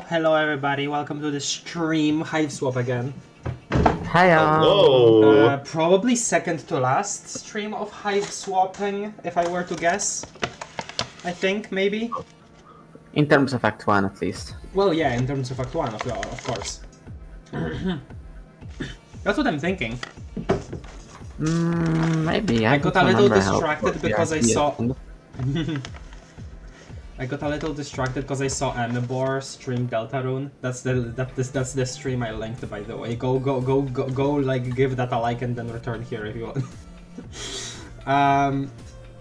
Hello everybody, welcome to the stream. Hiveswap again. Hiya. Hello. Probably second to last stream of Hiveswapping, if I were to guess. I think, maybe? In terms of Act 1 at least. Well, yeah, in terms of Act 1, of course. That's what I'm thinking. Maybe. I got a little remember how distracted because I yeah. saw... I got a little distracted because I saw Amibor stream Deltarune. That's the stream I linked, by the way. Go like give that a like and then return here if you want.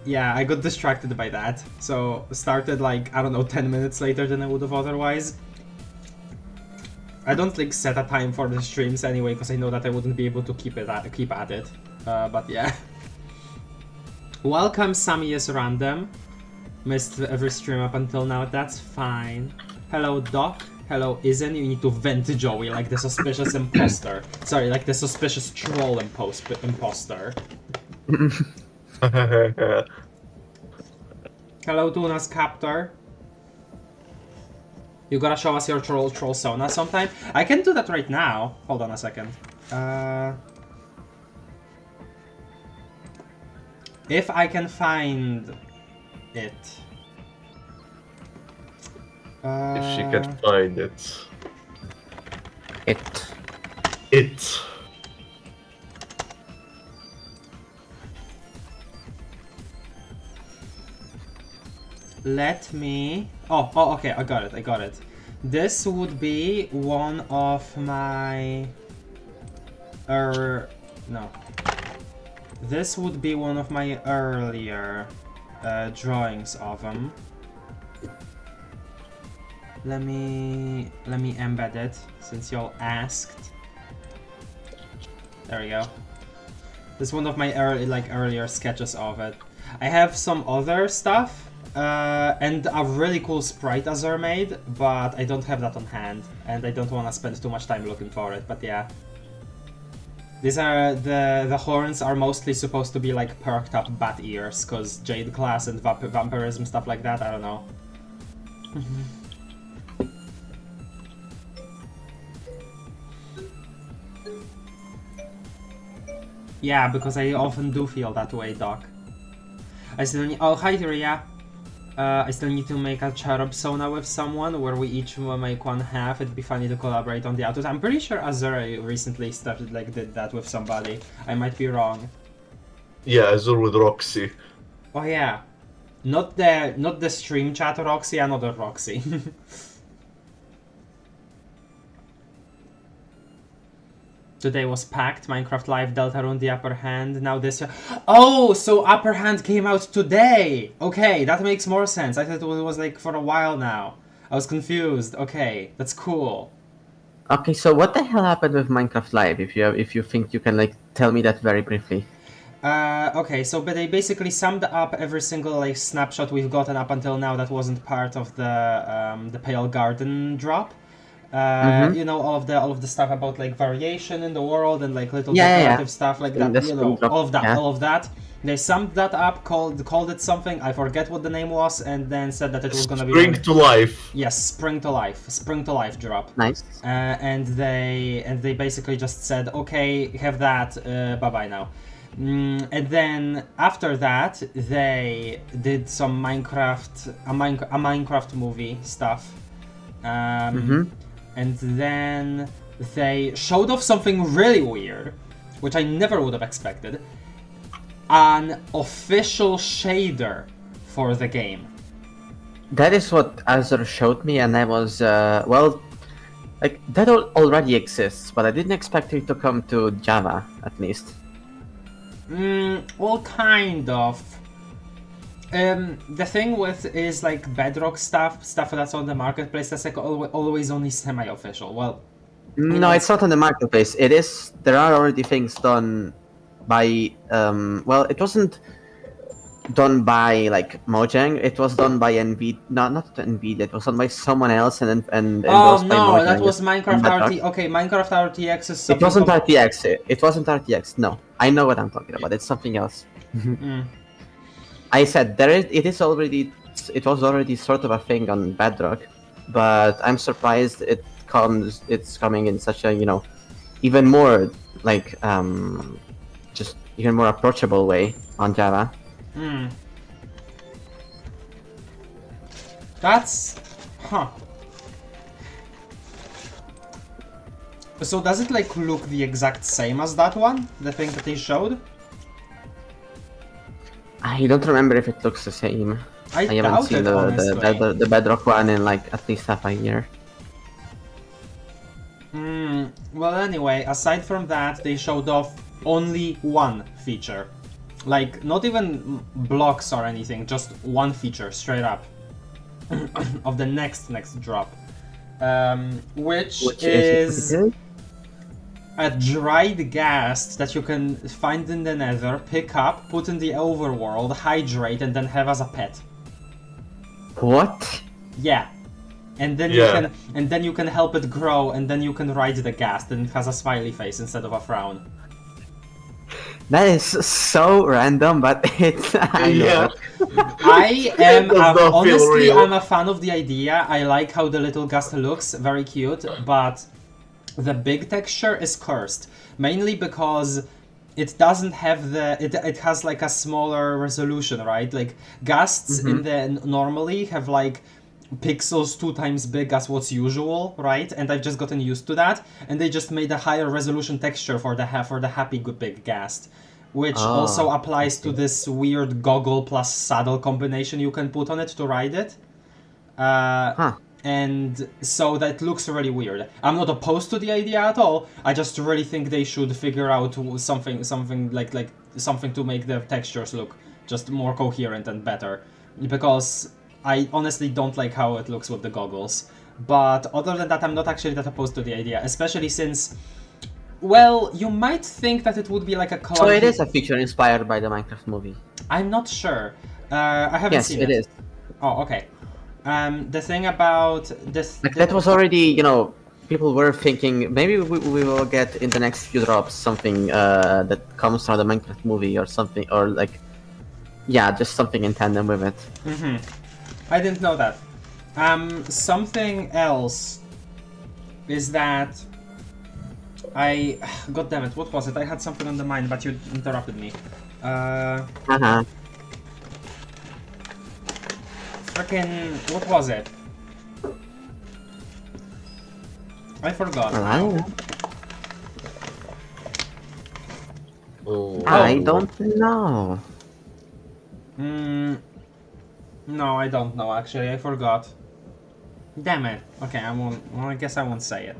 Yeah, I got distracted by that. So started like, I don't know, 10 minutes later than I would have otherwise. I don't like set a time for the streams anyway because I know that I wouldn't be able to keep at it. But yeah. Welcome, Sammy is random. Missed every stream up until now, that's fine. Hello, Doc. Hello, Izen. You need to vent Joey like the suspicious imposter. Sorry, like the suspicious troll imposter. Hello, Tuna's captor. You gotta show us your troll sona sometime. I can do that right now. Hold on a second. If I can find it. If she can find it. It. let me... Oh, okay, I got it. This would be one of my... no. This would be one of my earlier drawings of them. Let me embed it, since y'all asked. There we go. This is one of my earlier sketches of it. I have some other stuff, and a really cool sprite Azure made, but I don't have that on hand, and I don't want to spend too much time looking for it, but yeah. These are, the horns are mostly supposed to be like perked up bat ears, cause Jade class and vampirism, stuff like that, I don't know. Yeah, because I often do feel that way, Doc. I still need... Oh, hi, Ria. I still need to make a cherub sauna with someone where we each will make one half. It'd be funny to collaborate on the outfits. I'm pretty sure Azure recently started, did that with somebody. I might be wrong. Yeah, Azure with Roxy. Oh yeah. Not the stream chat Roxy, another Roxy. Today was packed. Minecraft Live Deltarune the upper hand. Now this... Oh, so upper hand came out today! Okay, that makes more sense. I thought it was like for a while now. I was confused. Okay, that's cool. Okay, so what the hell happened with Minecraft Live? If you think you can like tell me that very briefly. Okay, so but they basically summed up every single like snapshot we've gotten up until now that wasn't part of the Pale Garden drop. You know, all of the stuff about like variation in the world and like little decorative stuff like that. You know, all of that. They summed that up, called it something. I forget what the name was, and then said that it was gonna be Spring to Life. Yes, Spring to Life drop. Nice. And they basically just said, okay, have that. Bye bye now. And then after that, they did some a Minecraft movie stuff. And then they showed off something really weird, which I never would have expected. An official shader for the game. That is what Azure showed me, and I was, well, like, that already exists, but I didn't expect it to come to Java, at least. Well, kind of. The thing with is like Bedrock stuff that's on the marketplace, that's like always only semi-official. Well, no, it's not on the marketplace. It is. There are already things done by. Well, it wasn't done by like Mojang. It was done by NVIDIA. No, not NVIDIA. It was done by someone else, and oh by no, Mojang. that was Minecraft RT. Okay, Minecraft RTX is something. It wasn't RTX. It wasn't RTX. No, I know what I'm talking about. It's something else. I said it was already sort of a thing on Bedrock, but I'm surprised it's coming in such a, you know, even more like just even more approachable way on Java. That's So does it like look the exact same as that one? The thing that they showed? I don't remember if it looks the same. I haven't seen the Bedrock one in like at least half a year. Well, anyway, aside from that, they showed off only one feature. Like, not even blocks or anything, just one feature, straight up. Of the next drop. Which is a dried ghast that you can find in the nether, pick up, put in the overworld, hydrate, and then have as a pet. What? Yeah. And then you can help it grow, and then you can ride the ghast, and it has a smiley face instead of a frown. That is so random, but it's I am honestly I'm a fan of the idea. I like how the little ghast looks, very cute, but the big texture is cursed, mainly because it doesn't have it has like a smaller resolution, right? Like ghasts in the normally have like pixels 2 times big as what's usual, right? And I've just gotten used to that, and they just made a higher resolution texture for the happy good big ghast. which also applies to this weird goggle plus saddle combination you can put on it to ride it. And so that looks really weird. I'm not opposed to the idea at all. I just really think they should figure out something like something to make the textures look just more coherent and better. Because I honestly don't like how it looks with the goggles. But other than that, I'm not actually that opposed to the idea, especially since, well, you might think that it would be like a color. So it is a feature inspired by the Minecraft movie. I'm not sure. I haven't seen it. Yes, it is. Oh, okay. The thing about this... Like, that was already, people were thinking maybe we will get in the next few drops something that comes from the Minecraft movie or something, or like, yeah, just something in tandem with it. I didn't know that. Something else is that God damn it, what was it? I had something on the mind, but you interrupted me. Frickin', what was it? I forgot. I don't know. No, I don't know, actually. I forgot. Damn it. Okay, I guess I won't say it.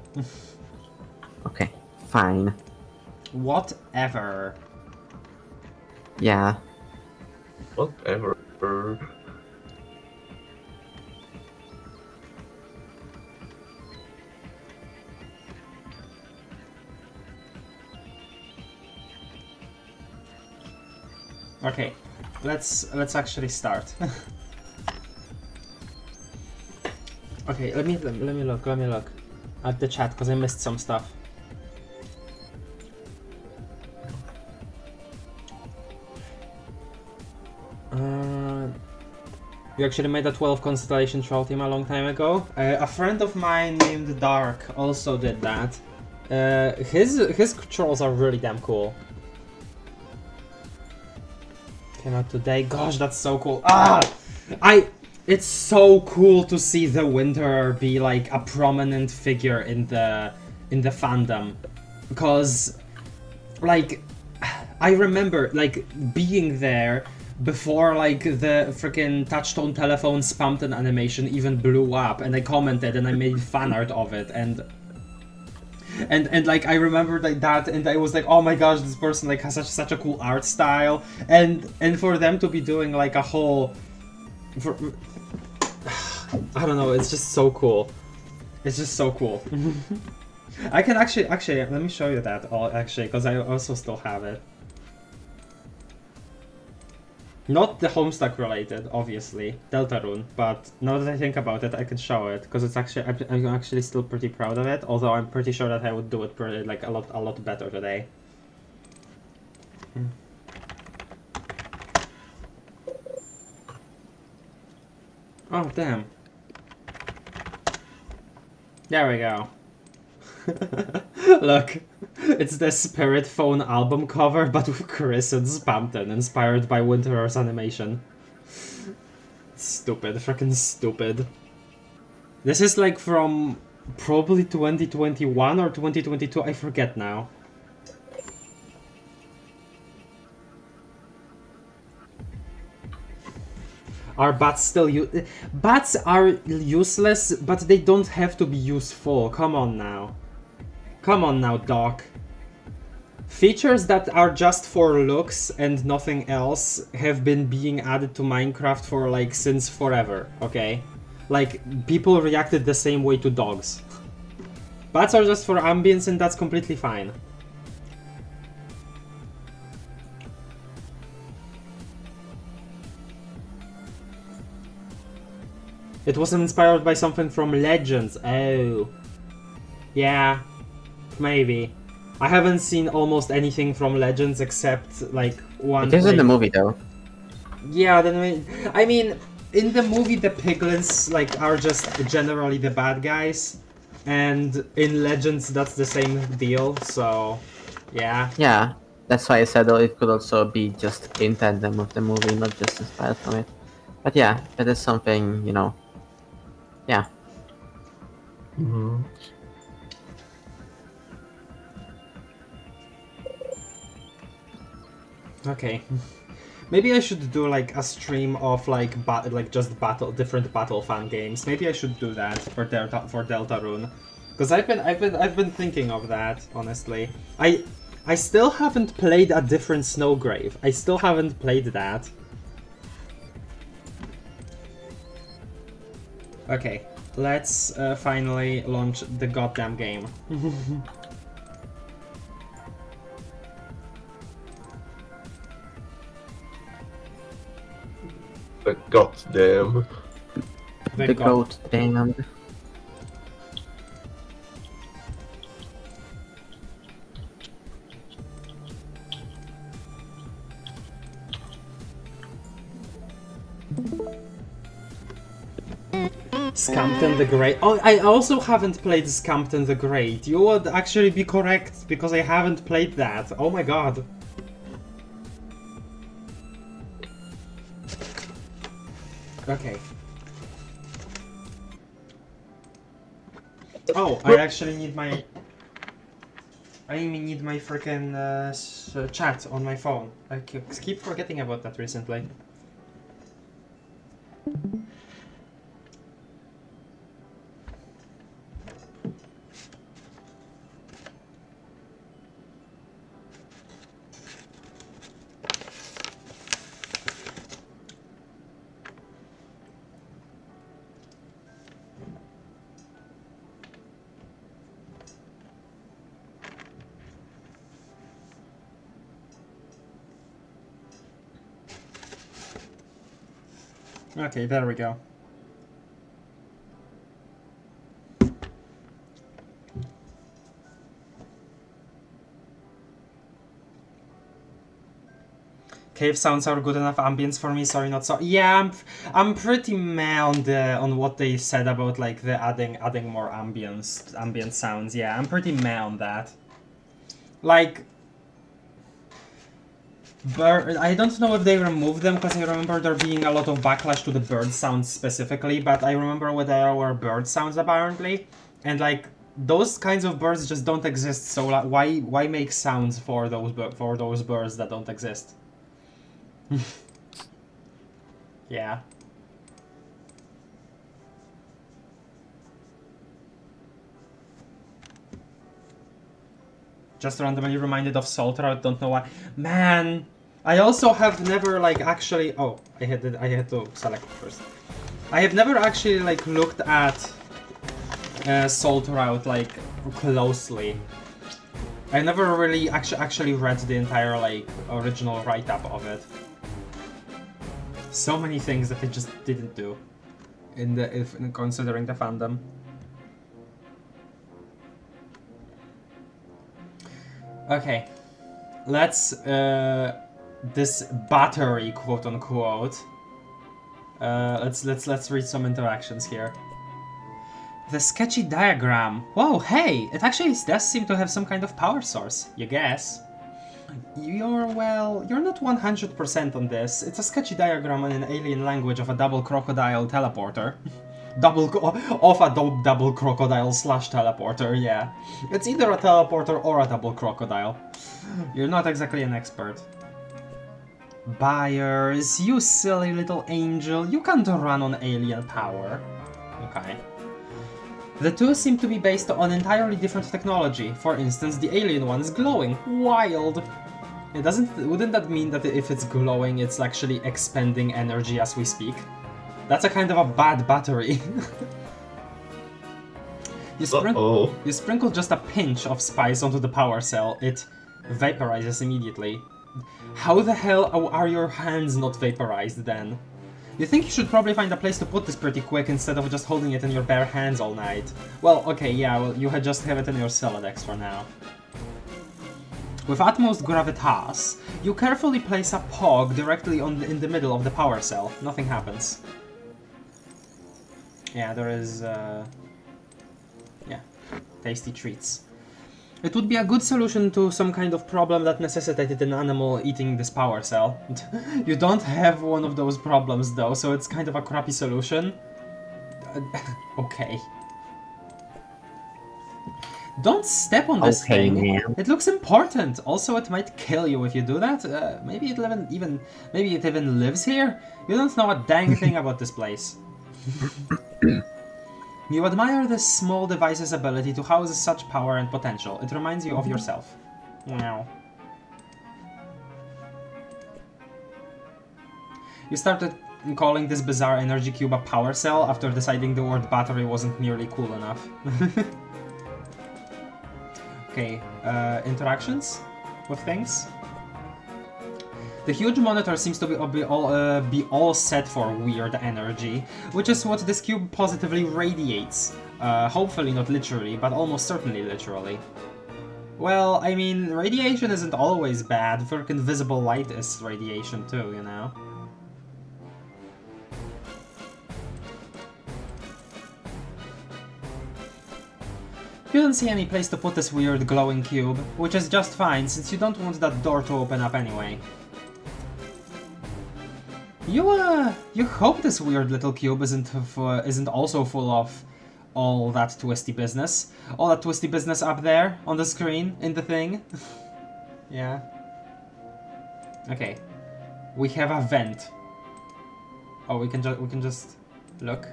Okay, fine. Whatever. Yeah. Whatever. Okay, let's actually start. Okay, let me look at the chat because I missed some stuff. You actually made a 12 constellation troll team a long time ago. A friend of mine named Dark also did that. His trolls are really damn cool. Came out today. Gosh, that's so cool. It's so cool to see the Winterer be like a prominent figure in the fandom, because like I remember like being there before like the freaking touchtone telephone Spamton animation even blew up, and I commented and I made fan art of it, and like I remember like that, and I was like, oh my gosh, this person like has such a cool art style, and for them to be doing like a whole, I don't know, it's just so cool. It's just so cool. I can actually let me show you that actually, because I also still have it. Not the Homestuck related, obviously, Deltarune, but now that I think about it, I can show it, because it's actually, I'm actually still pretty proud of it, although I'm pretty sure that I would do it pretty, like, a lot better today. Oh, damn. There we go. Look, it's the Spirit Phone album cover, but with Chris and Spamton, inspired by Winterer's animation. Stupid, freaking stupid. This is like from probably 2021 or 2022, I forget now. Are bats still Bats are useless, but they don't have to be useful. Come on now. Come on now, Doc. Features that are just for looks and nothing else have been being added to Minecraft for like since forever, okay? Like, people reacted the same way to dogs. Bats are just for ambience, and that's completely fine. It was inspired by something from Legends. Oh. Yeah. Maybe. I haven't seen almost anything from Legends except like one. It is in the movie though. Yeah, then I mean, in the movie the piglins like are just generally the bad guys, and in Legends that's the same deal. So, yeah. Yeah, that's why I said it could also be just in tandem with the movie, not just inspired from it. But yeah, it is something, yeah. Okay. Maybe I should do like a stream of like just different battle fan games. Maybe I should do that for Deltarune, because I've been thinking of that, honestly. I still haven't played a different Snowgrave. I still haven't played that. Okay, let's finally launch the goddamn game. The goddamn. The goat damned. Scampton the Great. Oh, I also haven't played Scampton the Great. You would actually be correct, because I haven't played that. Oh my god. Okay. Oh, I actually need my... I need my freaking chat on my phone. I keep forgetting about that recently. Okay, there we go. Cave sounds are good enough ambience for me, sorry not so. Yeah, I'm pretty meh on what they said about like the adding more ambient sounds. Yeah, I'm pretty meh on that. Like, I don't know if they removed them, because I remember there being a lot of backlash to the bird sounds specifically, but I remember where there were bird sounds apparently, and like those kinds of birds just don't exist. So like, why make sounds for those birds that don't exist? Yeah. Just randomly reminded of Salt Trout, don't know why. Man, I also have never like actually. Oh, I had to select first. I have never actually like looked at Salt Trout like closely. I never really actually read the entire like original write-up of it. So many things that I just didn't do in considering the fandom. Okay, let's this battery, quote unquote. Let's read some interactions here. The sketchy diagram. Whoa, hey, it actually does seem to have some kind of power source. You guess. You're not 100% on this. It's a sketchy diagram in an alien language of a double crocodile teleporter. Double crocodile slash teleporter, yeah. It's either a teleporter or a double crocodile. You're not exactly an expert. Buyers, you silly little angel, you can't run on alien power. Okay. The two seem to be based on entirely different technology. For instance, the alien one is glowing. Wild! Wouldn't that mean that if it's glowing, it's actually expending energy as we speak? That's a kind of a bad battery. You sprinkle just a pinch of spice onto the power cell, it vaporizes immediately. How the hell are your hands not vaporized then? You think you should probably find a place to put this pretty quick instead of just holding it in your bare hands all night. Well, okay, yeah, well, you had just have it in your Celodex for now. With utmost gravitas, you carefully place a pog directly in the middle of the power cell. Nothing happens. Yeah, there is, yeah, tasty treats. It would be a good solution to some kind of problem that necessitated an animal eating this power cell. You don't have one of those problems though, so it's kind of a crappy solution. Okay. Don't step on this Okay, thing. man. It looks important. Also, it might kill you if you do that. Maybe it even lives here. You don't know a dang thing about this place. You admire this small device's ability to house such power and potential. It reminds you of yourself. Wow. You started calling this bizarre energy cube a power cell after deciding the word battery wasn't nearly cool enough. Okay, interactions with things. The huge monitor seems to be all set for weird energy, which is what this cube positively radiates. Hopefully not literally, but almost certainly literally. Well, I mean, radiation isn't always bad. Freaking visible light is radiation too, you know? You don't see any place to put this weird glowing cube, which is just fine since you don't want that door to open up anyway. You hope this weird little cube isn't also full of all that twisty business. All that twisty business up there on the screen in the thing. Yeah. Okay. We have a vent. Oh, we can just look.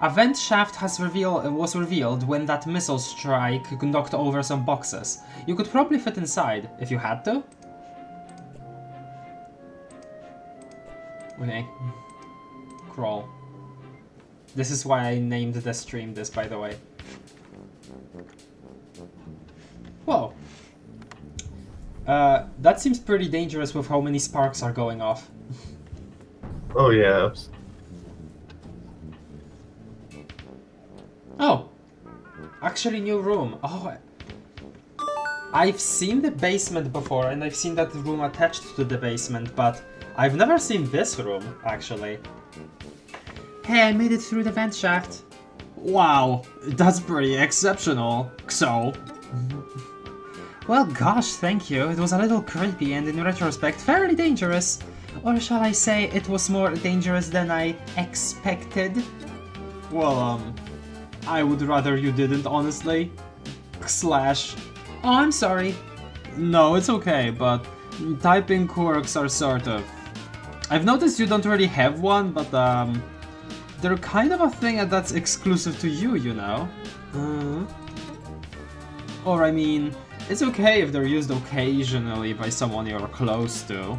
A vent shaft was revealed when that missile strike knocked over some boxes. You could probably fit inside, if you had to. Okay. Crawl. This is why I named the stream this, by the way. Whoa. That seems pretty dangerous with how many sparks are going off. Oh yeah. Oh! Actually, new room. Oh, I've seen the basement before, and I've seen that room attached to the basement, but I've never seen this room, actually. Hey, I made it through the vent shaft. Wow, that's pretty exceptional. So? Well, gosh, thank you. It was a little creepy and in retrospect, fairly dangerous. Or shall I say, it was more dangerous than I expected? Well, I would rather you didn't, honestly. Slash. Oh, I'm sorry. No, it's okay, but typing quirks are sort of... I've noticed you don't really have one, but they're kind of a thing that's exclusive to you, you know? Or I mean, it's okay if they're used occasionally by someone you're close to.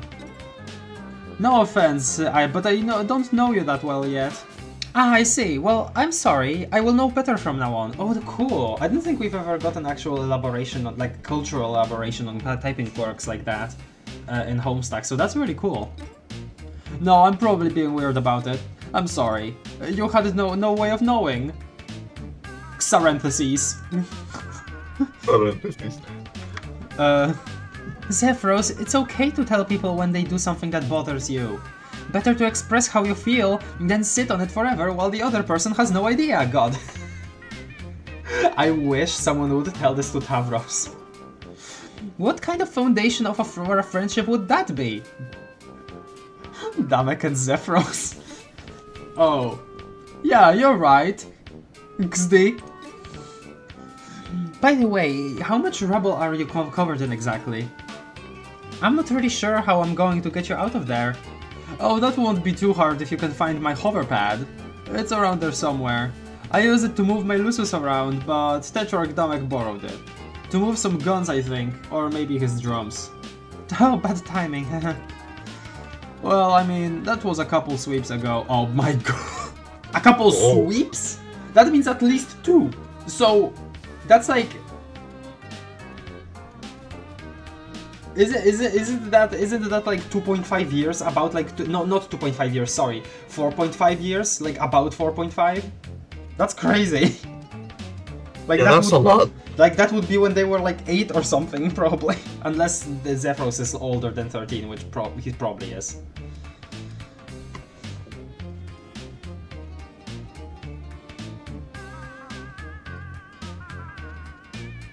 No offense, but I don't know you that well yet. Ah, I see. Well, I'm sorry. I will know better from now on. Oh, cool. I don't think we've ever got an actual elaboration, like cultural elaboration on typing quirks like that in Homestuck, so that's really cool. No, I'm probably being weird about it. I'm sorry. You had no way of knowing. Parentheses. Parentheses. XEFROS, it's okay to tell people when they do something that bothers you. Better to express how you feel than sit on it forever while the other person has no idea, God. I wish someone would tell this to Tavros. What kind of foundation for a friendship would that be? Damek and XEFROS. Oh. Yeah, you're right. XD. By the way, how much rubble are you covered in exactly? I'm not really sure how I'm going to get you out of there. Oh, that won't be too hard if you can find my hover pad. It's around there somewhere. I use it to move my Lusus around, but Tetrarch Damek borrowed it. To move some guns, I think, or maybe his drums. Oh, bad timing. Well, I mean, that was a couple sweeps ago. Oh my god. A couple sweeps? That means at least 2. So, that's like... Isn't that like 2.5 years? About like, no, not 2.5 years, sorry. 4.5 years? Like about 4.5? That's crazy. Like yeah, that's a lot. Like that would be when they were like 8 or something, probably. Unless the XEFROS is older than 13, which he probably is.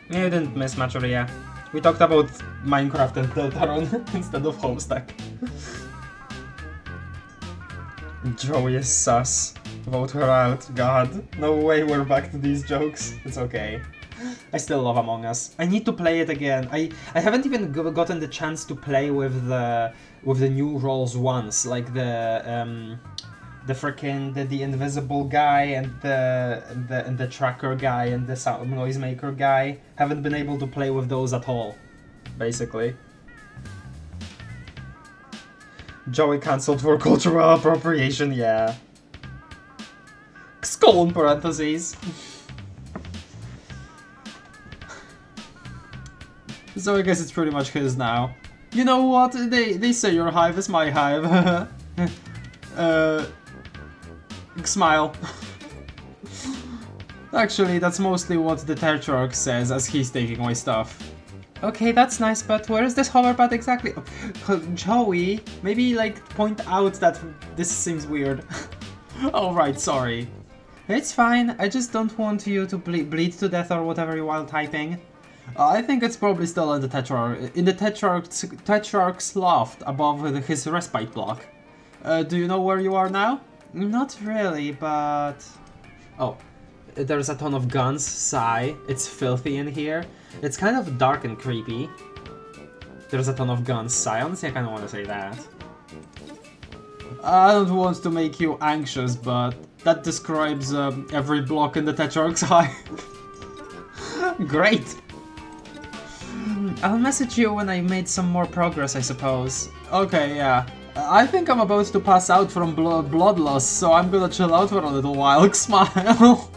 You didn't miss much, Ria. We talked about Minecraft and Deltarune instead of Homestuck. Joey is sus. Vote her out. God. No way we're back to these jokes. It's okay. I still love Among Us. I need to play it again. I haven't even gotten the chance to play with the new roles once, like the frickin' the invisible guy and the tracker guy and the sound noisemaker guy. Haven't been able to play with those at all, basically. Joey cancelled for cultural appropriation, yeah. Skull in parentheses. So I guess it's pretty much his now. You know what? They say your hive is my hive. Smile. Actually, that's mostly what the Tetrarch says as he's taking my stuff. Okay, that's nice, but where is this hoverpad exactly? Joey, maybe like point out that this seems weird. Alright, sorry. It's fine, I just don't want you to bleed to death or whatever while typing. I think it's probably still in the Tetrarch's loft above his respite block. Do you know where you are now? Not really, but... Oh, there's a ton of guns, sigh. It's filthy in here. It's kind of dark and creepy. There's a ton of guns, sigh. Honestly, I kind of want to say that. I don't want to make you anxious, but that describes every block in the Tetrarch's hive. Great! I'll message you when I made some more progress, I suppose. Okay, yeah. I think I'm about to pass out from blood loss, so I'm gonna chill out for a little while. Smile!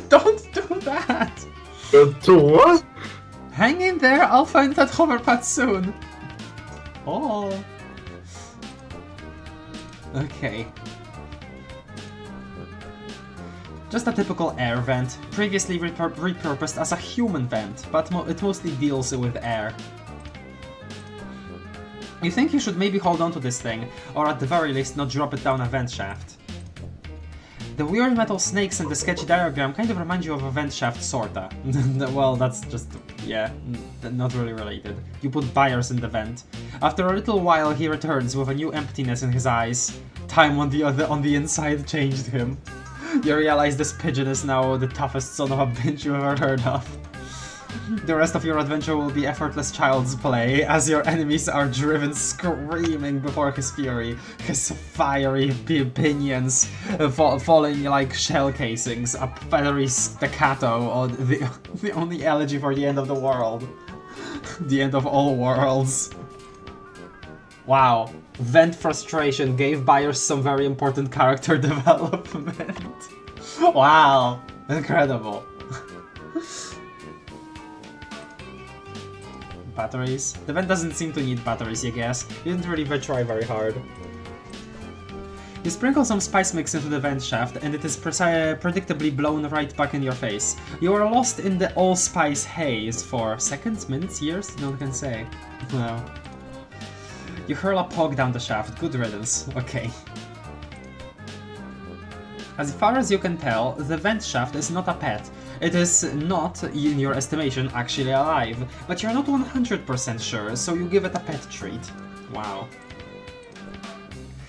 Don't do that! To what? Hang in there, I'll find that hoverpad soon. Oh. Okay. Just a typical air vent, previously repurposed as a human vent, but it mostly deals with air. You think you should maybe hold on to this thing, or at the very least not drop it down a vent shaft. The weird metal snakes in the sketchy diagram kind of remind you of a vent shaft, sorta. Well, that's just, yeah, not really related. You put buyers in the vent. After a little while he returns with a new emptiness in his eyes. Time on the inside changed him. You realize this pigeon is now the toughest son of a bitch you've ever heard of. The rest of your adventure will be effortless child's play, as your enemies are driven screaming before his fury, his fiery pinions falling like shell casings, a feathery staccato, or the only elegy for the end of the world. The end of all worlds. Wow. Vent frustration gave buyers some very important character development. Wow. Incredible. Batteries? The vent doesn't seem to need batteries, I guess. You didn't really try very hard. You sprinkle some spice mix into the vent shaft, and it is predictably blown right back in your face. You are lost in the allspice haze for seconds, minutes, years? No one can say. No. You hurl a pog down the shaft. Good riddance. Okay. As far as you can tell, the vent shaft is not a pet. It is not, in your estimation, actually alive, but you're not 100% sure, so you give it a pet treat. Wow.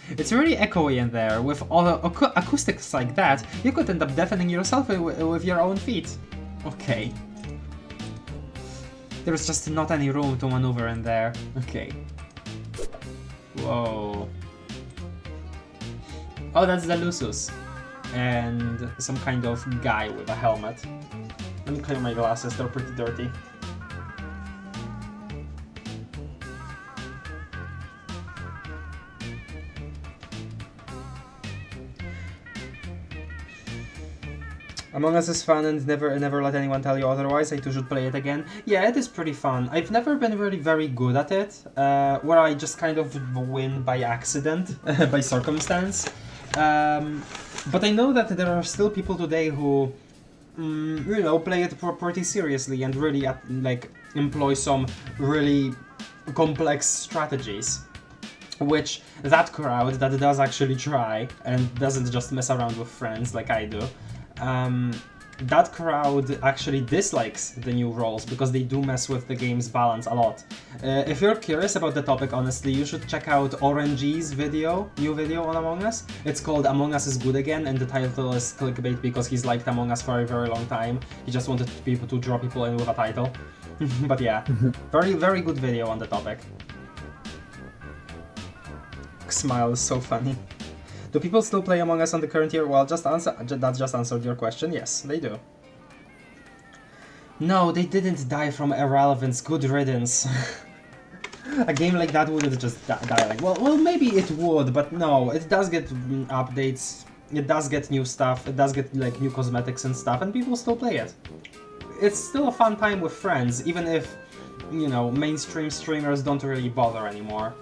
It's really echoey in there. With all acoustics like that, you could end up deafening yourself with your own feet. Okay. There's just not any room to maneuver in there. Okay. Whoa. Oh, that's the Lusus. And some kind of guy with a helmet. Let me clear my glasses, they're pretty dirty. Among Us is fun and never let anyone tell you otherwise. I too should play it again. Yeah, it is pretty fun. I've never been really very good at it, where I just kind of win by accident, by circumstance. But I know that there are still people today who, you know, play it pretty seriously and really like employ some really complex strategies. Which that crowd that does actually try and doesn't just mess around with friends like I do, that crowd actually dislikes the new roles because they do mess with the game's balance a lot. If you're curious about the topic, honestly, you should check out Orange's new video on Among Us. It's called Among Us is Good Again, and the title is clickbait because he's liked Among Us for a very long time. He just wanted people to draw people in with a title. But yeah, very good video on the topic. Smile is so funny. Do people still play Among Us on the current year? Well, that just answered your question. Yes, they do. No, they didn't die from irrelevance. Good riddance. A game like that wouldn't just die like... Well, maybe it would, but no. It does get updates. It does get new stuff. It does get like new cosmetics and stuff, and people still play it. It's still a fun time with friends, even if, you know, mainstream streamers don't really bother anymore.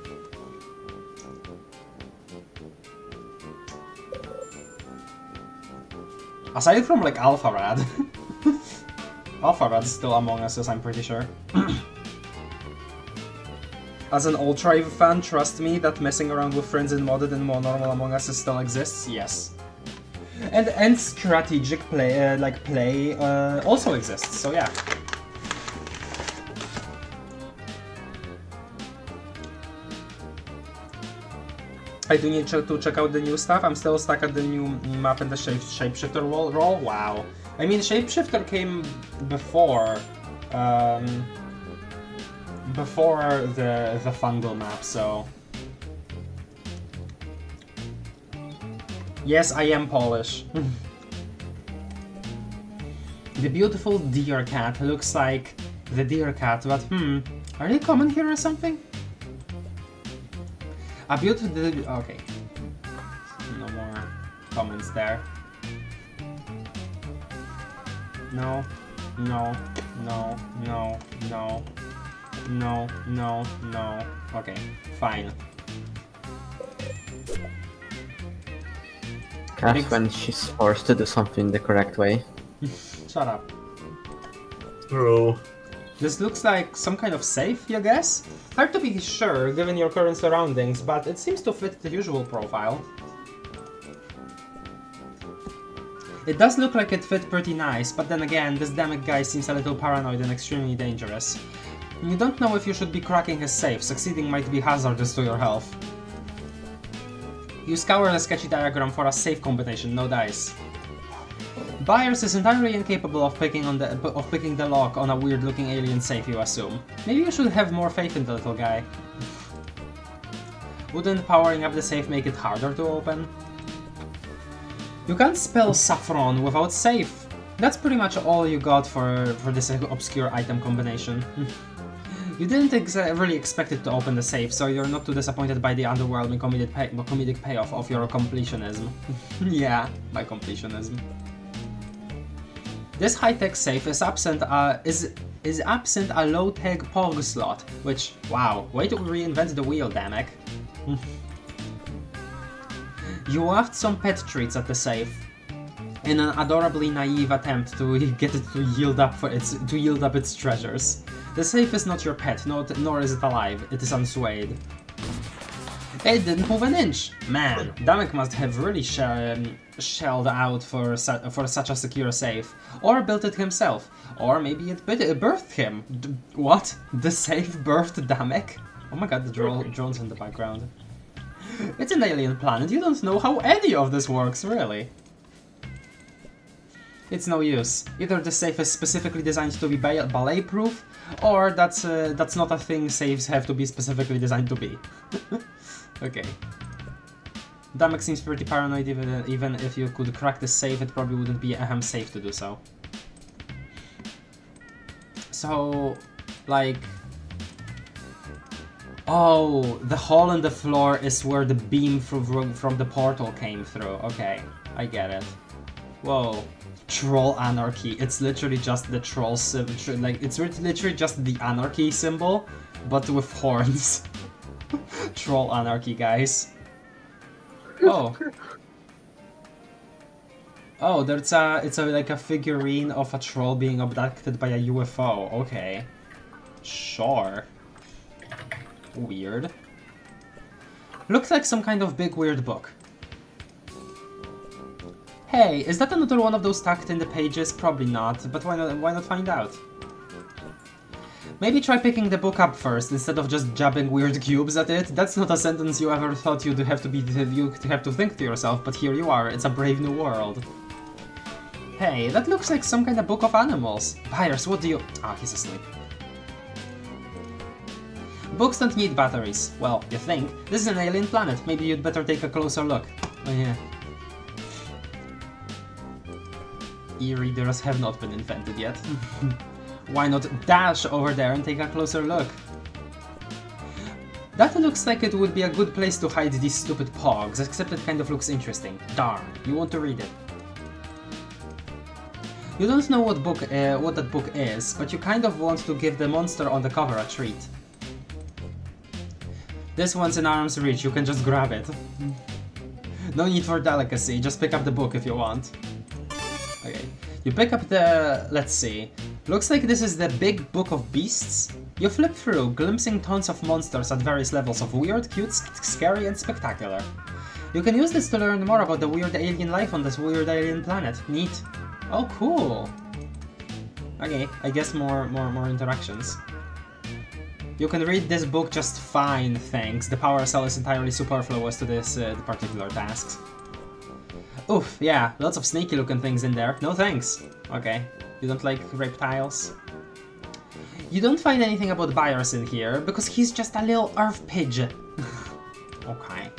Aside from, like, Alpharad. Alpharad's still Among Us, I'm pretty sure. As an Ultra fan, trust me that messing around with friends in modded and more normal Among Us still exists, yes. And strategic play, also exists, so yeah. I do need to check out the new stuff. I'm still stuck at the new map and the shapeshifter role. Wow. I mean, shapeshifter came before the fungal map, so yes, I am Polish. The beautiful deer cat looks like the deer cat, but are they common here or something? A beautiful... okay. No more comments there. No. No. No. No. No. No. No. No. Okay. Fine. That's when she's forced to do something the correct way. Shut up. True. This looks like some kind of safe, you guess? Hard to be sure, given your current surroundings, but it seems to fit the usual profile. It does look like it fit pretty nice, but then again, this damn guy seems a little paranoid and extremely dangerous. You don't know if you should be cracking his safe, succeeding might be hazardous to your health. You scour the sketchy diagram for a safe combination, no dice. Byers is entirely incapable of picking the lock on a weird-looking alien safe, you assume. Maybe you should have more faith in the little guy. Wouldn't powering up the safe make it harder to open? You can't spell saffron without safe. That's pretty much all you got for this obscure item combination. You didn't really expect it to open the safe, so you're not too disappointed by the underwhelming comedic payoff of your completionism. Yeah, my completionism. This high-tech safe is absent a low-tech POG slot, which, wow, way to reinvent the wheel, dammit. You left some pet treats at the safe, in an adorably naive attempt to get it to yield up its treasures. The safe is not your pet, nor is it alive. It is unswayed. It didn't move an inch! Man, Damek must have really shelled out for such a secure safe. Or built it himself. Or maybe it birthed him. What? The safe birthed Damek? Oh my god, the drone's in the background. It's an alien planet, you don't know how any of this works, really. It's no use. Either the safe is specifically designed to be ballet-proof, or that's not a thing safes have to be specifically designed to be. Okay. Damek seems pretty paranoid, even if you could crack the safe, it probably wouldn't be safe to do so. So, like... Oh, the hole in the floor is where the beam from the portal came through. Okay, I get it. Whoa. Troll anarchy. It's literally just the troll symbol. Like, it's literally just the anarchy symbol, but with horns. Troll anarchy, guys. Oh. Oh, it's like a figurine of a troll being abducted by a UFO. Okay. Sure. Weird. Looks like some kind of big weird book. Hey, is that another one of those tucked in the pages? Probably not, but why not find out? Maybe try picking the book up first, instead of just jabbing weird cubes at it. That's not a sentence you ever thought you'd have to think to yourself, but here you are, it's a brave new world. Hey, that looks like some kind of book of animals. Virus, what do you... Ah, he's asleep. Books don't need batteries. Well, you think. This is an alien planet, maybe you'd better take a closer look. Oh yeah. E-readers have not been invented yet. Why not dash over there and take a closer look? That looks like it would be a good place to hide these stupid pogs, except it kind of looks interesting. Darn, you want to read it. You don't know what that book is, but you kind of want to give the monster on the cover a treat. This one's in arm's reach, you can just grab it. No need for delicacy, just pick up the book if you want. Okay, you pick up the... let's see. Looks like this is the Big Book of Beasts. You flip through, glimpsing tons of monsters at various levels of weird, cute, scary, and spectacular. You can use this to learn more about the weird alien life on this weird alien planet. Neat. Oh, cool. Okay, I guess more interactions. You can read this book just fine, thanks. The power cell is entirely superfluous to this particular task. Oof, yeah, lots of snaky looking things in there. No thanks. Okay, you don't like reptiles? You don't find anything about Virus in here, because he's just a little earth pigeon. Okay.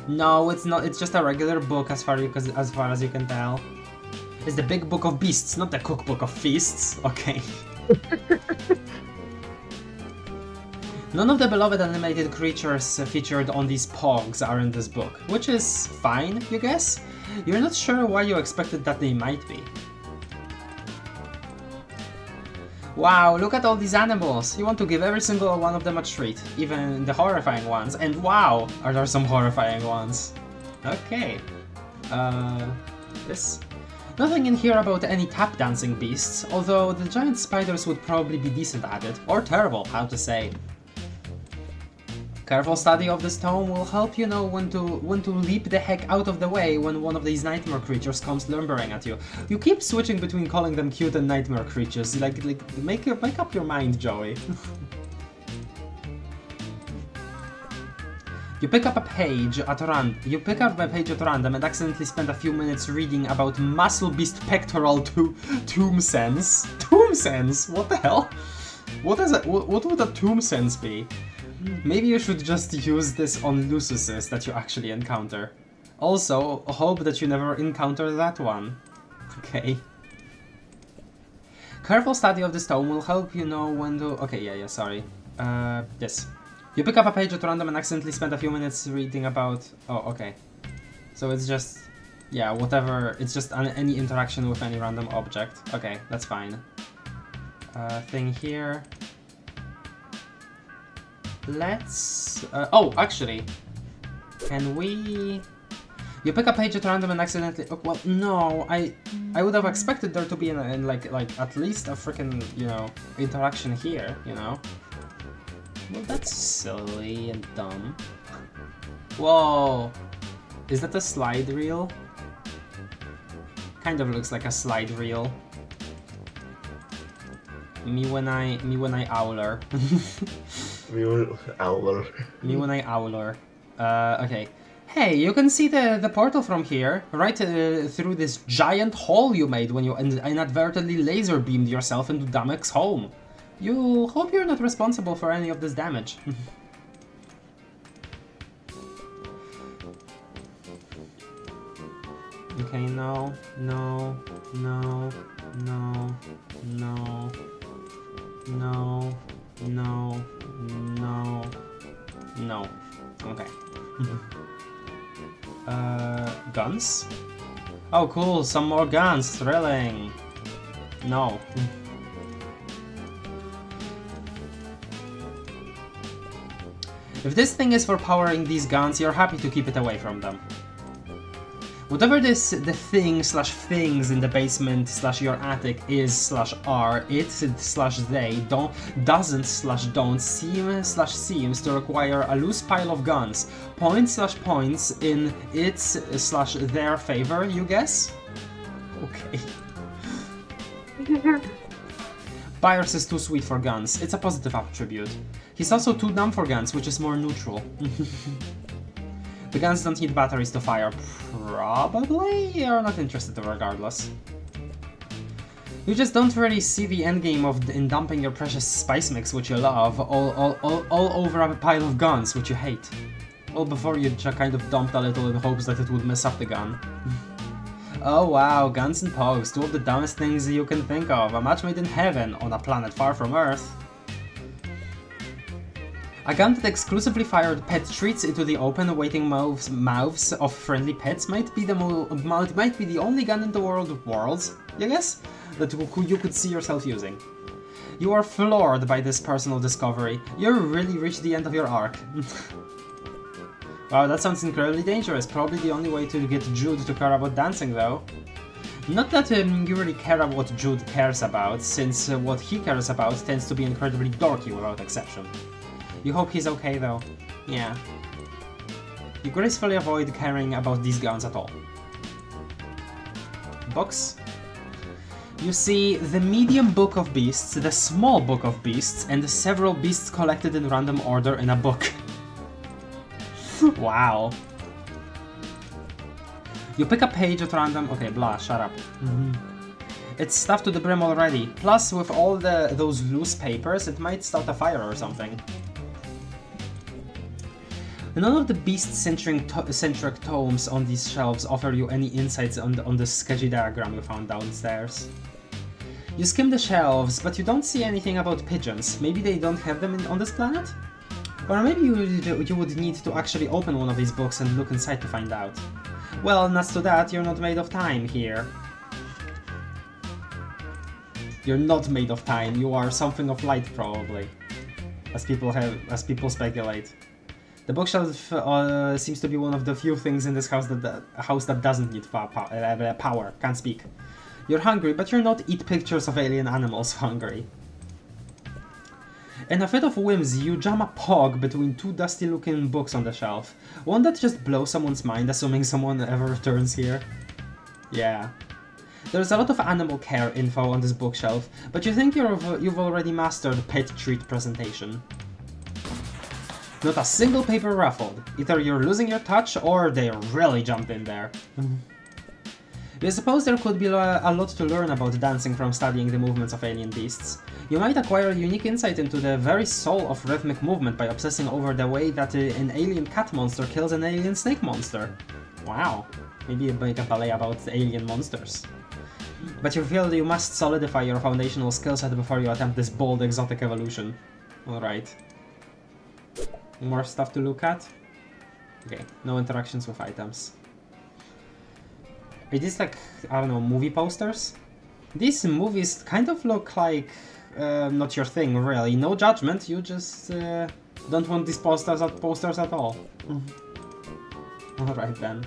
No, it's not, it's just a regular book as far as you can tell. It's the Big Book of Beasts, not the Cookbook of Feasts. Okay. None of the beloved animated creatures featured on these pogs are in this book, which is fine, you guess? You're not sure why you expected that they might be. Wow, look at all these animals! You want to give every single one of them a treat, even the horrifying ones, and wow, are there some horrifying ones. Okay. This? Nothing in here about any tap dancing beasts, although the giant spiders would probably be decent at it, or terrible, how to say. Careful study of this tome will help you know when to leap the heck out of the way when one of these nightmare creatures comes lumbering at you. You keep switching between calling them cute and nightmare creatures. Like make up your mind, Joey. You pick up a page at random and accidentally spend a few minutes reading about muscle beast pectoral tomb sense. Tomb sense? What the hell? What is it? What would a tomb sense be? Maybe you should just use this on Luciuses that you actually encounter. Also, hope that you never encounter that one. Okay. Careful study of this tome will help you know when to... Okay, yeah, sorry. This. You pick up a page at random and accidentally spend a few minutes reading about... Oh, okay. So it's just... Yeah, whatever. It's just any interaction with any random object. Okay, that's fine. Thing here... Let's... oh, actually, can we... You pick a page at random and accidentally... Oh, well, no, I would have expected there to be like at least a freaking, you know, interaction here, you know? Well, that's silly and dumb. Whoa! Is that a slide reel? Kind of looks like a slide reel. Me when I owler. Me when I owler. Okay. Hey, you can see the portal from here, right through this giant hole you made when you inadvertently laser beamed yourself into Damek's home. You hope you're not responsible for any of this damage. Okay, no. Okay. Guns? Oh, cool, some more guns, thrilling. No. If this thing is for powering these guns, you're happy to keep it away from them. Whatever the thing slash things in the basement slash your attic is slash are, it slash they doesn't slash don't seems to require a loose pile of guns. Points slash points in its slash their favor, you guess? Okay. Byers is too sweet for guns. It's a positive attribute. He's also too dumb for guns, which is more neutral. The guns don't need batteries to fire. Probably? You're not interested regardless. You just don't really see the endgame in dumping your precious spice mix, which you love, all over a pile of guns, which you hate. Well, before you just kind of dumped a little in hopes that it would mess up the gun. Oh wow, guns and pogs, two of the dumbest things you can think of. A match made in heaven, on a planet far from Earth. A gun that exclusively fired pet treats into the open, awaiting mouths of friendly pets might be the only gun in the worlds, I guess, that you could see yourself using. You are floored by this personal discovery. You really reached the end of your arc. Wow, that sounds incredibly dangerous. Probably the only way to get Jude to care about dancing, though. Not that you really care about what Jude cares about, since what he cares about tends to be incredibly dorky without exception. You hope he's okay, though. Yeah. You gracefully avoid caring about these guns at all. Books? You see the medium book of beasts, the small book of beasts, and several beasts collected in random order in a book. Wow. You pick a page at random. Okay, blah, shut up. It's stuffed to the brim already. Plus, with all those loose papers, it might start a fire or something. None of the beast-centric tomes on these shelves offer you any insights on the sketchy diagram you found downstairs. You skim the shelves, but you don't see anything about pigeons. Maybe they don't have them on this planet? Or maybe you would need to actually open one of these books and look inside to find out. Well, nuts to that, you're not made of time here. You're not made of time, you are something of light probably. As people speculate. The bookshelf seems to be one of the few things in this house that doesn't need power. Can't speak. You're hungry, but you're not eat pictures of alien animals hungry. In a fit of whimsy, you jam a pog between two dusty-looking books on the shelf. Won't that just blow someone's mind, assuming someone ever returns here? Yeah. There's a lot of animal care info on this bookshelf, but you think you've already mastered pet treat presentation. Not a single paper ruffled. Either you're losing your touch, or they really jumped in there. You suppose there could be a lot to learn about dancing from studying the movements of alien beasts. You might acquire unique insight into the very soul of rhythmic movement by obsessing over the way that an alien cat monster kills an alien snake monster. Wow. Maybe make a ballet about alien monsters. But you feel you must solidify your foundational skill set before you attempt this bold exotic evolution. Alright. More stuff to look at? Okay, no interactions with items. Are these like, I don't know, movie posters? These movies kind of look like not your thing, really. No judgment, you just don't want these posters at all. Alright then.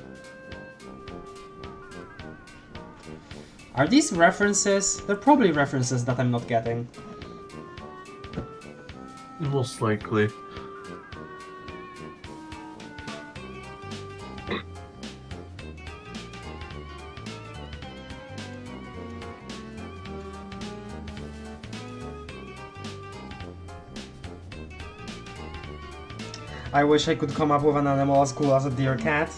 Are these references? They're probably references that I'm not getting. Most likely. I wish I could come up with an animal as cool as a deer cat.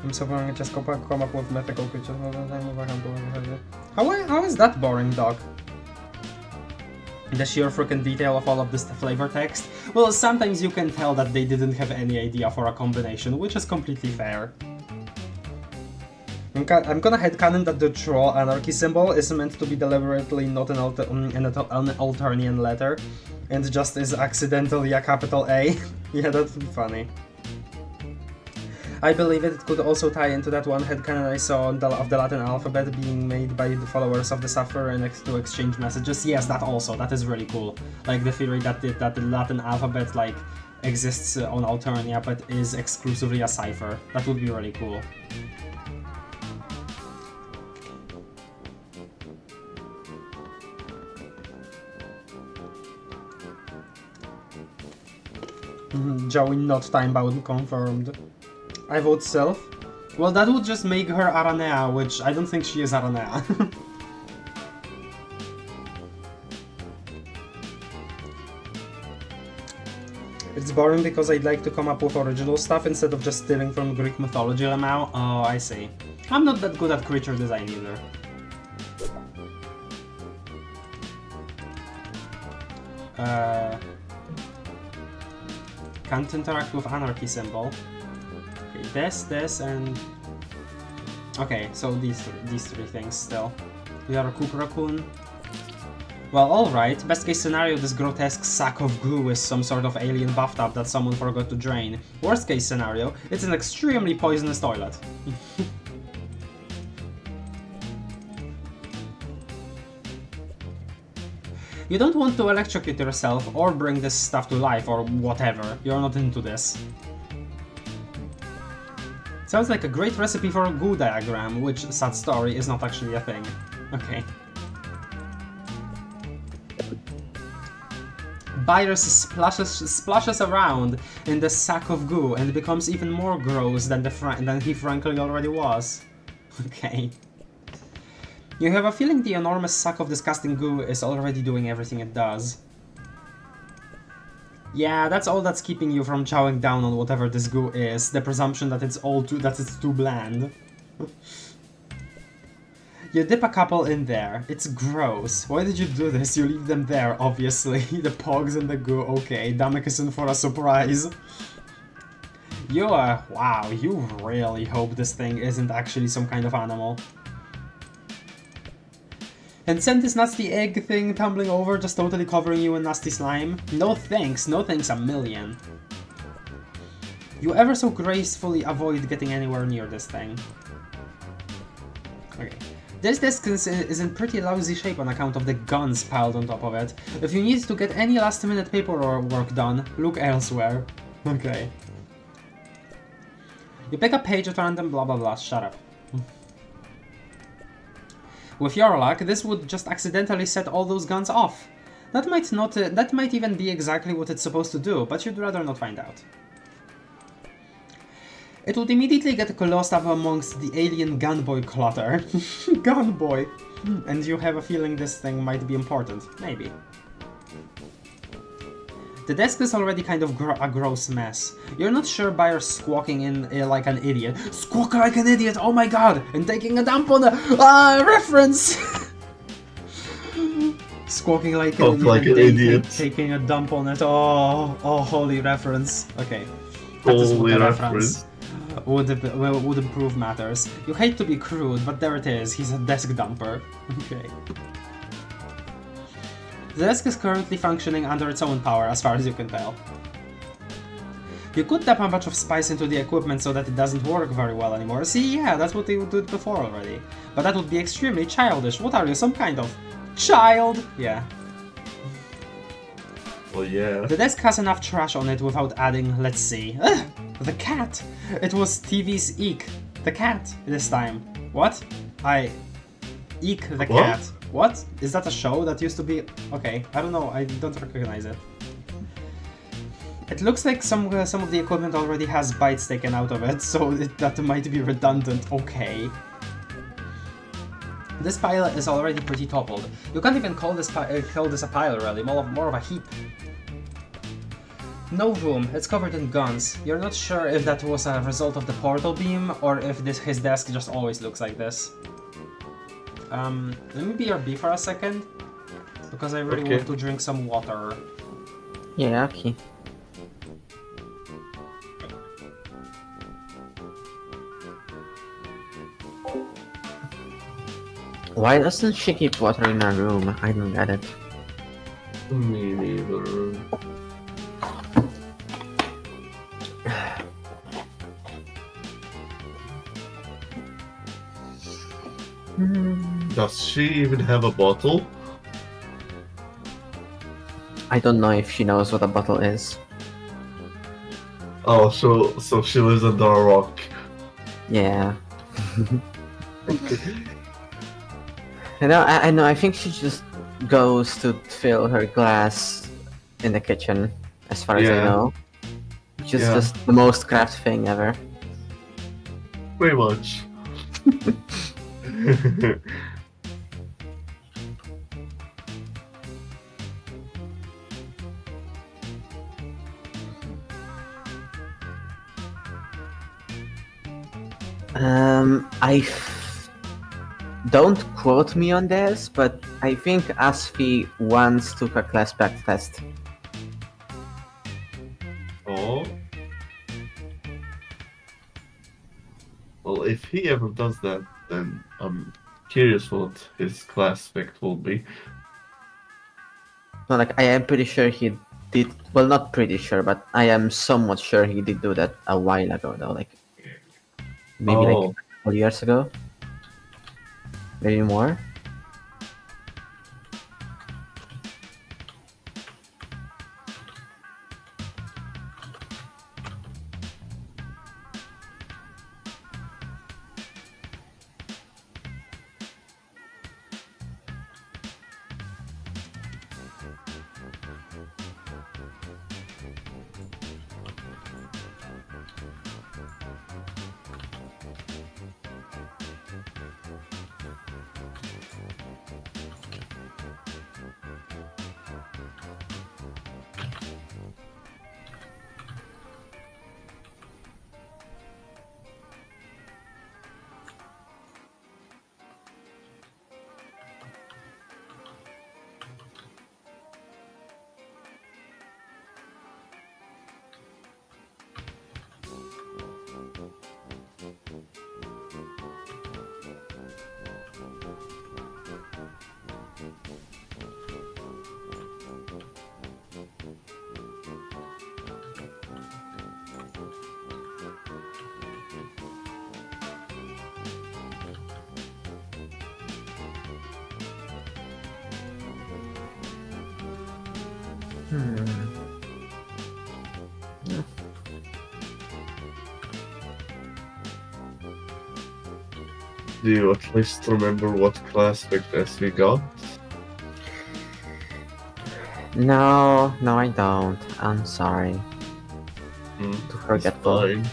I'm so boring, just come up with mythical creatures all the time. How is that boring, dog? The sheer freaking detail of all of this flavor text? Well, sometimes you can tell that they didn't have any idea for a combination, which is completely fair. I'm gonna headcanon that the troll anarchy symbol is meant to be deliberately not an Alternian letter, and just is accidentally a capital A. Yeah, that'd be funny. I believe it could also tie into that one headcanon I saw of the Latin alphabet being made by the followers of the Sufferer and to exchange messages. Yes, that also. That is really cool. Like the theory that the Latin alphabet like exists on Alternia but is exclusively a cipher. That would be really cool. Joey not time-bound confirmed. I vote Self. Well, that would just make her Aranea, which I don't think she is Aranea. It's boring because I'd like to come up with original stuff instead of just stealing from Greek mythology, Lemao. Oh, I see. I'm not that good at creature design either. Can't interact with anarchy symbol. Okay, this, and... Okay, so these three things still. We are a Cook Raccoon. Well, alright. Best case scenario, this grotesque sack of goo is some sort of alien bathtub that someone forgot to drain. Worst case scenario, it's an extremely poisonous toilet. You don't want to electrocute yourself or bring this stuff to life or whatever. You're not into this. Sounds like a great recipe for a goo diagram, which, sad story, is not actually a thing. Okay. Virus splashes around in the sack of goo and becomes even more gross than he frankly already was. Okay. You have a feeling the enormous sack of disgusting goo is already doing everything it does. Yeah, that's all that's keeping you from chowing down on whatever this goo is. The presumption that it's too bland. You dip a couple in there. It's gross. Why did you do this? You leave them there, obviously. The pogs and the goo, okay. Damek is in for a surprise. Wow, you really hope this thing isn't actually some kind of animal. And send this nasty egg thing tumbling over, just totally covering you in nasty slime? No thanks a million. You ever so gracefully avoid getting anywhere near this thing. Okay. This disc is in pretty lousy shape on account of the guns piled on top of it. If you need to get any last minute paperwork done, look elsewhere. Okay. You pick a page at random, blah blah blah, shut up. With your luck, this would just accidentally set all those guns off. That might even be exactly what it's supposed to do, but you'd rather not find out. It would immediately get lost up amongst the alien gunboy clutter. Gunboy! And you have a feeling this thing might be important. Maybe. The desk is already kind of a gross mess. You're not sure by her squawking in like an idiot. Squawk like an idiot, oh my god! And taking a dump on a reference! Squawking like an idiot. Taking a dump on it, oh, holy reference. Okay. That is what the reference would improve matters. You hate to be crude, but there it is, he's a desk dumper. Okay. The desk is currently functioning under its own power, as far as you can tell. You could tap a bunch of spice into the equipment so that it doesn't work very well anymore. See, yeah, that's what they would do before already. But that would be extremely childish. What are you, some kind of child? Yeah. Well, yeah. The desk has enough trash on it without adding, let's see. The cat! It was TV's Eek, the cat, this time. What? Eek the cat. What? Is that a show that used to be... Okay, I don't know, I don't recognize it. It looks like some of the equipment already has bytes taken out of it, so that might be redundant. Okay. This pile is already pretty toppled. You can't even call this a pile really, more of a heap. No room, it's covered in guns. You're not sure if that was a result of the portal beam, or if his desk just always looks like this. Let me BRB for a second, because I really want to drink some water. Yeah, okay. Why doesn't she keep water in her room? I don't get it. Me neither. Does she even have a bottle? I don't know if she knows what a bottle is. Oh, so she lives under a rock. Yeah. I know. I think she just goes to fill her glass in the kitchen, as far as I Yeah. know. Which is Yeah. just the most craft thing ever. Pretty much. Don't quote me on this, but I think Asfi once took a class back test. Oh. Well, if he ever does that, then I'm curious what his class spec will be. No, like I am pretty sure he did. Well, not pretty sure, but I am somewhat sure he did do that a while ago, though. Like maybe like Oh. a couple years ago, maybe more. Do you at least remember what class spec test we got? No, I don't. I'm sorry. Too It's forgetful. fine.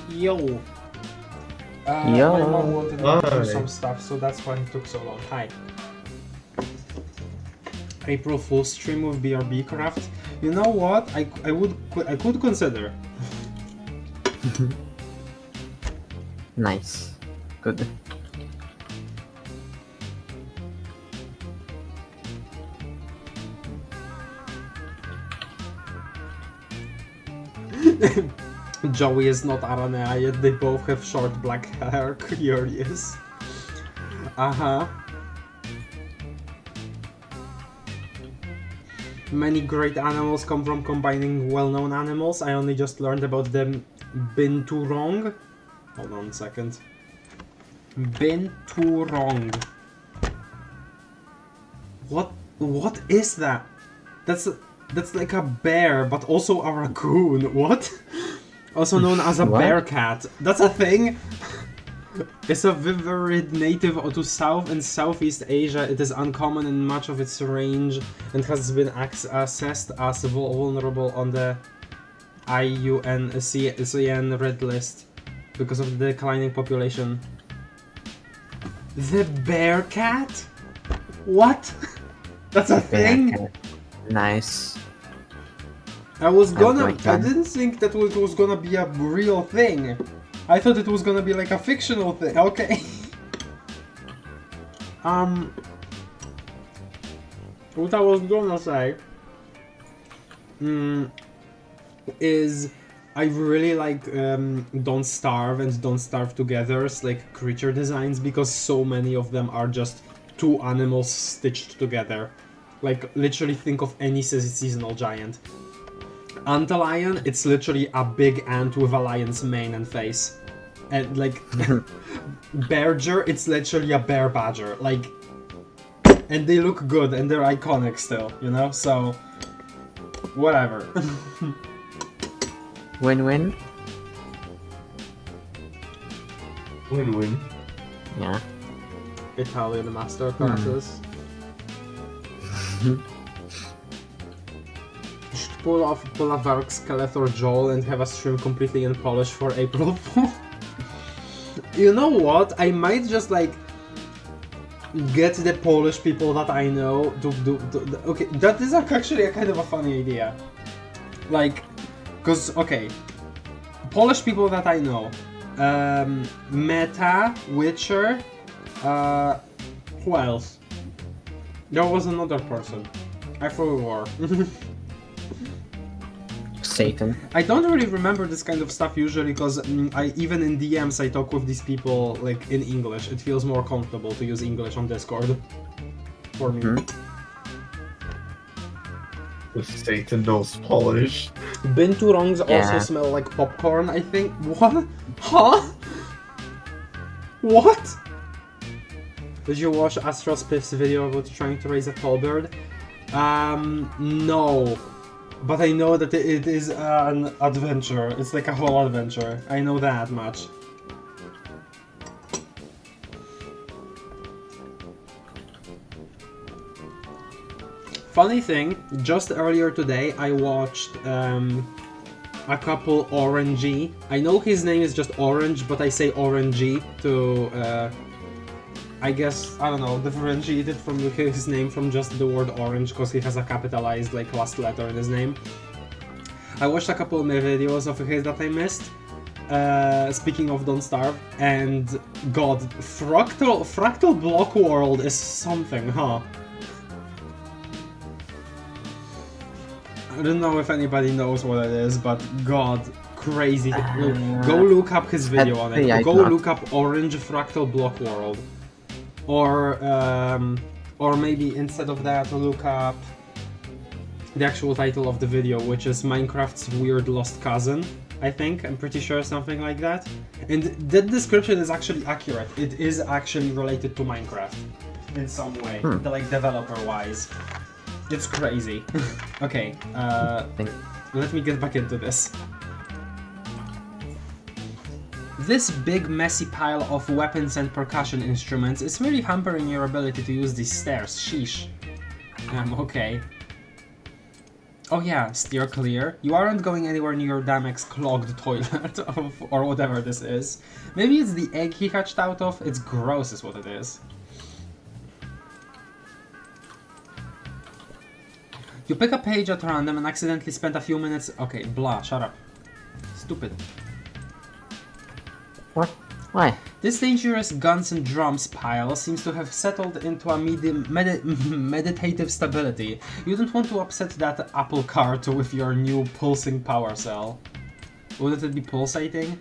Yo. Yo. My mom wanted me to do Hi. some stuff, so that's why it took so long. Hi. April Fool's stream with BRB craft. You know what? I could consider. Nice. Good. Joey is not Aranea, yet they both have short black hair. Curious. Uh-huh. Many great animals come from combining well-known animals. I only just learned about them. Been too wrong? Hold on a second. Been too wrong. What is that? That's like a bear, but also a raccoon. What? Also known as a What? bear cat. That's a thing? It's a vivid native to South and Southeast Asia. It is uncommon in much of its range and has been assessed as vulnerable on the IUCN Red List because of the declining population. The bear cat? What? That's a thing? Bear cat. Nice. I like that. didn't think that it was gonna be a real thing. I thought it was gonna be like a fictional thing. Okay. What I was gonna say is I really like Don't Starve and Don't Starve Together's like creature designs because so many of them are just two animals stitched together. Like literally think of any seasonal giant. Antlion, it's literally a big ant with a lion's mane and face. And like Badger, it's literally a bear badger. Like, and they look good and they're iconic still, you know? So, whatever. Win-win. Win-win. Yeah. Italian master classes. Pull a Vark, Skeletor, Joel and have a stream completely in Polish for April Fool. You know what? I might just like get the Polish people that I know to okay, that is actually a kind of a funny idea. Like, cause okay, Polish people that I know, Meta, Witcher, who else? There was another person. I forgot. Satan. I don't really remember this kind of stuff usually because I even in DMs I talk with these people like in English. It feels more comfortable to use English on Discord for me. The Satan knows Polish. Binturongs Yeah. also smell like popcorn, I think. What? Huh? What? Did you watch Astro Spiff's video about trying to raise a tall bird? No. But I know that it is an adventure. It's like a whole adventure. I know that much. Funny thing, just earlier today I watched a couple Orangey. I know his name is just Orange, but I say Orangey to I guess, I don't know, differentiate it from his name from just the word orange because he has a capitalized like last letter in his name. I watched a couple of videos of his that I missed. Speaking of Don't Starve, and god, fractal block world is something, huh? I don't know if anybody knows what it is, but god, crazy. Go look up his video on it. Go look up Orange Fractal Block World. Or maybe instead of that, look up the actual title of the video, which is Minecraft's Weird Lost Cousin, I think. I'm pretty sure something like that. And that description is actually accurate. It is actually related to Minecraft in some way, like developer-wise. It's crazy. Okay, let me get back into this. This big messy pile of weapons and percussion instruments is really hampering your ability to use these stairs, sheesh. Okay. Oh yeah, steer clear. You aren't going anywhere near your Damex clogged toilet, or whatever this is. Maybe it's the egg he hatched out of? It's gross is what it is. You pick a page at random and accidentally spend a few minutes... Okay, blah, shut up. Stupid. What? Why? This dangerous guns and drums pile seems to have settled into a meditative stability. You don't want to upset that apple cart with your new pulsing power cell. Wouldn't it be pulsating?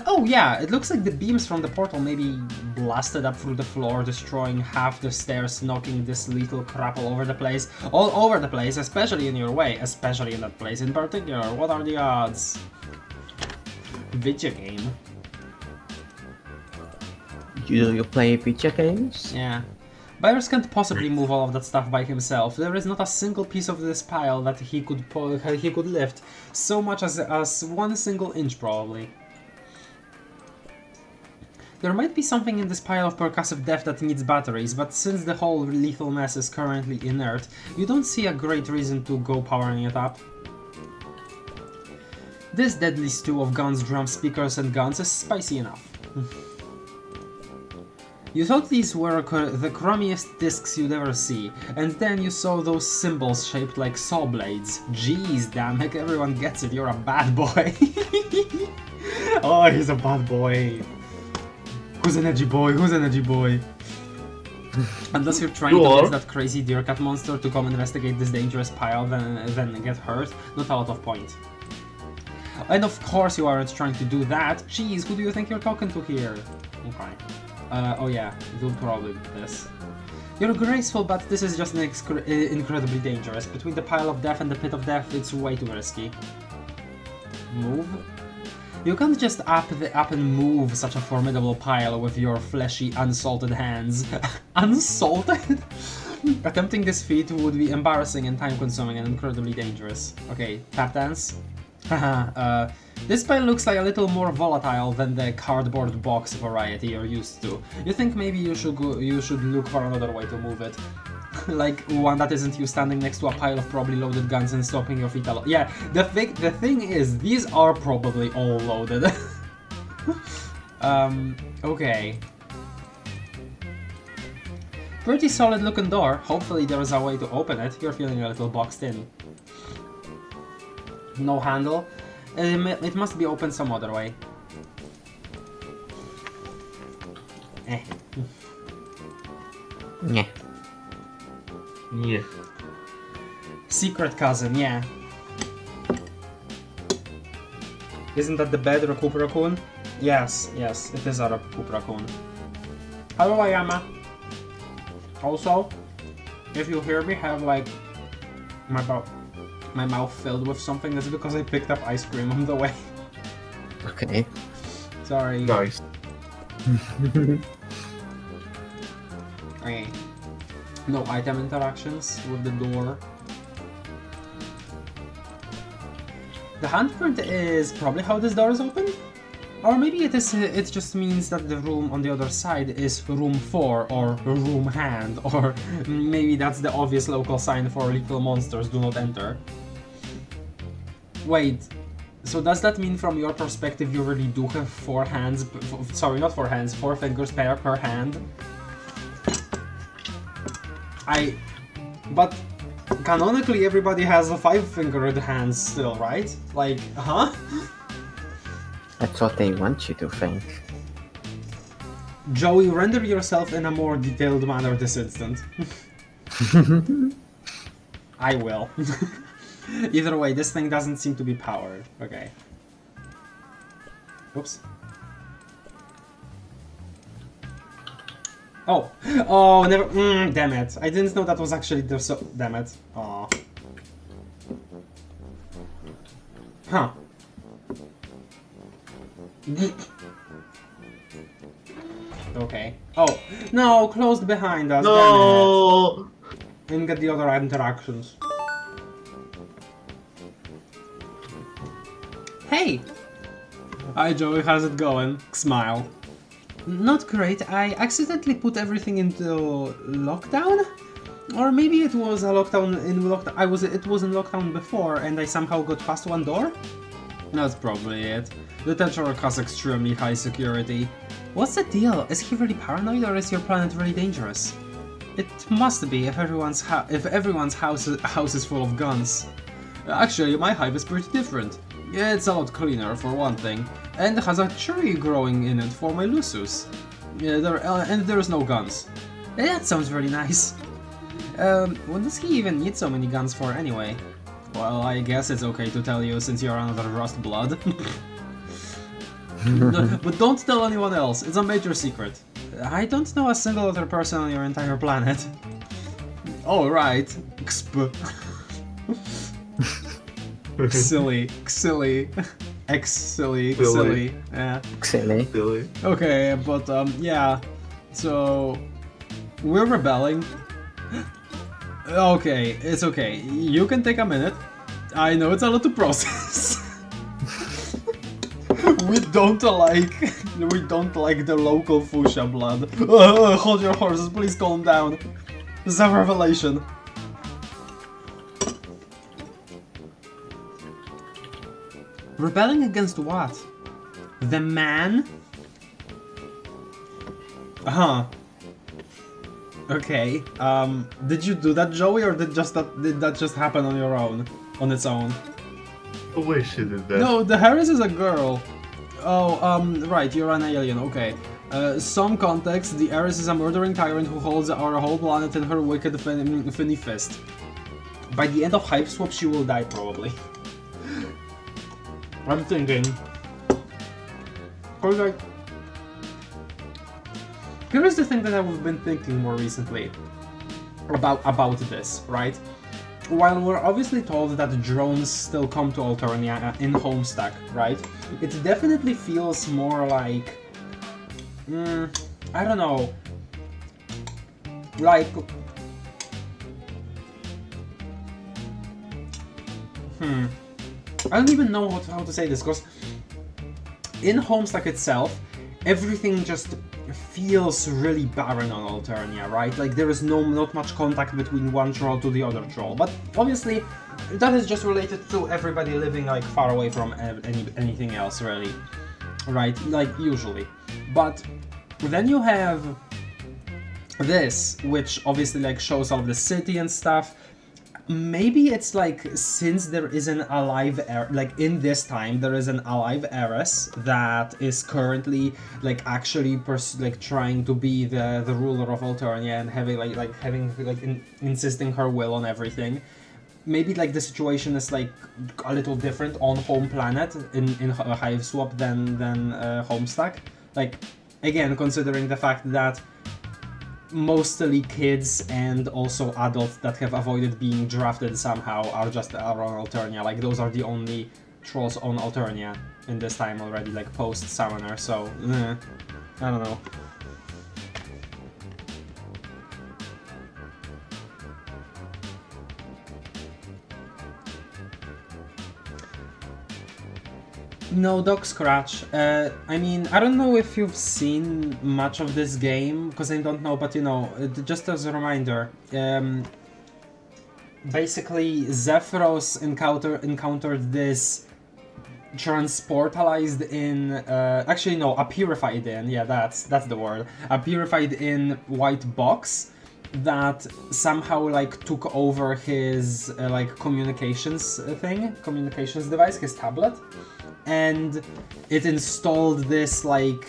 Oh yeah, it looks like the beams from the portal maybe blasted up through the floor, destroying half the stairs, knocking this little crap all over the place. All over the place, especially in your way, especially in that place in particular. What are the odds? Video game. You play video games? Yeah. Byers can't possibly move all of that stuff by himself. There is not a single piece of this pile that he could lift, so much as 1 single inch probably. There might be something in this pile of percussive death that needs batteries, but since the whole lethal mess is currently inert, you don't see a great reason to go powering it up. This deadly stew of guns, drums, speakers and guns is spicy enough. You thought these were the crummiest discs you'd ever see, and then you saw those symbols shaped like saw blades. Jeez, damn it, everyone gets it, you're a bad boy. Oh, he's a bad boy. Who's an edgy boy? Who's an edgy boy? Unless you're trying to get that crazy deer cat monster to come investigate this dangerous pile, then get hurt, not a lot of point. And of course you aren't trying to do that. Jeez, who do you think you're talking to here? Okay. Oh yeah, do probably this. You're graceful, but this is just incredibly dangerous. Between the pile of death and the pit of death, it's way too risky. Move? You can't just up and move such a formidable pile with your fleshy, unsalted hands. Unsalted? Attempting this feat would be embarrassing and time-consuming and incredibly dangerous. Okay, tap dance. Haha, this pile looks like a little more volatile than the cardboard box variety you're used to. You think maybe you should look for another way to move it. Like one that isn't you standing next to a pile of probably loaded guns and stomping your feet along. Yeah, the thing is, these are probably all loaded. Okay. Pretty solid looking door. Hopefully there is a way to open it. You're feeling a little boxed in. No handle. It must be opened some other way. Yeah. Yeah. Secret cousin, yeah. Isn't that the bed, Recoup Raccoon? Yes, yes, it is a Recoup Raccoon. Hello, Ayama. Also, if you hear me have like my mouth filled with something, that's because I picked up ice cream on the way. Okay. Sorry. Nice. Okay. No item interactions with the door. The handprint is probably how this door is opened? Or maybe it just means that the room on the other side is room 4 or room hand, or maybe that's the obvious local sign for lethal monsters do not enter. Wait, so does that mean from your perspective you really do have 4 hands, sorry, not 4 hands, 4 fingers per hand? But canonically everybody has a 5-fingered hands still, right? Like, huh? That's what they want you to think. Joey, render yourself in a more detailed manner this instant. I will. Either way, this thing doesn't seem to be powered. Okay. Oops. Oh! Oh, never. Damn it. I didn't know that was actually the. So. Damn it. Aw. Huh. Okay. Oh! No! Closed behind us. No! Damn it. Didn't get the other interactions. Hey! Hi Joey, how's it going? Smile. Not great, I accidentally put everything into lockdown? Or maybe it was a lockdown in lockdown. It was in lockdown before and I somehow got past one door? That's probably it. The Tetrarch has extremely high security. What's the deal? Is he really paranoid or is your planet really dangerous? It must be if everyone's house is full of guns. Actually, my hive is pretty different. Yeah, it's a lot cleaner for one thing, and has a tree growing in it for my Lusus. Yeah, and there's no guns. That sounds very nice. What does he even need so many guns for anyway? Well, I guess it's okay to tell you since you're another Rust Blood. No, but don't tell anyone else. It's a major secret. I don't know a single other person on your entire planet. Oh, right. Xp. Silly. Silly. Yeah. Silly. Okay, but yeah. So we're rebelling. Okay, it's okay. You can take a minute. I know it's a lot to process. We don't like the local fuchsia blood. Hold your horses, please calm down. This is a revelation. Rebelling against what? The man? Huh. Okay. Did you do that, Joey, or did that just happen on your own? On its own? No way she did that. No, the Harris is a girl. Oh, right, you're an alien, okay. Some context, the Ares is a murdering tyrant who holds our whole planet in her wicked finny fist. By the end of Hiveswap, she will die, probably. I'm thinking... Cause like... Here is the thing that I've been thinking more recently about this, right? While we're obviously told that drones still come to Alternia in Homestuck, right? It definitely feels more like... I don't know. Like... I don't even know how to say this, because in Homestuck itself, everything just feels really barren on Alternia, right? Like there is not much contact between one troll to the other troll. But obviously, that is just related to everybody living like far away from anything else, really, right? Like usually. But then you have this, which obviously like shows all of the city and stuff. Maybe it's like, since there is an alive like in this time there is an alive heiress that is currently like actually trying to be the ruler of Alternia and having insisting her will on everything. Maybe like the situation is like a little different on home planet in Hiveswap than Homestuck. Like again, considering the fact that mostly kids and also adults that have avoided being drafted somehow are on Alternia. Like those are the only trolls on Alternia in this time already, like post Summoner. So I don't know. No, Dog Scratch. I mean, I don't know if you've seen much of this game, because I don't know, but you know, just as a reminder, basically XEFROS encountered this transportalized in, actually no, a purified in, yeah, that's the word, a purified in white box that somehow like took over his like communications device, his tablet. And it installed this like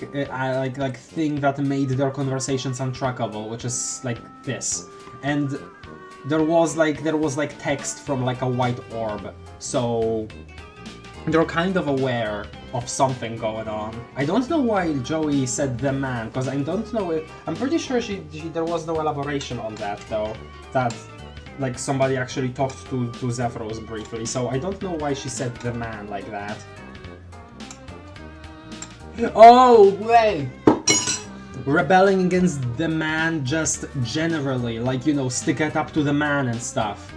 thing that made their conversations untrackable, which is like this. And there was like text from like a white orb, so they're kind of aware of something going on. I don't know why Joey said the man, because I don't know if, I'm pretty sure there was no elaboration on that though, that like somebody actually talked to XEFROS briefly, so I don't know why she said the man like that. Oh, wait! Rebelling against the man just generally, like, you know, stick it up to the man and stuff.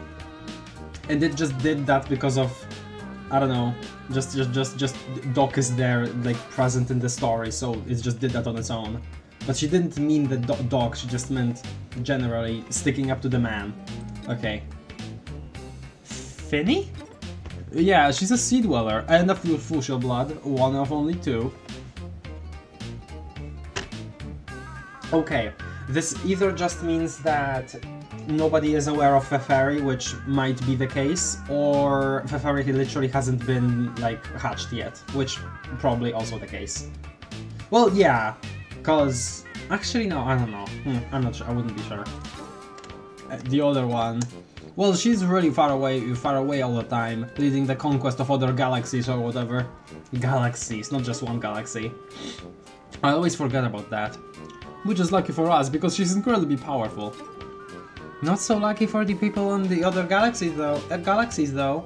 And it just did that because of, I don't know, just Doc is there, like, present in the story, so it just did that on its own. But she didn't mean the Doc, she just meant generally sticking up to the man. Okay. Finny? Yeah, she's a Sea Dweller and a Fuchsia blood, one of only two. Okay, this either just means that nobody is aware of Feferi, which might be the case, or Feferi literally hasn't been, like, hatched yet, which probably also the case. Well, yeah, cause... Actually, no, I don't know. I'm not sure, I wouldn't be sure. The other one... Well, she's really far away all the time, leading the conquest of other galaxies or whatever. Galaxies, not just one galaxy. I always forget about that. Which is lucky for us, because she's incredibly powerful. Not so lucky for the people in the other galaxies though.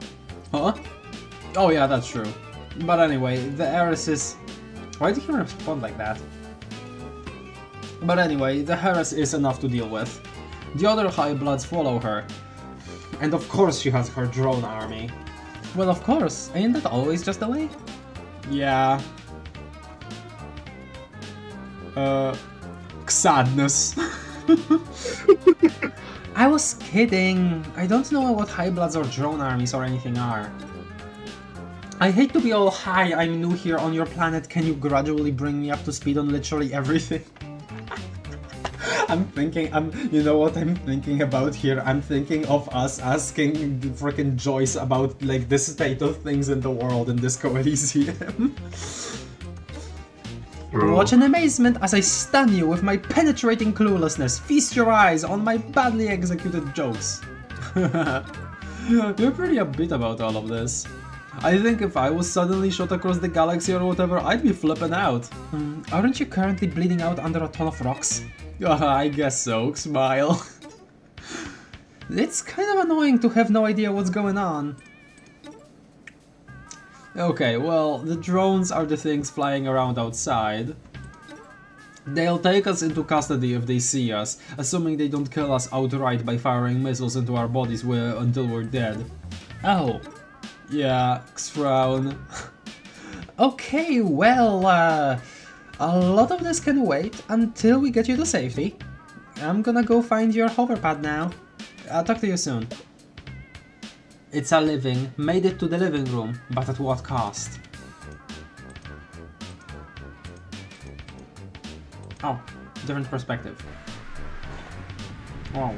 Huh? Oh yeah, that's true. But anyway, the heiress is... Why did he respond like that? But anyway, the heiress is enough to deal with. The other High Bloods follow her. And of course she has her drone army. Well, of course. Ain't that always just the way? Yeah. Sadness. I was kidding. I don't know what High Bloods or drone armies or anything are. I hate to be all, hi, I'm new here on your planet, can you gradually bring me up to speed on literally everything? You know what I'm thinking about here? I'm thinking of us asking freaking Joyce about, like, the state of things in the world in this Coelysium. Watch in amazement as I stun you with my penetrating cluelessness. Feast your eyes on my badly executed jokes. You're pretty upbeat about all of this. I think if I was suddenly shot across the galaxy or whatever, I'd be flipping out. Aren't you currently bleeding out under a ton of rocks? I guess so, smile. It's kind of annoying to have no idea what's going on. Okay, well, the drones are the things flying around outside. They'll take us into custody if they see us, assuming they don't kill us outright by firing missiles into our bodies until we're dead. Oh. Yeah, X-Frown. Okay, well, a lot of this can wait until we get you to safety. I'm gonna go find your hoverpad now. I'll talk to you soon. It's a living. Made it to the living room, but at what cost? Oh, different perspective. Oh.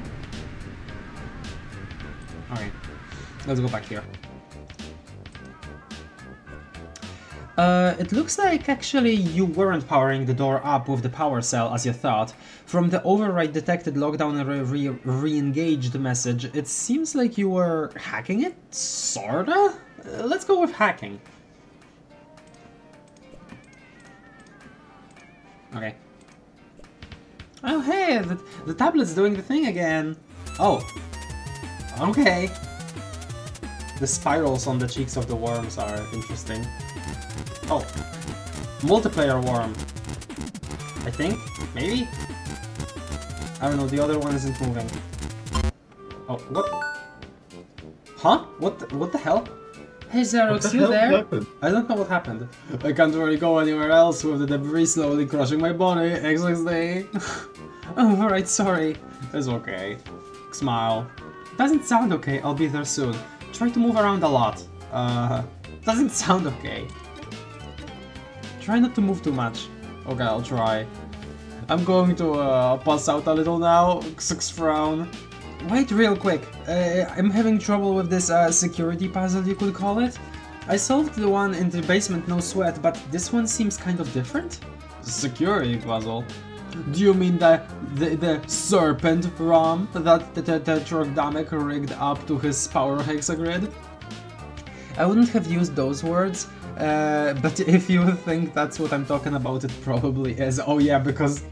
Okay, let's go back here. It looks like actually you weren't powering the door up with the power cell as you thought. From the override detected lockdown and re-engaged message, it seems like you were hacking it? Sorta? Let's go with hacking. Okay. Oh hey, the tablet's doing the thing again. Oh. Okay. The spirals on the cheeks of the worms are interesting. Oh, multiplayer worm. I think? Maybe? I don't know, the other one isn't moving. Oh, what? Huh? What the hell? Hey Xerox, you there? Happened? I don't know what happened. I can't really go anywhere else with the debris slowly crushing my body. XXD. Oh, right, sorry. It's okay. Smile. Doesn't sound okay, I'll be there soon. Try to move around a lot. Doesn't sound okay. Try not to move too much. Okay, I'll try. I'm going to pass out a little now. Frown. Wait real quick. I'm having trouble with this security puzzle, you could call it. I solved the one in the basement, no sweat, but this one seems kind of different. Security puzzle? Do you mean the serpent ROM that the Tetragdamic rigged up to his power hexagrid? I wouldn't have used those words. But if you think that's what I'm talking about, it probably is. Oh yeah, because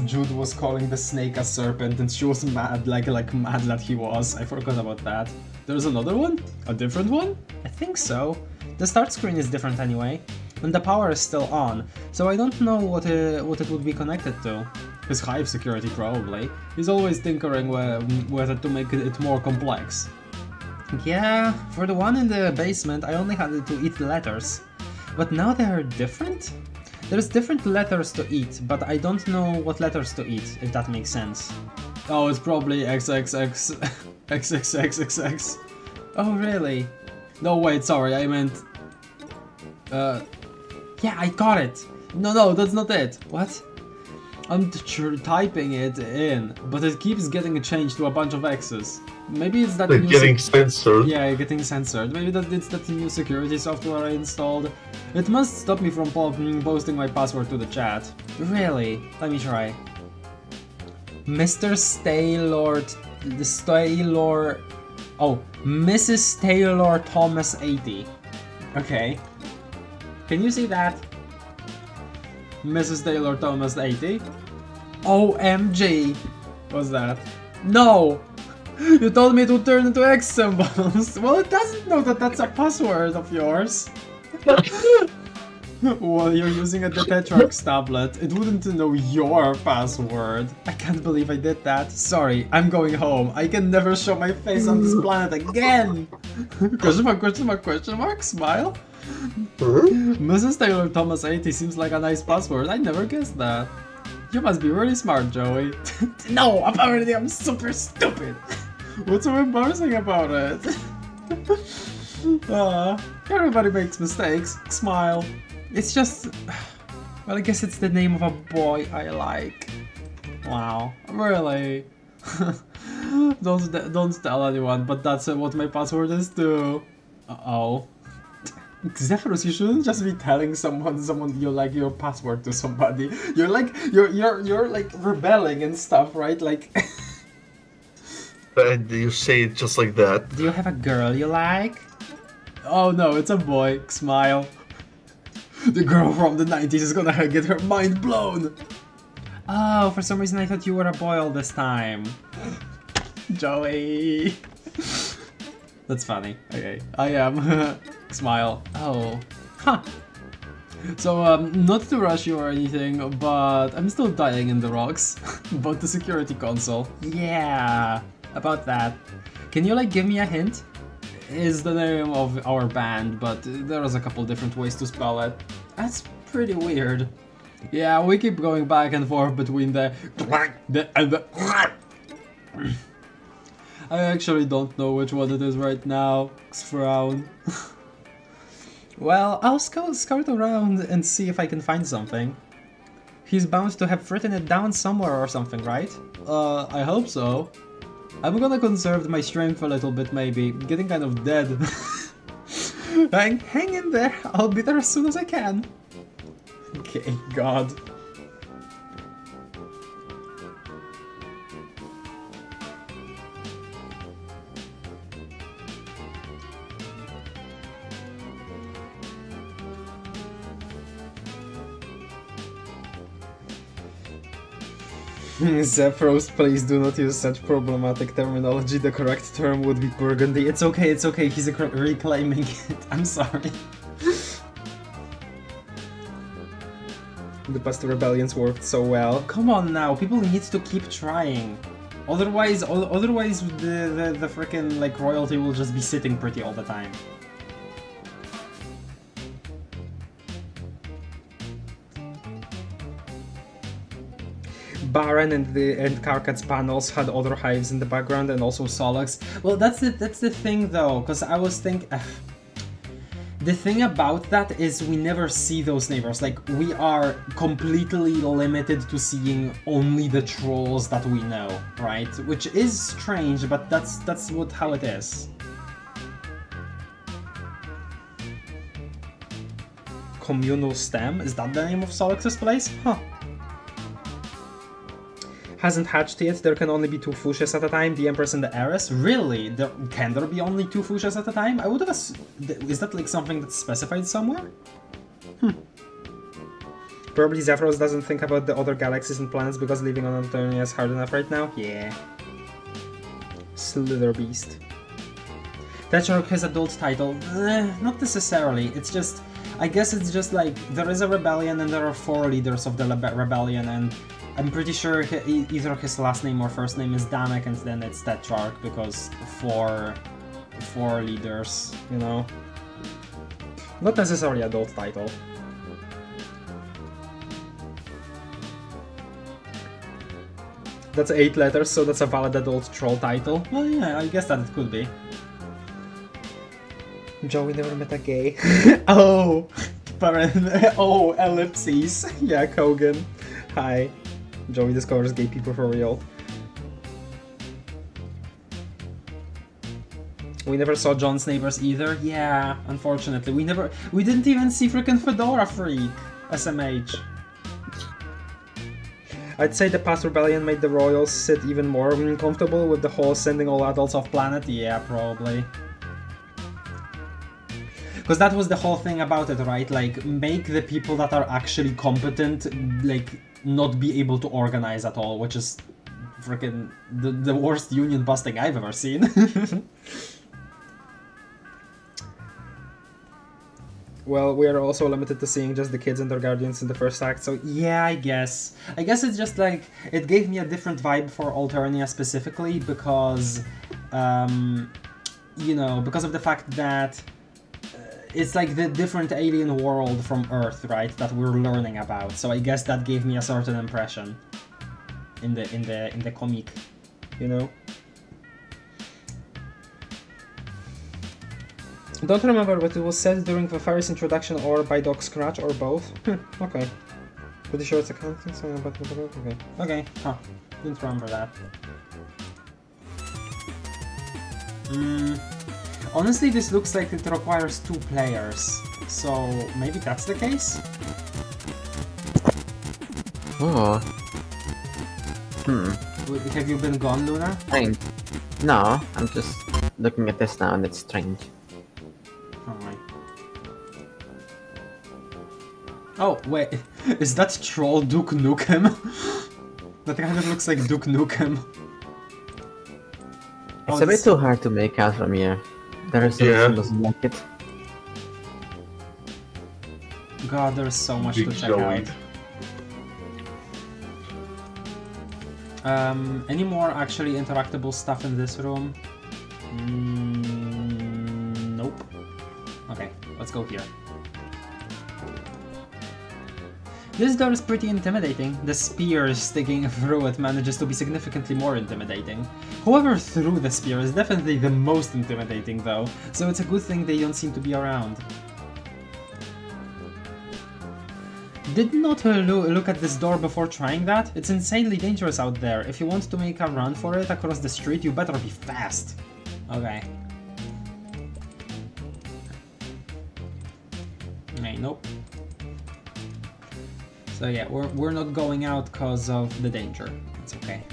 Jude was calling the snake a serpent and she was mad, like mad that he was. I forgot about that. There's another one? A different one? I think so. The start screen is different anyway, and the power is still on, so I don't know what it would be connected to. His Hive security probably. He's always tinkering with it to make it more complex. Yeah, for the one in the basement, I only had to eat letters. But now they are different? There's different letters to eat, but I don't know what letters to eat, if that makes sense. Oh, it's probably XXX... XXXXX. Oh, really? No, wait, sorry, I meant... Yeah, I got it! No, that's not it. What? I'm typing it in, but it keeps getting changed to a bunch of X's. Maybe it's that They're new getting censored. Yeah, getting censored. Maybe it's that new security software I installed. It must stop me from posting my password to the chat. Really? Let me try. Mr. Staylord This Taylor... Oh, Mrs. Taylor Thomas 80. Okay. Can you see that? Mrs. Taylor Thomas 80? OMG! What's that? No! You told me it would turn into X symbols! Well, it doesn't know that that's a password of yours. Well, you're using a Tetrarch's tablet. It wouldn't know your password. I can't believe I did that. Sorry, I'm going home. I can never show my face on this planet again! Question mark, question mark, question mark, smile? Mrs. Taylor Thomas 80 seems like a nice password. I never guessed that. You must be really smart, Joey. No, apparently I'm super stupid. What's so embarrassing about it? Everybody makes mistakes. Smile. It's just... Well, I guess it's the name of a boy I like. Wow. Really? Don't tell anyone, but that's what my password is too. Uh-oh. XEFROS, you shouldn't just be telling someone you like your password to somebody. You're like rebelling and stuff, right? Like And you say it just like that. Do you have a girl you like? Oh no, it's a boy. Smile. The girl from the 90s is gonna get her mind blown. Oh, for some reason I thought you were a boy all this time. Joey. That's funny. Okay, I am. Smile. Oh. Huh. So, not to rush you or anything, but I'm still dying in the rocks. About the security console. Yeah, about that. Can you, like, give me a hint? Is the name of our band, but there is a couple different ways to spell it. That's pretty weird. Yeah, we keep going back and forth between the and the I actually don't know which one it is right now. Frown. Well, I'll scout around and see if I can find something. He's bound to have written it down somewhere or something, right? I hope so. I'm gonna conserve my strength a little bit, maybe. Getting kind of dead. Hang in there. I'll be there as soon as I can. Okay, God. XEFROS, please do not use such problematic terminology. The correct term would be burgundy. It's okay, he's reclaiming it. I'm sorry. The past rebellions worked so well. Come on now, people need to keep trying. Otherwise the freaking like royalty will just be sitting pretty all the time. Baron and Karkat's panels had other hives in the background and also Solux. Well, that's the thing though, because I was thinking... the thing about that is we never see those neighbors. Like, we are completely limited to seeing only the trolls that we know, right? Which is strange, but that's how it is. Communal stem? Is that the name of Solux's place? Huh. Hasn't hatched yet, there can only be 2 fuchsias at a time, the Empress and the Heiress? Really? Can there be only 2 fuchsias at a time? I would have is that like something that's specified somewhere? Probably XEFROS doesn't think about the other galaxies and planets because living on Antonia is hard enough right now? Yeah. Slither Beast. Tetrarch has adult title? Not necessarily, it's just... I guess it's just like, there is a rebellion and there are 4 leaders of the rebellion, and I'm pretty sure either his last name or first name is Damek, and then it's Tetrarch, because 4 leaders, you know? Not necessarily adult title. That's 8 letters, so that's a valid adult troll title. Well, yeah, I guess that it could be. Joey never met a gay. Oh! Oh, ellipses. Yeah, Kogan. Hi. Joey discovers gay people for real. We never saw John's neighbors either. Yeah, unfortunately. We didn't even see freaking Fedora Freak. SMH. I'd say the past rebellion made the royals sit even more uncomfortable with the whole sending all adults off planet. Yeah, probably. Because that was the whole thing about it, right? Like, make the people that are actually competent, like, not be able to organize at all, which is freaking the worst union busting I've ever seen. Well, we are also limited to seeing just the kids and their guardians in the first act, so yeah, I guess. I guess it's just like, it gave me a different vibe for Alternia specifically, because, you know, because of the fact that it's like the different alien world from Earth, right, that we're learning about, so I guess that gave me a certain impression in the comic, you know? Don't remember, but it was said during the Fairy's introduction or by Doc Scratch or both. Okay. Pretty sure it's a counting song about okay. Okay, huh. Didn't remember that. Honestly, this looks like it requires 2 players. So maybe that's the case? Oh. Have you been gone, Luna? Strange. No, I'm just looking at this now and it's strange. Alright. Oh, wait. Is that troll Duke Nukem? That kind of looks like Duke Nukem. It's a bit too hard to make out from here. The resolution doesn't like it. God, there's so much to check Joey. out. Any more actually interactable stuff in this room? Nope. Okay, let's go here. This door is pretty intimidating. The spear sticking through it manages to be significantly more intimidating. Whoever threw the spear is definitely the most intimidating though, so it's a good thing they don't seem to be around. Did not look at this door before trying that? It's insanely dangerous out there. If you want to make a run for it across the street, you better be fast. Okay. Okay, nope. So yeah, we're not going out because of the danger. It's okay.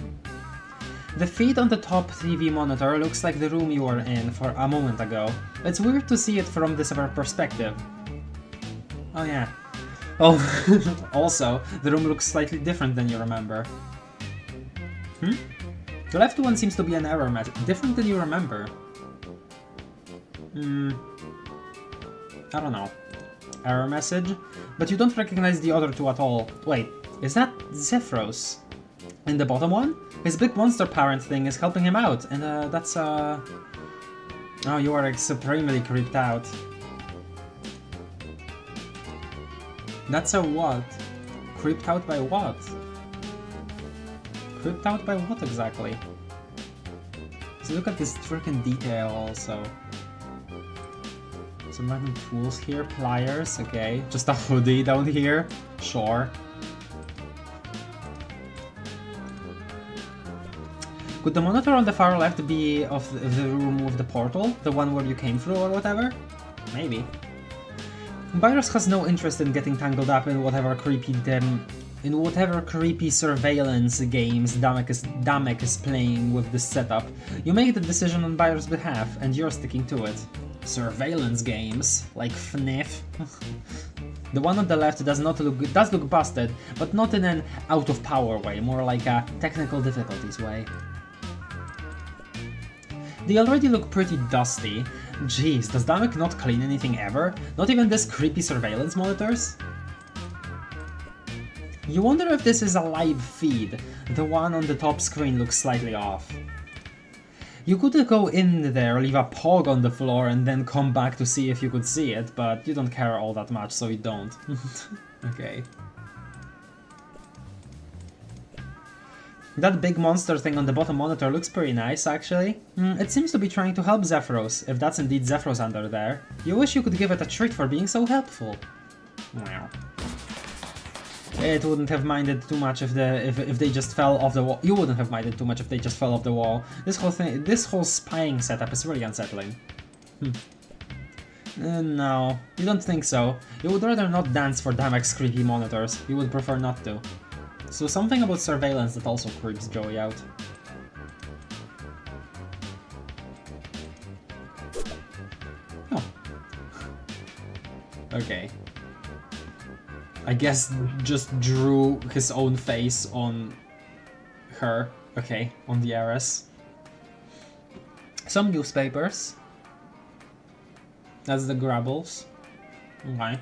The feed on the top TV monitor looks like the room you were in for a moment ago. It's weird to see it from this other perspective. Oh yeah. Oh, also, the room looks slightly different than you remember. The left one seems to be an error message. Different than you remember. I don't know. Error message? But you don't recognize the other 2 at all. Wait, is that XEFROS? In the bottom one? His big monster parent thing is helping him out, and that's Oh, you are supremely creeped out. That's a what? Creeped out by what? Creeped out by what exactly? So look at this freaking detail also. Some random tools here, pliers, okay. Just a hoodie down here, sure. Could the monitor on the far left be of the room with the portal? The one where you came through or whatever? Maybe. Virus has no interest in getting tangled up in whatever creepy surveillance games Damek is playing with this setup. You make the decision on Virus' behalf, and you're sticking to it. Surveillance games, like FNAF. The one on the left does look busted, but not in an out of power way, more like a technical difficulties way. They already look pretty dusty. Jeez, does Damek not clean anything ever? Not even these creepy surveillance monitors? You wonder if this is a live feed. The one on the top screen looks slightly off. You could go in there, leave a pog on the floor, and then come back to see if you could see it, but you don't care all that much, so you don't. Okay. That big monster thing on the bottom monitor looks pretty nice, actually. It seems to be trying to help XEFROS, if that's indeed XEFROS under there. You wish you could give it a treat for being so helpful. Wow. It wouldn't have minded too much if they just fell off the wall. You wouldn't have minded too much if they just fell off the wall. This whole spying setup is really unsettling. No, you don't think so. You would rather not dance for Damek's creepy monitors. You would prefer not to. So something about surveillance that also creeps Joey out. Oh. Okay. I guess just drew his own face on her. Okay, on the heiress. Some newspapers. That's the grabbles. Okay.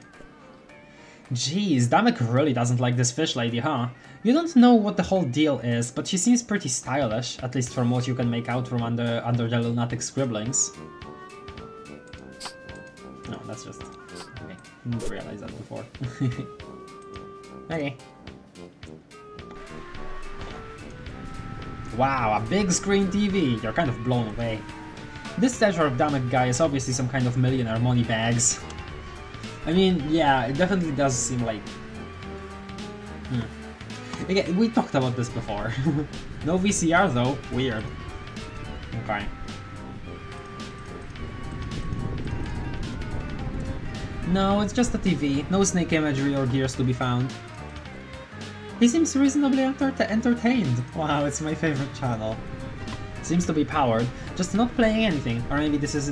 Jeez, Damek really doesn't like this fish lady, huh? You don't know what the whole deal is, but she seems pretty stylish, at least from what you can make out from under the lunatic scribblings. No, that's just... okay, didn't realize that before. Okay. Wow, a big screen TV! You're kind of blown away. This statue of Damek guy is obviously some kind of millionaire money bags. I mean, yeah, it definitely does seem like... Again, we talked about this before. No VCR though, weird. Okay. No, it's just a TV, no snake imagery or gears to be found. He seems reasonably entertained. Wow, it's my favorite channel. Seems to be powered, just not playing anything. Or maybe this is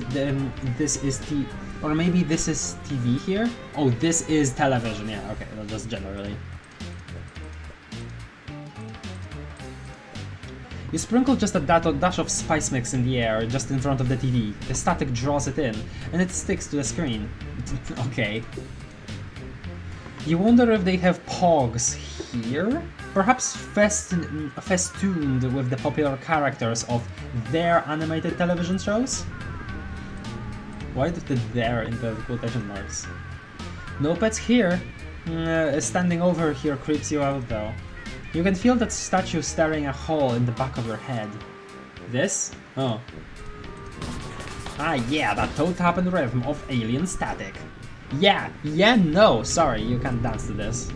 or maybe this is TV here? Oh, this is television, yeah, okay, well, just generally. You sprinkle just a dash of spice mix in the air, just in front of the TV. The static draws it in, and it sticks to the screen. Okay. You wonder if they have pogs here? Perhaps festooned with the popular characters of their animated television shows? Why did the "there" in the quotation marks? No pets here. Standing over here creeps you out though. You can feel that statue staring a hole in the back of your head. This? Oh. Ah yeah, that toe tap and rhythm of alien static. Yeah, no, sorry, you can't dance to this.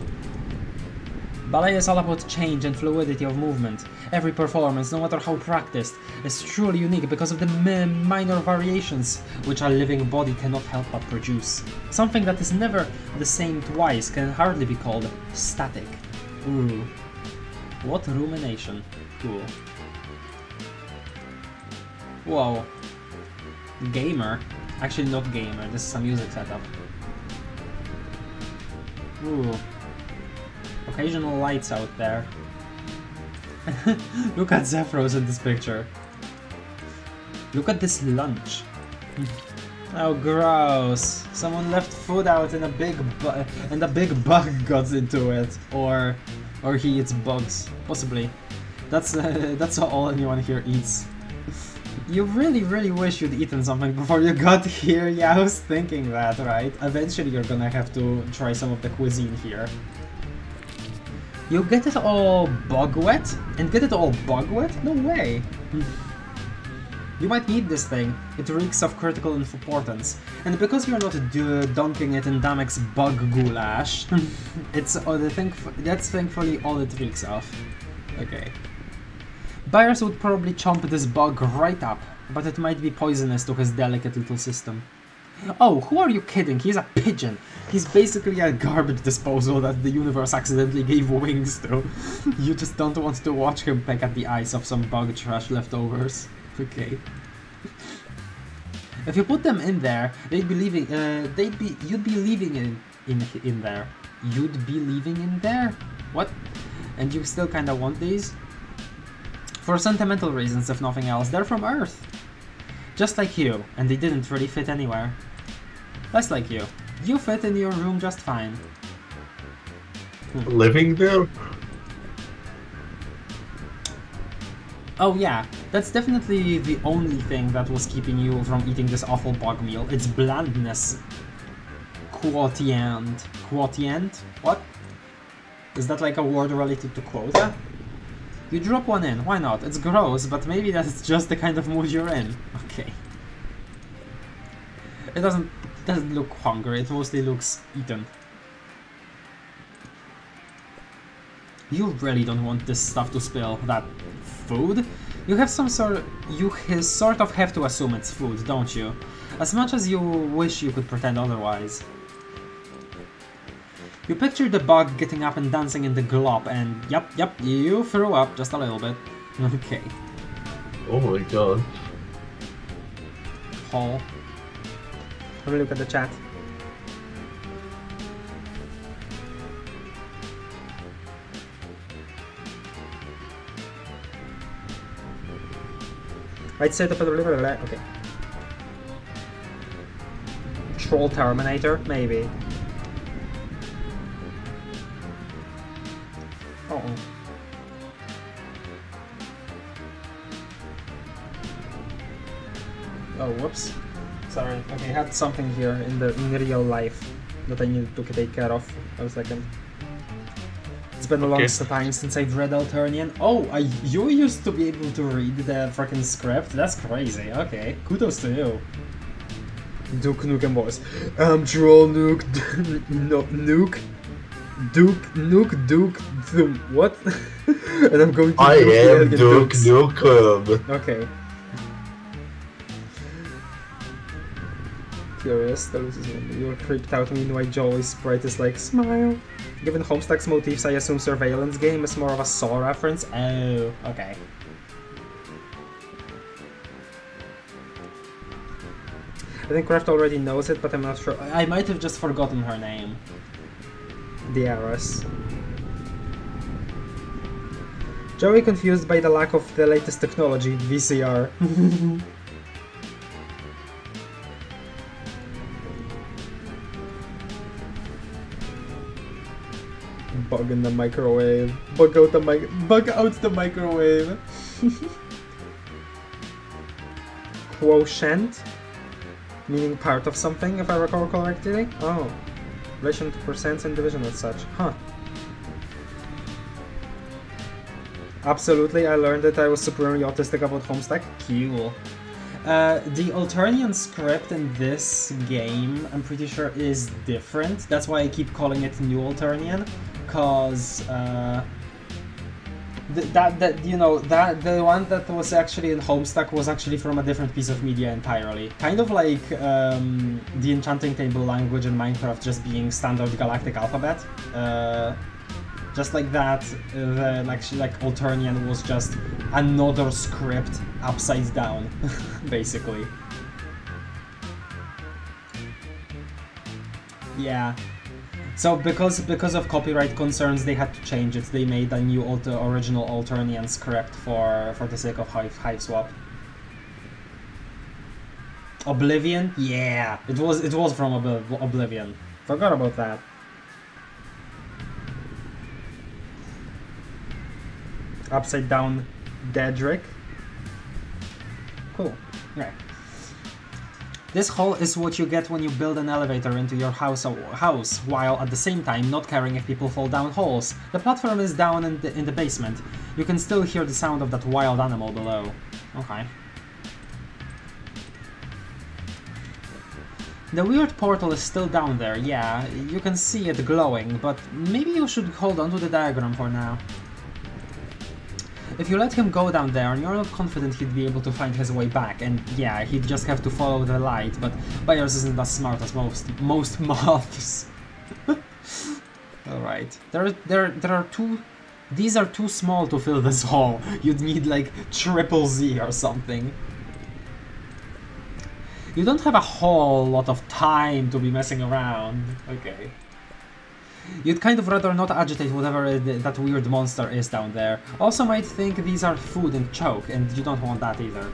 Ballet is all about change and fluidity of movement. Every performance, no matter how practiced, is truly unique because of the minor variations which a living body cannot help but produce. Something that is never the same twice can hardly be called static. Ooh. What rumination. Cool. Whoa. Gamer. Actually not gamer, this is a music setup. Ooh. Occasional lights out there. Look at XEFROS in this picture. Look at this lunch. Oh, gross. Someone left food out and a big bug got into it. Or he eats bugs. Possibly. That's all anyone here eats. You really wish you'd eaten something before you got here. Yeah, I was thinking that, right? Eventually you're gonna have to try some of the cuisine here. You get it all bug wet? And get it all bug wet? No way! You might need this thing. It reeks of critical importance. And because you're not dunking it in Damek's bug goulash, that's thankfully all it reeks of. Okay. Buyers would probably chomp this bug right up, but it might be poisonous to his delicate little system. Oh, who are you kidding? He's a pigeon. He's basically a garbage disposal that the universe accidentally gave wings to. You just don't want to watch him peck at the eyes of some bug trash leftovers. Okay. If you put them in there, you'd be leaving in there. You'd be leaving in there? What? And you still kinda want these? For sentimental reasons, if nothing else, they're from Earth. Just like you, and they didn't really fit anywhere. Less like you. You fit in your room just fine. Living there? Oh yeah, that's definitely the only thing that was keeping you from eating this awful bug meal. Its blandness. Quotient? What? Is that like a word related to quota? You drop one in, why not? It's gross, but maybe that's just the kind of mood you're in. Okay. It doesn't look hungry, it mostly looks eaten. You really don't want this stuff to spill. That food? You sort of have to assume it's food, don't you? As much as you wish you could pretend otherwise. You picture the bug getting up and dancing in the glob, and yep, you threw up just a little bit. Okay. Oh my god. Hall. Have a look at the chat. Right side of the okay. Troll Terminator, maybe. Oh. Oh, whoops. Sorry. Okay, I had something here in real life that I needed to take care of. A second. It's been a long time since I've read Alternian. Oh, you used to be able to read the freaking script? That's crazy. Okay, kudos to you. Duke Nukem Boys. Troll Nuke. No, Nuke. Duke. What? And I'm going to. I am Duke Nukem. Okay. Curious, you're creeped out, meanwhile Joey's sprite is like, smile. Given Homestuck's motifs, I assume surveillance game is more of a Saw reference. Oh, okay. I think Kraft already knows it, but I'm not sure. I might have just forgotten her name. The heiress. Joey confused by the lack of the latest technology, VCR. Bug in the microwave. Bug out the microwave. Quotient, meaning part of something, if I recall correctly. Oh, relation to percents and division and such. Huh. Absolutely, I learned that I was supremely autistic about Homestuck. Cool. The Alternian script in this game, I'm pretty sure, is different. That's why I keep calling it New Alternian. Cause the one that was actually in Homestuck was actually from a different piece of media entirely. Kind of like the enchanting table language in Minecraft just being standard galactic alphabet. Just like that, like Alternian was just another script upside down, basically. Yeah. So because of copyright concerns, they had to change it. They made a new original Alternian script for the sake of Hiveswap. Oblivion? Yeah, it was from Oblivion. Forgot about that. Upside down Dedrick. Cool. Right. This hole is what you get when you build an elevator into your house, while at the same time not caring if people fall down holes. The platform is down in the basement. You can still hear the sound of that wild animal below. Okay. The weird portal is still down there, yeah, you can see it glowing, but maybe you should hold on to the diagram for now. If you let him go down there, you're not confident he'd be able to find his way back, and yeah, he'd just have to follow the light, but Byers isn't as smart as most moths. Alright. There are two... These are too small to fill this hole. You'd need like triple Z or something. You don't have a whole lot of time to be messing around. Okay. You'd kind of rather not agitate whatever that weird monster is down there. Also might think these are food and choke, and you don't want that either.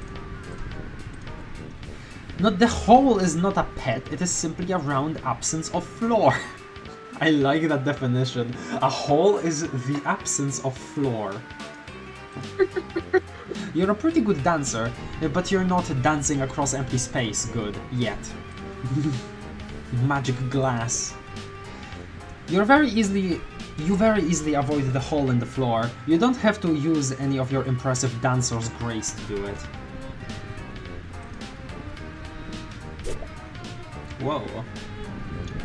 The hole is not a pet, it is simply a round absence of floor. I like that definition. A hole is the absence of floor. You're a pretty good dancer, but you're not dancing across empty space good yet. Magic glass. You very easily avoid the hole in the floor. You don't have to use any of your impressive dancer's grace to do it. Whoa.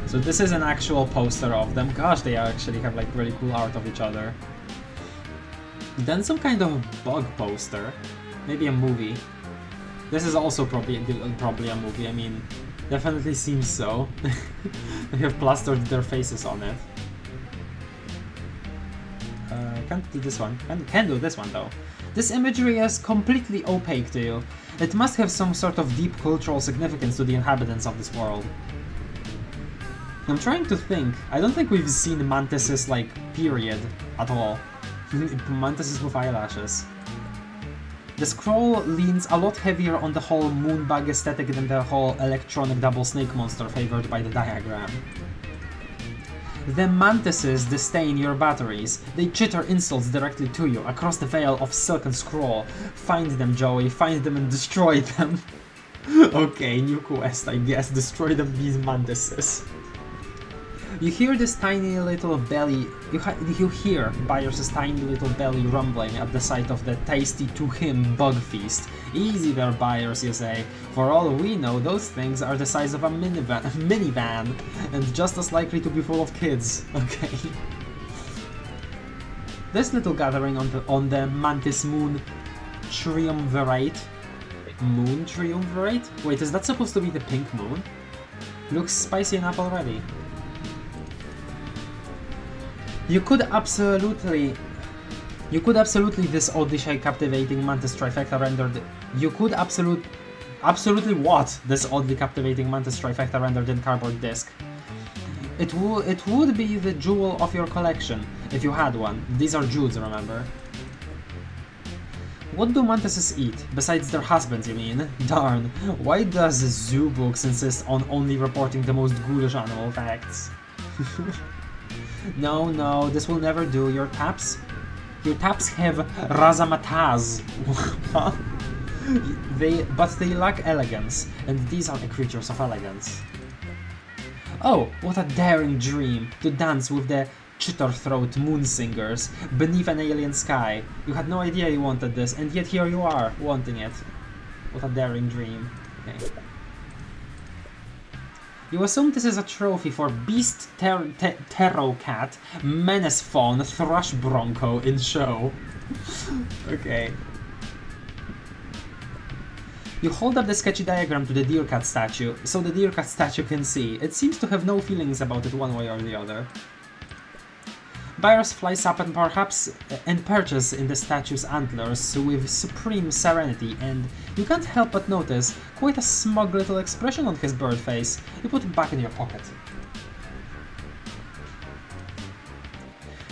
So this is an actual poster of them. Gosh, they actually have like really cool art of each other. Then some kind of bug poster. Maybe a movie. This is also probably a movie, I mean, definitely seems so. They have plastered their faces on it. Can't do this one. Can do this one though. This imagery is completely opaque to you. It must have some sort of deep cultural significance to the inhabitants of this world. I'm trying to think. I don't think we've seen mantises, like, period, at all. Mantises with eyelashes. The scroll leans a lot heavier on the whole moonbug aesthetic than the whole electronic double snake monster favored by the diagram. The mantises disdain your batteries. They chitter insults directly to you across the veil of silken scroll. Find them, Joey. Find them and destroy them. Okay, new quest, I guess. Destroy them, these mantises. You hear this tiny little belly. You hear Byers' tiny little belly rumbling at the sight of the tasty to him bug feast. Easy there, Byers, you say. For all we know, those things are the size of a minivan, and just as likely to be full of kids. Okay. This little gathering on the Mantis Moon Triumvirate. Moon Triumvirate? Wait, is that supposed to be the pink moon? Looks spicy enough already. You could absolutely this oddly captivating mantis trifecta rendered. You could absolutely what this oddly captivating mantis trifecta rendered in cardboard disc. It would be the jewel of your collection if you had one. These are jewels, remember. What do mantises eat besides their husbands? You mean? Darn. Why does Zoo Books insist on only reporting the most ghoulish animal facts? No, this will never do. Your taps have razzmatazz. But they lack elegance, and these are the creatures of elegance. Oh, what a daring dream to dance with the chitterthroat moon singers beneath an alien sky. You had no idea you wanted this, and yet here you are, wanting it. What a daring dream. Okay. You assume this is a trophy for Beast Terro Cat, Menace Fawn, Thrush Bronco in show. Okay. You hold up the sketchy diagram to the deer cat statue, so the deer cat statue can see. It seems to have no feelings about it one way or the other. Byers flies up and perches in the statue's antlers with supreme serenity, and you can't help but notice quite a smug little expression on his bird face. You put it back in your pocket.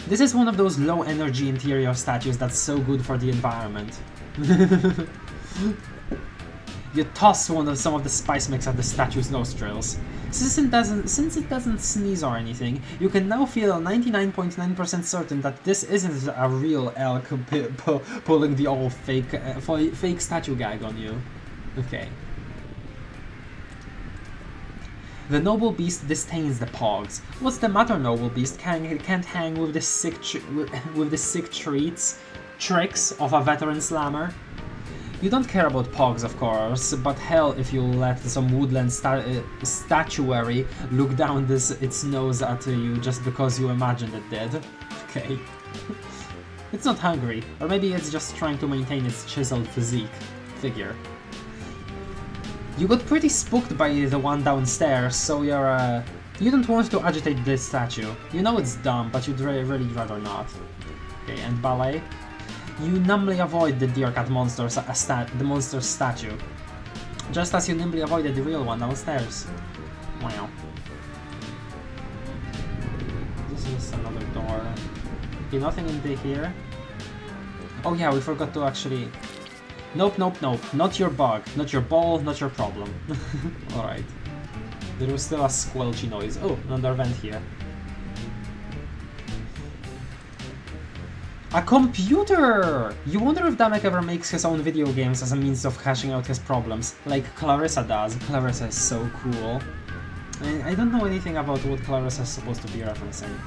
This is one of those low-energy interior statues that's so good for the environment. You toss some of the spice mix at the statue's nostrils. Since it doesn't sneeze or anything, you can now feel 99.9% certain that this isn't a real elk pulling the old fake statue gag on you. Okay. The noble beast disdains the pogs. What's the matter, noble beast? Can't hang with the sick tricks of a veteran slammer? You don't care about pogs, of course, but hell if you let some woodland statuary look down its nose at you just because you imagined it did. Okay. It's not hungry, or maybe it's just trying to maintain its chiseled figure. You got pretty spooked by the one downstairs, so you don't want to agitate this statue. You know it's dumb, but you'd really rather not. Okay, and ballet? You numbly avoid the deer cat monster's statue, just as you nimbly avoided the real one downstairs. Wow. This is another door. Okay, nothing in here. Oh yeah, we forgot to actually... Nope. Not your bug, not your ball, not your problem. Alright. There was still a squelchy noise. Oh, another vent here. A computer! You wonder if Damek ever makes his own video games as a means of hashing out his problems, like Clarissa does. Clarissa is so cool. I don't know anything about what Clarissa is supposed to be referencing.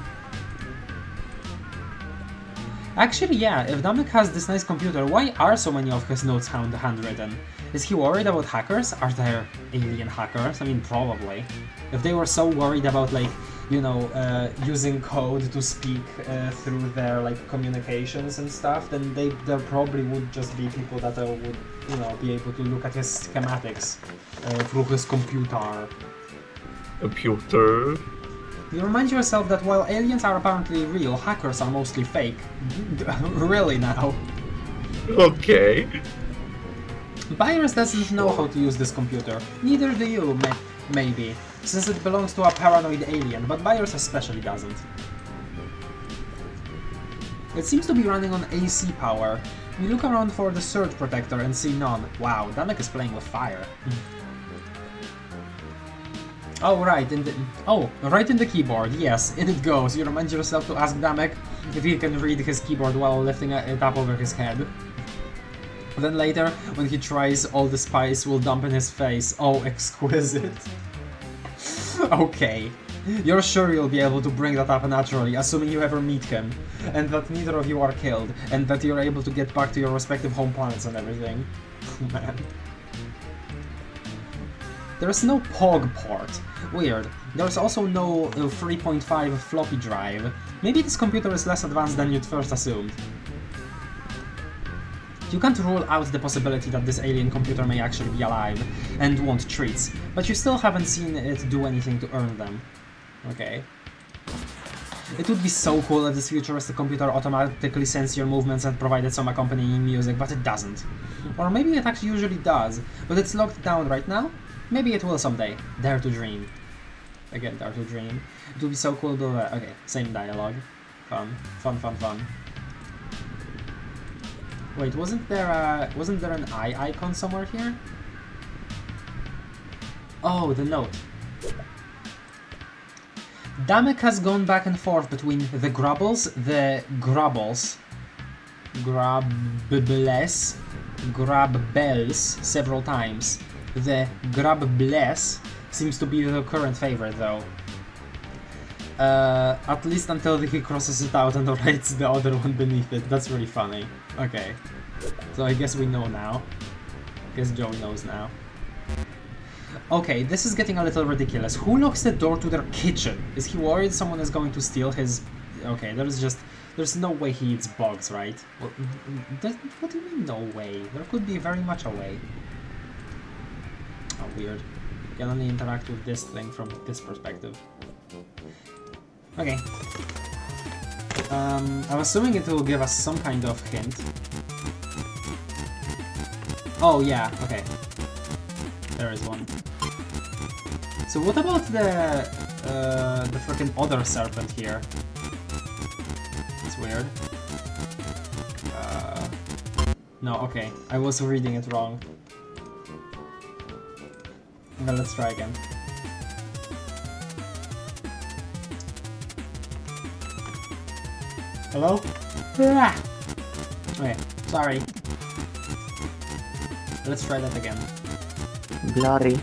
Actually, yeah, if Damek has this nice computer, why are so many of his notes handwritten? Is he worried about hackers? Are there alien hackers? I mean, probably. If they were so worried about, like, you know, using code to speak through their, like, communications and stuff, then there probably would just be people that would, you know, be able to look at his schematics through his computer. You remind yourself that while aliens are apparently real, hackers are mostly fake. Really now? Okay. Virus doesn't know how to use this computer. Neither do you, maybe, since it belongs to a paranoid alien, but Virus especially doesn't. It seems to be running on AC power. We look around for the surge protector and see none. Wow, Damek is playing with fire. Oh, right in the keyboard. Yes, in it goes. You remind yourself to ask Damek if he can read his keyboard while lifting it up over his head. Then later, when he tries, all the spice will dump in his face. Oh, exquisite. Okay. You're sure you'll be able to bring that up naturally, assuming you ever meet him, and that neither of you are killed, and that you're able to get back to your respective home planets and everything. Man. There's no POG port. Weird. There's also no 3.5 floppy drive. Maybe this computer is less advanced than you'd first assumed. You can't rule out the possibility that this alien computer may actually be alive and want treats, but you still haven't seen it do anything to earn them. Okay. It would be so cool if this futuristic computer automatically sensed your movements and provided some accompanying music, but it doesn't. Or maybe it actually usually does, but it's locked down right now? Maybe it will someday. Dare to dream. Again, dare to dream. It would be so cool to... okay, same dialogue. Fun. Fun, fun, fun. Wait, wasn't there an eye icon somewhere here? Oh, the note. Damek has gone back and forth between the Grubbles, the Grubbles, Grabbles, Grabbels several times. The Grabbles seems to be the current favorite though. At least until he crosses it out and writes the other one beneath it. That's really funny. Okay. So I guess we know now. Guess Joe knows now. Okay, this is getting a little ridiculous. Who locks the door to their kitchen? Is he worried someone is going to steal his... Okay, there's no way he eats bugs, right? What do you mean no way? There could be very much a way. Oh, weird. You can only interact with this thing from this perspective. Okay. I'm assuming it will give us some kind of hint. Oh yeah, okay. There is one. So what about the freaking other serpent here? It's weird. No, okay. I was reading it wrong. Well, let's try again. Hello? Okay, sorry. Let's try that again. Glory.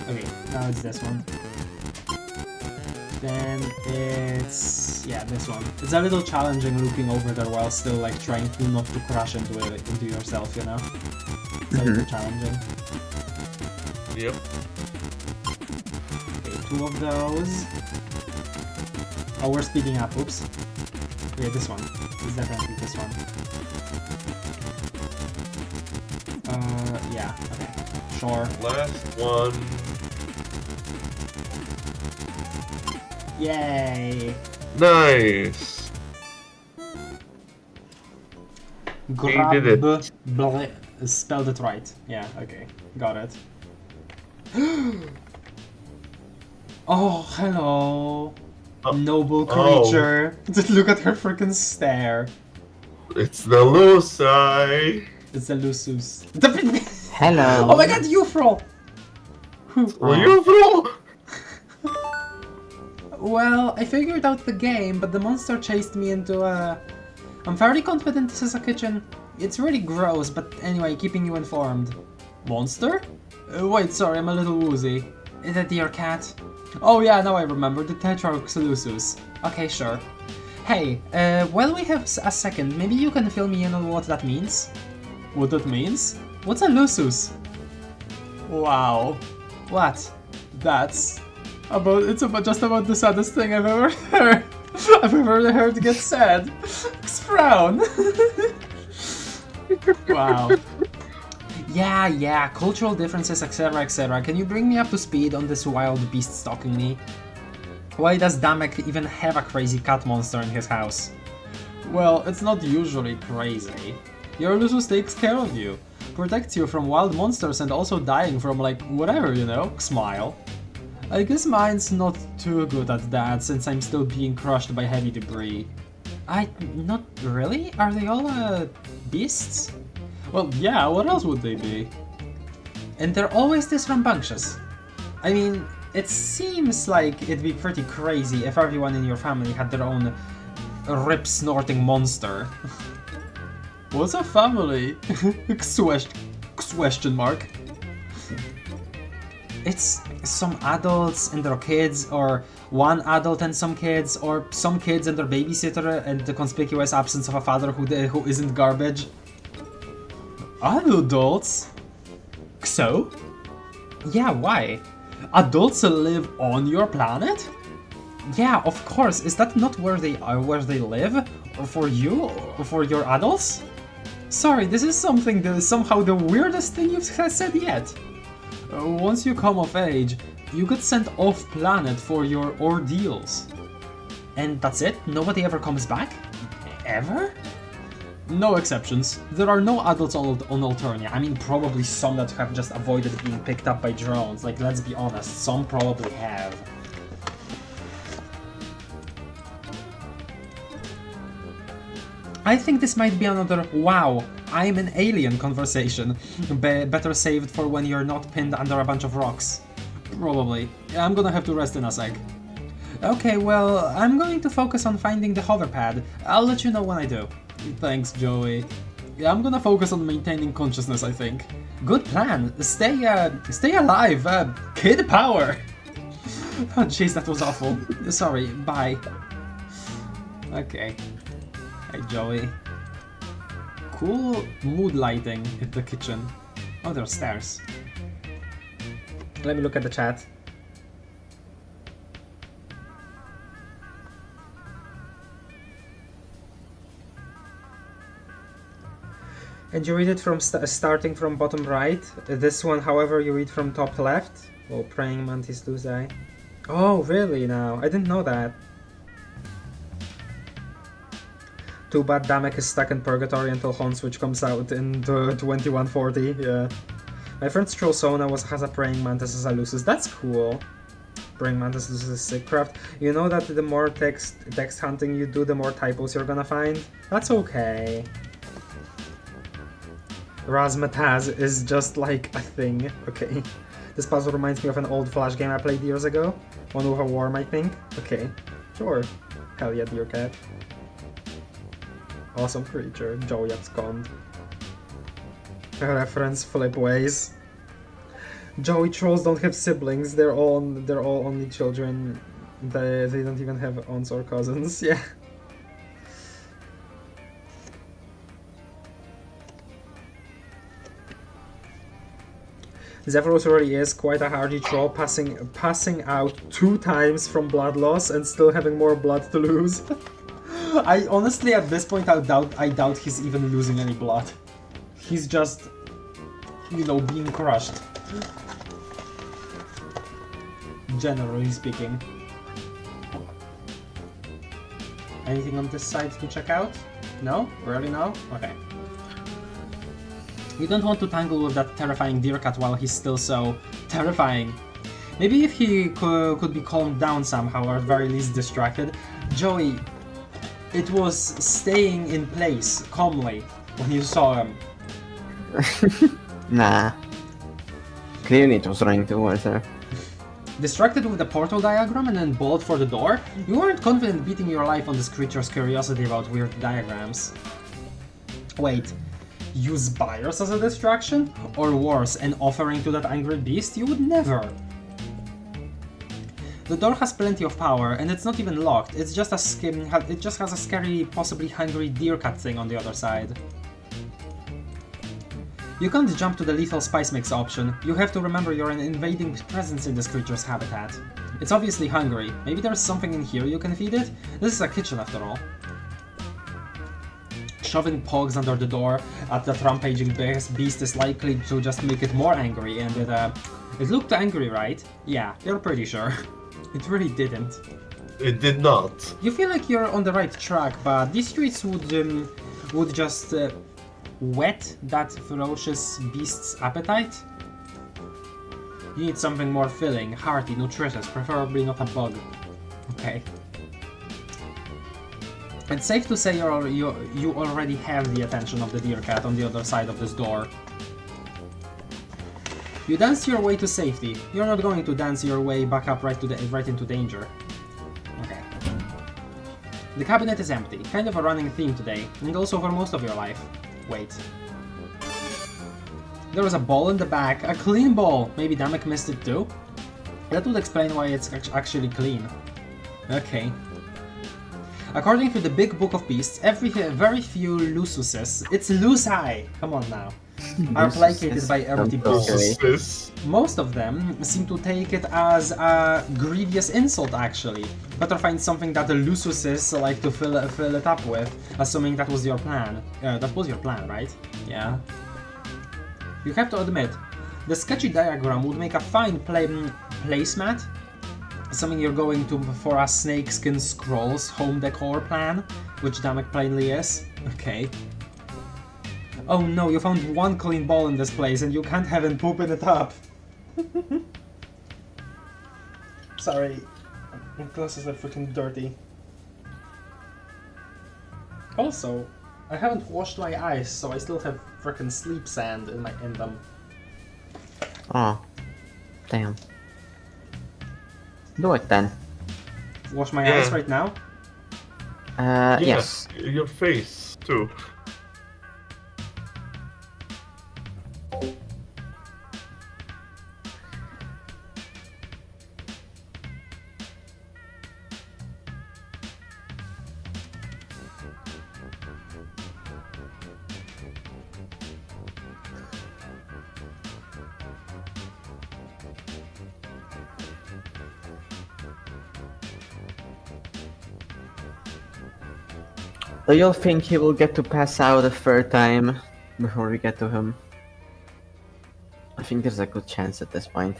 Okay, now it's this one. Then it's... yeah, this one. It's a little challenging looking over there while still like trying to not to crash into yourself, you know? It's a little challenging. Yep. Okay, 2 of those. Oh, we're speeding up, oops. Okay, this one. It's definitely this one. Yeah, okay. Sure. Last one. Yay! Nice. Grab, did it. spelled it right. Yeah, okay. Got it. Oh, hello. Noble creature. Just look at her freaking stare. It's the Lucy. It's a Lusus. Hello. Oh my god, Euphral! Well, you bro. Well, I figured out the game, but the monster chased me into a... I'm fairly confident this is a kitchen. It's really gross, but anyway, keeping you informed. Monster? Wait, sorry, I'm a little woozy. Is that your cat? Oh yeah, now I remember, the Tetraxlusus. Okay, sure. Hey, while we have a second, maybe you can fill me in on what that means? What that means? What's a Lusus? Wow. What? It's just about the saddest thing I've ever heard. I prefer her to get sad. Frown. Wow. Yeah, cultural differences, etc, etc. Can you bring me up to speed on this wild beast stalking me? Why does Damek even have a crazy cat monster in his house? Well, it's not usually crazy. Your Lusus takes care of you, protects you from wild monsters and also dying from like whatever, you know, smile. I guess mine's not too good at that since I'm still being crushed by heavy debris. Not really? Are they all, beasts? Well, yeah, what else would they be? And they're always this rambunctious. I mean, it seems like it'd be pretty crazy if everyone in your family had their own rip-snorting monster. What's a family? Question mark. It's some adults and their kids, or one adult and some kids, or some kids and their babysitter, and the conspicuous absence of a father who isn't garbage. Adults? So? Yeah, why? Adults live on your planet? Yeah, of course. Is that not where they are, where they live? Or for you? Or for your adults? Sorry, this is something that is somehow the weirdest thing you've said yet. Once you come of age, you get sent off-planet for your ordeals. And that's it? Nobody ever comes back? Ever? No exceptions. There are no adults on Alternia. I mean, probably some that have just avoided being picked up by drones. Like, let's be honest, some probably have. I think this might be another wow, I'm an alien conversation. Better saved for when you're not pinned under a bunch of rocks. Probably. I'm gonna have to rest in a sec. Okay, well, I'm going to focus on finding the hover pad. I'll let you know when I do. Thanks, Joey. Yeah, I'm gonna focus on maintaining consciousness, I think. Good plan. Stay alive. Kid power. Oh, jeez, that was awful. Sorry, bye. Okay. Hey, Joey. Cool mood lighting at the kitchen. Oh, there's stairs. Let me look at the chat. And you read it from starting from bottom right. This one, however, you read from top left. Oh, praying mantis Tuesday. Oh, really now? I didn't know that. Too bad Damek is stuck in purgatory until Switch comes out in 2140. Yeah. My friend Trollsona has a praying mantis as a Lucis. That's cool. Praying mantis Lucis is sick craft. You know that the more text hunting you do, the more typos you're gonna find? That's okay. Razmataz is just like a thing. Okay. This puzzle reminds me of an old Flash game I played years ago. One with a worm, I think. Okay. Sure. Hell yeah, dear cat. Awesome creature. Joey abscond. Reference flip ways. Joey trolls don't have siblings. They're all only children. They don't even have aunts or cousins. Yeah. XEFROS really is quite a hardy troll, passing out 2 times from blood loss and still having more blood to lose. I honestly, at this point, I doubt he's even losing any blood. He's just, you know, being crushed. Generally speaking. Anything on this side to check out? No? Really no? Okay. You don't want to tangle with that terrifying deer cat while he's still so terrifying. Maybe if he could be calmed down somehow, or at very least distracted. Joey, it was staying in place calmly when you saw him. Nah. Clearly it was running towards her. Distracted with the portal diagram and then bolt for the door? You weren't confident beating your life on this creature's curiosity about weird diagrams. Wait. Use buyers as a distraction? Or worse, an offering to that angry beast? You would never! The door has plenty of power, and it's not even locked, it just has a scary, possibly hungry deer cat thing on the other side. You can't jump to the lethal spice mix option. You have to remember you're an invading presence in this creature's habitat. It's obviously hungry. Maybe there's something in here you can feed it? This is a kitchen after all. Shoving pogs under the door at that rampaging beast is likely to just make it more angry, and it looked angry, right? Yeah, you're pretty sure. It really didn't. It did not. You feel like you're on the right track, but these streets would just whet that ferocious beast's appetite? You need something more filling, hearty, nutritious, preferably not a bug. Okay. It's safe to say you already have the attention of the deer cat on the other side of this door. You dance your way to safety. You're not going to dance your way back up right into danger. Okay. The cabinet is empty, kind of a running theme today, and also for most of your life. Wait. There was a ball in the back, a clean ball! Maybe Damek missed it too? That would explain why it's actually clean. Okay. According to the Big Book of Beasts, very few lususes, it's luci, come on now, are placated by empty balls. Most of them seem to take it as a grievous insult actually. Better find something that the lususes like to fill it up with, assuming that was your plan. That was your plan, right? Yeah. You have to admit, the sketchy diagram would make a fine placemat, assuming you're going for a snakeskin scrolls home decor plan, which Damek plainly is. Okay. Oh no, you found one clean ball in this place and you can't have him pooping it up. Sorry, my glasses are freaking dirty. Also, I haven't washed my eyes, so I still have freaking sleep sand in them. Oh, damn. Do it then. Wash my eyes right now? Yes. Your face too. Do you think he will get to pass out a third time before we get to him? I think there's a good chance at this point.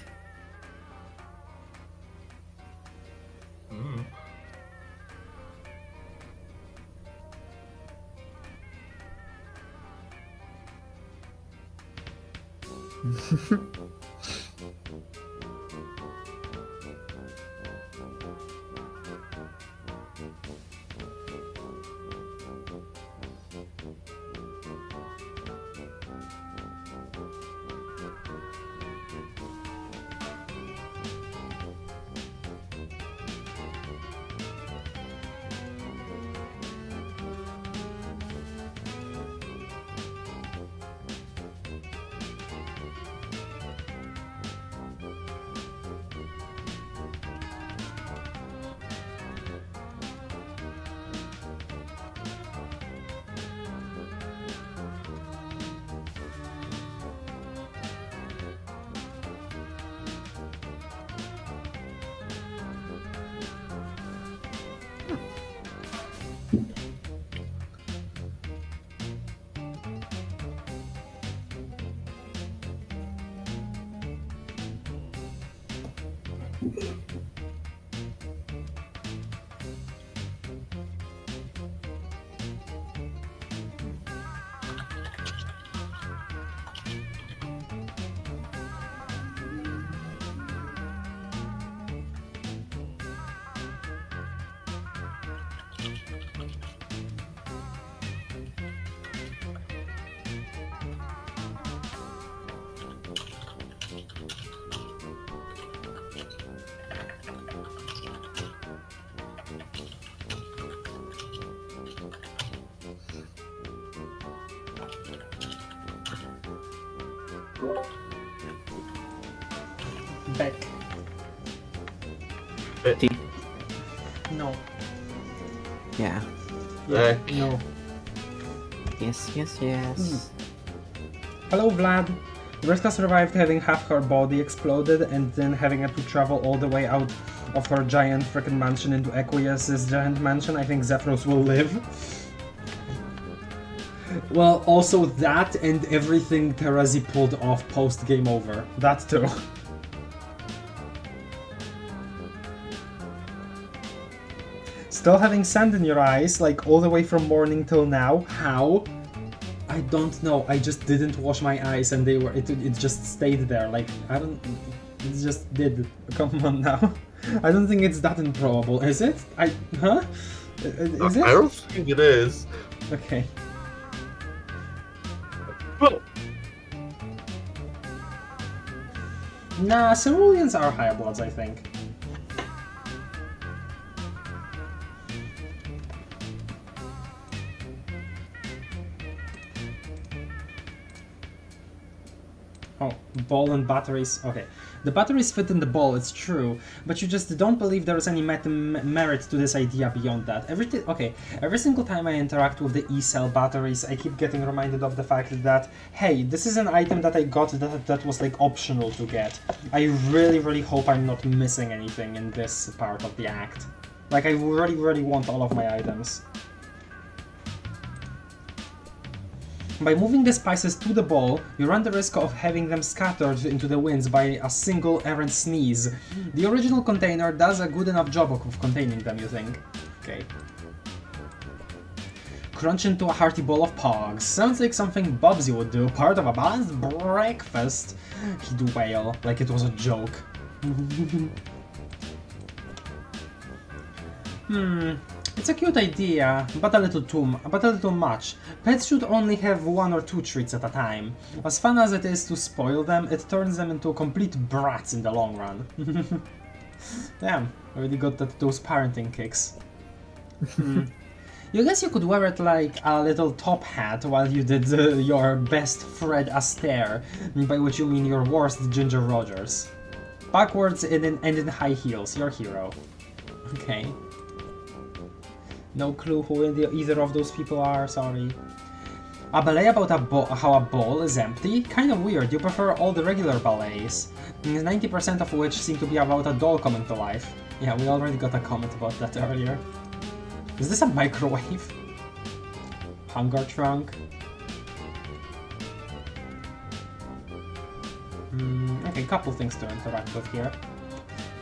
Back. T. No. Yeah. Yeah, no. Yes, yes, yes. Hello, Vlad. Vriska survived having half her body exploded and then having to travel all the way out of her giant frickin' mansion into Equius's giant mansion, I think XEFROS will live. Well, also that and everything Terazi pulled off post Game Over. That too. Still having sand in your eyes, like all the way from morning till now? How? I don't know. I just didn't wash my eyes and they were. It just stayed there. Like, I don't. It just did. Come on now. I don't think it's that improbable, is it? Huh? Is it? I don't think it is. Okay. Nah, Ceruleans are higher bloods, I think. Oh, ball and batteries. Okay. The batteries fit in the ball, it's true, but you just don't believe there is any merit to this idea beyond that. Every single time I interact with the E-cell batteries, I keep getting reminded of the fact that, hey, this is an item that I got that was like optional to get. I really, really hope I'm not missing anything in this part of the act. Like, I really, really want all of my items. By moving the spices to the ball, you run the risk of having them scattered into the winds by a single errant sneeze. The original container does a good enough job of containing them, you think? Okay. Crunch into a hearty bowl of pogs. Sounds like something Bubsy would do, part of a balanced breakfast. He'd wail, like it was a joke. It's a cute idea, but a little much. Pets should only have 1 or 2 treats at a time. As fun as it is to spoil them, it turns them into complete brats in the long run. Damn, already got those parenting kicks. You guess you could wear it like a little top hat while you did your best Fred Astaire, by which you mean your worst Ginger Rogers. Backwards and in high heels, your hero. Okay. No clue who either of those people are, sorry. A ballet about how a ball is empty? Kind of weird, you prefer all the regular ballets. 90% of which seem to be about a doll coming to life. Yeah, we already got a comment about that earlier. Is this a microwave? Hunger trunk? Okay, couple things to interact with here.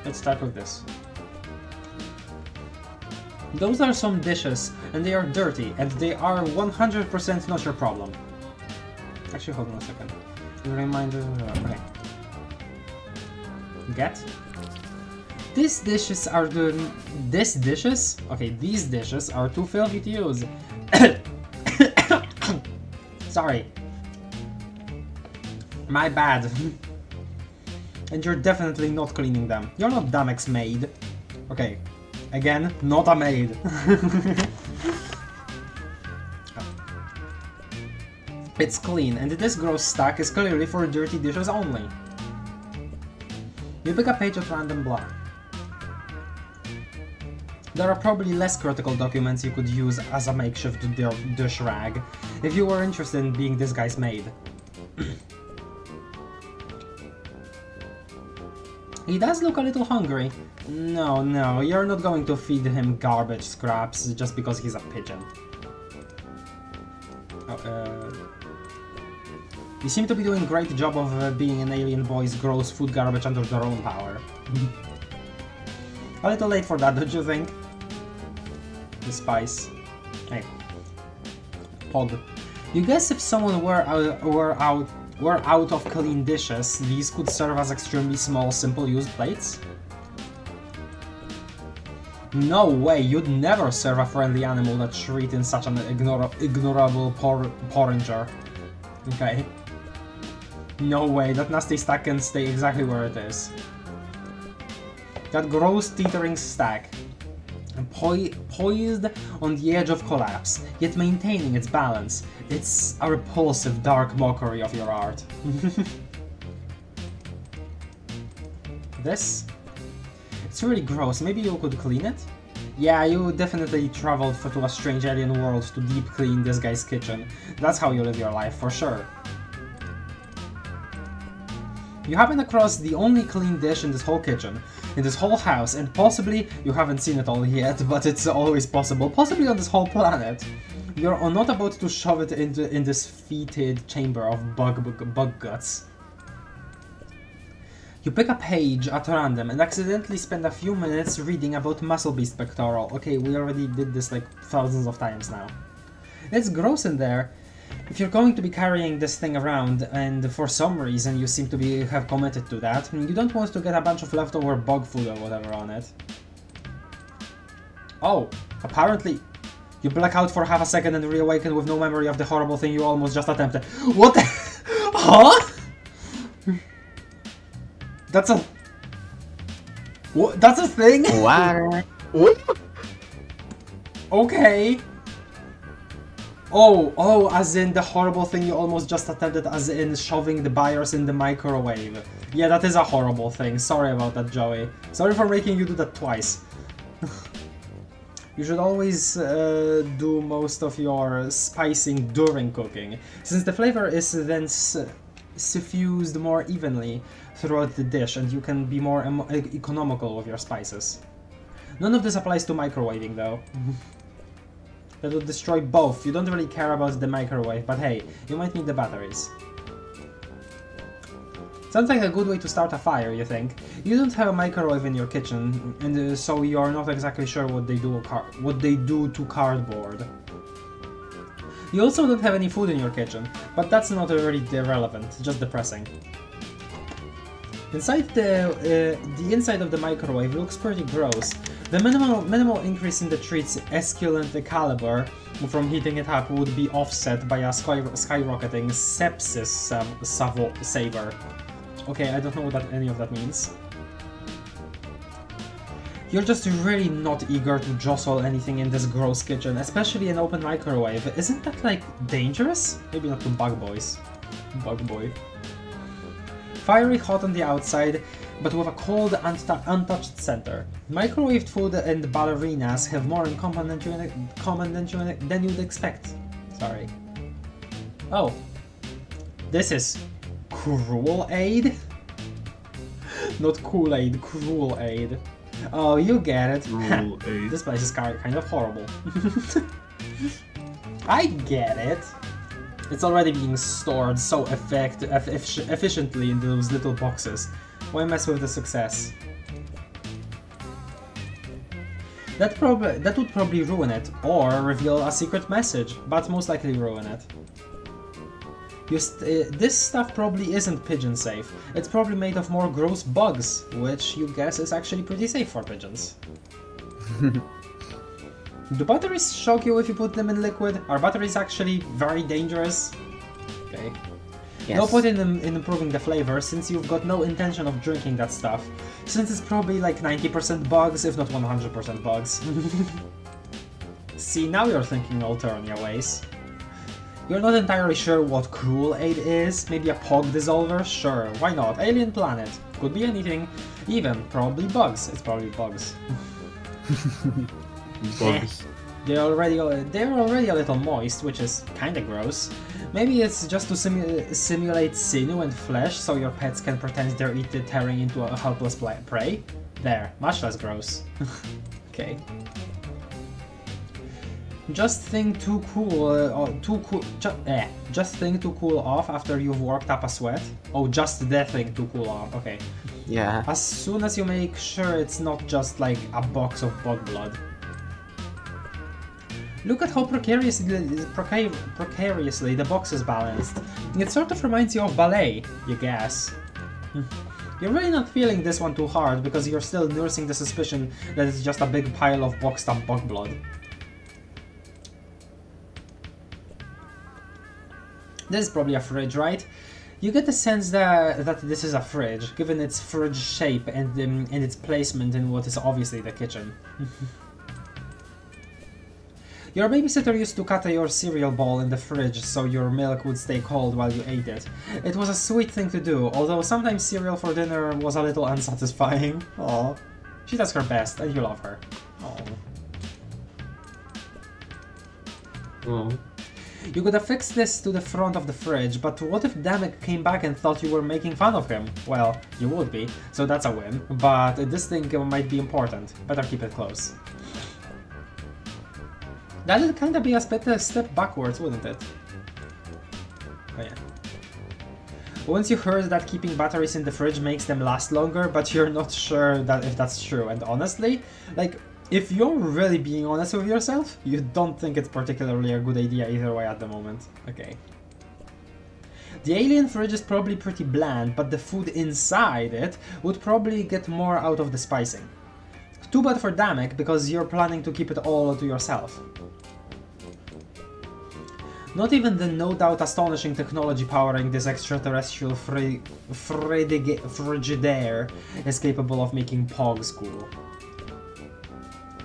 Let's start with this. Those are some dishes, and they are dirty, and they are 100% not your problem. Actually, hold on a second. Reminder. Okay. Get. These dishes are these dishes are too filthy to use. Sorry. My bad. And you're definitely not cleaning them. You're not Damex maid. Okay. Again, not a maid. It's clean, and this gross stack is clearly for dirty dishes only. You pick a page of random blah. There are probably less critical documents you could use as a makeshift dish rag, if you were interested in being this guy's maid. He does look a little hungry. No, you're not going to feed him garbage scraps just because he's a pigeon. You seem to be doing a great job of being an alien boy's gross food garbage under their own power. A little late for that, don't you think? The spice. Hey. Pog. You guess if someone were out of clean dishes, these could serve as extremely small, simple-use plates? No way, you'd never serve a friendly animal that shrieked in such an ignorable porringer. Okay. No way, that nasty stack can stay exactly where it is. That gross teetering stack. Poised on the edge of collapse, yet maintaining its balance. It's a repulsive, dark mockery of your art. This? It's really gross. Maybe you could clean it? Yeah, you definitely traveled to a strange alien world to deep clean this guy's kitchen. That's how you live your life, for sure. You happen across the only clean dish in this whole kitchen. in this whole house, and possibly you haven't seen it all yet, but it's always possible, possibly on this whole planet. You're not about to shove it in this fetid chamber of bug guts. You pick a page at random and accidentally spend a few minutes reading about Muscle Beast pectoral. Okay, we already did this like thousands of times now. It's gross in there. If you're going to be carrying this thing around and for some reason you seem to have committed to that, you don't want to get a bunch of leftover bug food or whatever on it. Oh, apparently you black out for half a second and reawaken with no memory of the horrible thing you almost just attempted. What the? Huh? That's a... What? That's a thing? What? Okay. Oh, as in the horrible thing you almost just attempted, as in shoving the BIOS in the microwave. Yeah, that is a horrible thing. Sorry about that, Joey. Sorry for making you do that twice. You should always do most of your spicing during cooking, since the flavor is then suffused more evenly throughout the dish and you can be more economical with your spices. None of this applies to microwaving though. That would destroy both. You don't really care about the microwave, but hey, you might need the batteries. Sounds like a good way to start a fire, you think? You don't have a microwave in your kitchen, and so you're not exactly sure what they do to cardboard. You also don't have any food in your kitchen, but that's not really relevant, just depressing. Inside the inside of the microwave looks pretty gross. The minimal increase in the treat's esculent caliber from heating it up would be offset by a skyrocketing sepsis saver. Okay, I don't know what any of that means. You're just really not eager to jostle anything in this gross kitchen, especially an open microwave. Isn't that, like, dangerous? Maybe not to bug boys. Bug boy. Fiery hot on the outside, but with a cold, untouched center. Microwaved food and ballerinas have more in common than you'd expect. Sorry. Oh. This is Cruel Aid? Not Kool-Aid, Cruel Aid. Oh, you get it. Cruel Aid. This place is kind of horrible. I get it. It's already being stored so efficiently in those little boxes. Why mess with the success? That would probably ruin it, or reveal a secret message, but most likely ruin it. This stuff probably isn't pigeon safe. It's probably made of more gross bugs, which you guess is actually pretty safe for pigeons. Do batteries shock you if you put them in liquid? Are batteries actually very dangerous? Okay. Yes. No point in improving the flavor, since you've got no intention of drinking that stuff, since it's probably like 90% bugs, if not 100% bugs. See, now you're thinking all turn your ways. You're not entirely sure what Cruel Aid is, maybe a POG dissolver? Sure, why not? Alien planet. Could be anything. Even, probably bugs. It's probably bugs. Bugs. They're already a little moist, which is kinda gross. Maybe it's just to simulate sinew and flesh, so your pets can pretend they're tearing into a helpless prey. There, much less gross. Okay. Just think to cool off after you've worked up a sweat. Oh, just the thing to cool off. Okay. Yeah. As soon as you make sure it's not just like a box of bug blood. Look at how precariously the box is balanced. It sort of reminds you of ballet, you guess. You're really not feeling this one too hard because you're still nursing the suspicion that it's just a big pile of boxed up bug blood. This is probably a fridge, right? You get the sense that this is a fridge, given its fridge shape and its placement in what is obviously the kitchen. Your babysitter used to cut your cereal bowl in the fridge so your milk would stay cold while you ate it. It was a sweet thing to do, although sometimes cereal for dinner was a little unsatisfying. Aww. She does her best, and you love her. Aww. Oh. You could affix this to the front of the fridge, but what if Damek came back and thought you were making fun of him? Well, you would be, so that's a win, but this thing might be important. Better keep it close. That'd kinda be a step backwards, wouldn't it? Oh yeah. Once you heard that keeping batteries in the fridge makes them last longer, but you're not sure that if that's true, and honestly, like, if you're really being honest with yourself, you don't think it's particularly a good idea either way at the moment. Okay. The alien fridge is probably pretty bland, but the food inside it would probably get more out of the spicing. Too bad for Damek, because you're planning to keep it all to yourself. Not even the no doubt astonishing technology powering this extraterrestrial Frigidaire is capable of making Pogs cool.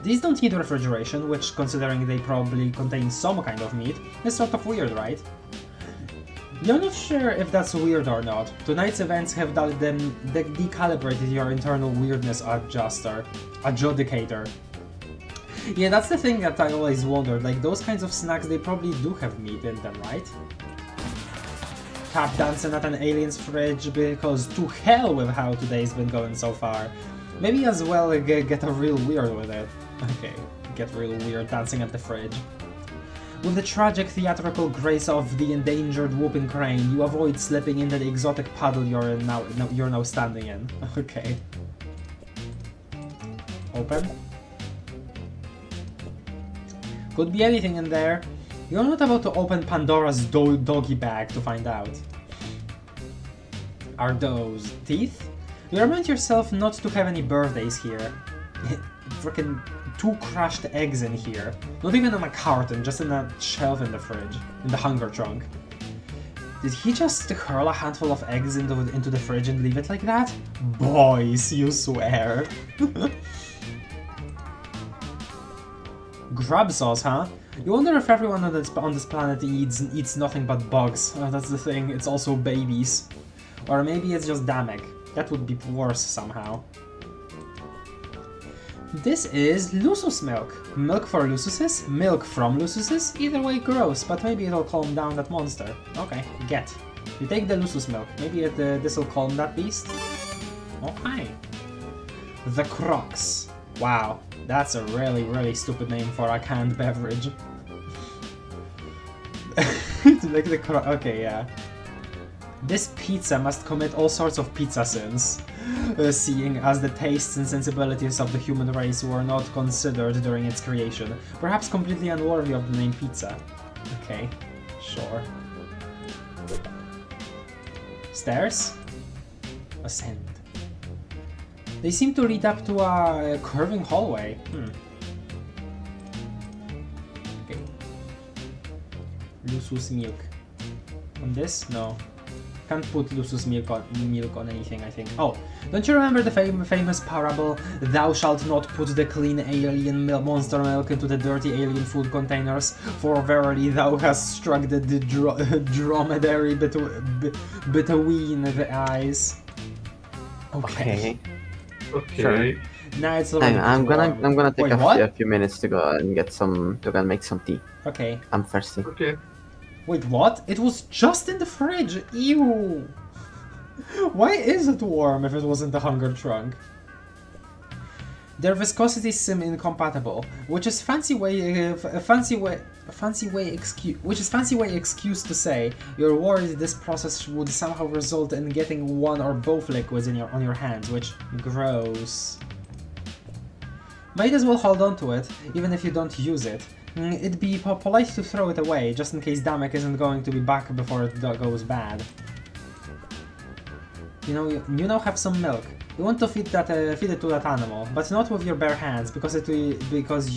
These don't need refrigeration, which, considering they probably contain some kind of meat, is sort of weird, right? You're not sure if that's weird or not. Tonight's events have decalibrated your internal weirdness adjudicator. Yeah, that's the thing that I always wondered, like, those kinds of snacks, they probably do have meat in them, right? Tap dancing at an alien's fridge, because to hell with how today's been going so far. Maybe as well get a real weird with it. Okay, get real weird dancing at the fridge. With the tragic theatrical grace of the endangered whooping crane, you avoid slipping into the exotic puddle you're now standing in. Okay. Open. Could be anything in there. You're not about to open Pandora's doggy bag to find out. Are those teeth? You remind yourself not to have any birthdays here. Frickin' 2 crushed eggs in here. Not even on a carton, just in a shelf in the fridge. In the hunger trunk. Did he just hurl a handful of eggs into the fridge and leave it like that? Boys, you swear. Grub sauce, huh? You wonder if everyone on this planet eats nothing but bugs. That's the thing, it's also babies. Or maybe it's just Damek. That would be worse somehow. This is Lusus milk. Milk for Lususes? Milk from Lususes? Either way gross, but maybe it'll calm down that monster. Okay, get. You take the Lusus milk. Maybe this'll calm that beast? Okay. The Crocs. Wow, that's a really, really stupid name for a canned beverage. To make the Croc... Okay, yeah. This pizza must commit all sorts of pizza sins, seeing as the tastes and sensibilities of the human race were not considered during its creation, perhaps completely unworthy of the name pizza. Okay, sure. Stairs? Ascend. They seem to lead up to a curving hallway. Okay. Lusus milk. On this? No. Can't put Lusus milk on anything, I think. Oh, don't you remember the famous parable, "Thou shalt not put the clean alien monster milk into the dirty alien food containers, for verily thou hast struck the dromedary between the eyes." Okay. Okay. Sure. Now it's I'm gonna take Wait, a few minutes to go and make some tea. Okay. I'm thirsty. Okay. Wait, what? It was just in the fridge! Ew! Why is it warm if it was in the hunger trunk? Their viscosity seem incompatible, which is fancy way excuse to say you're worried this process would somehow result in getting one or both liquids on your hands, which gross. Might as well hold on to it, even if you don't use it. It'd be polite to throw it away, just in case Damek isn't going to be back before it goes bad. You now have some milk. You want to feed it to that animal, but not with your bare hands, because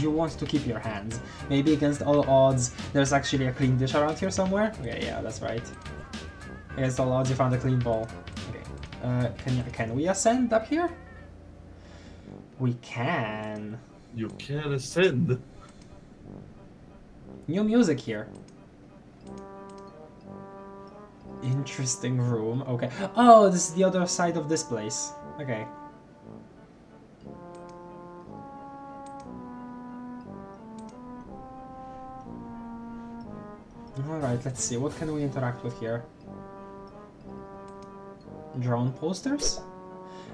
you want to keep your hands. Maybe against all odds, there's actually a clean dish around here somewhere? Okay, yeah, that's right. Against all odds, you found a clean bowl. Okay. Can we ascend up here? We can. You can ascend. New music here. Interesting room. Okay. Oh, this is the other side of this place. Okay. Alright, let's see, what can we interact with here? Drone posters?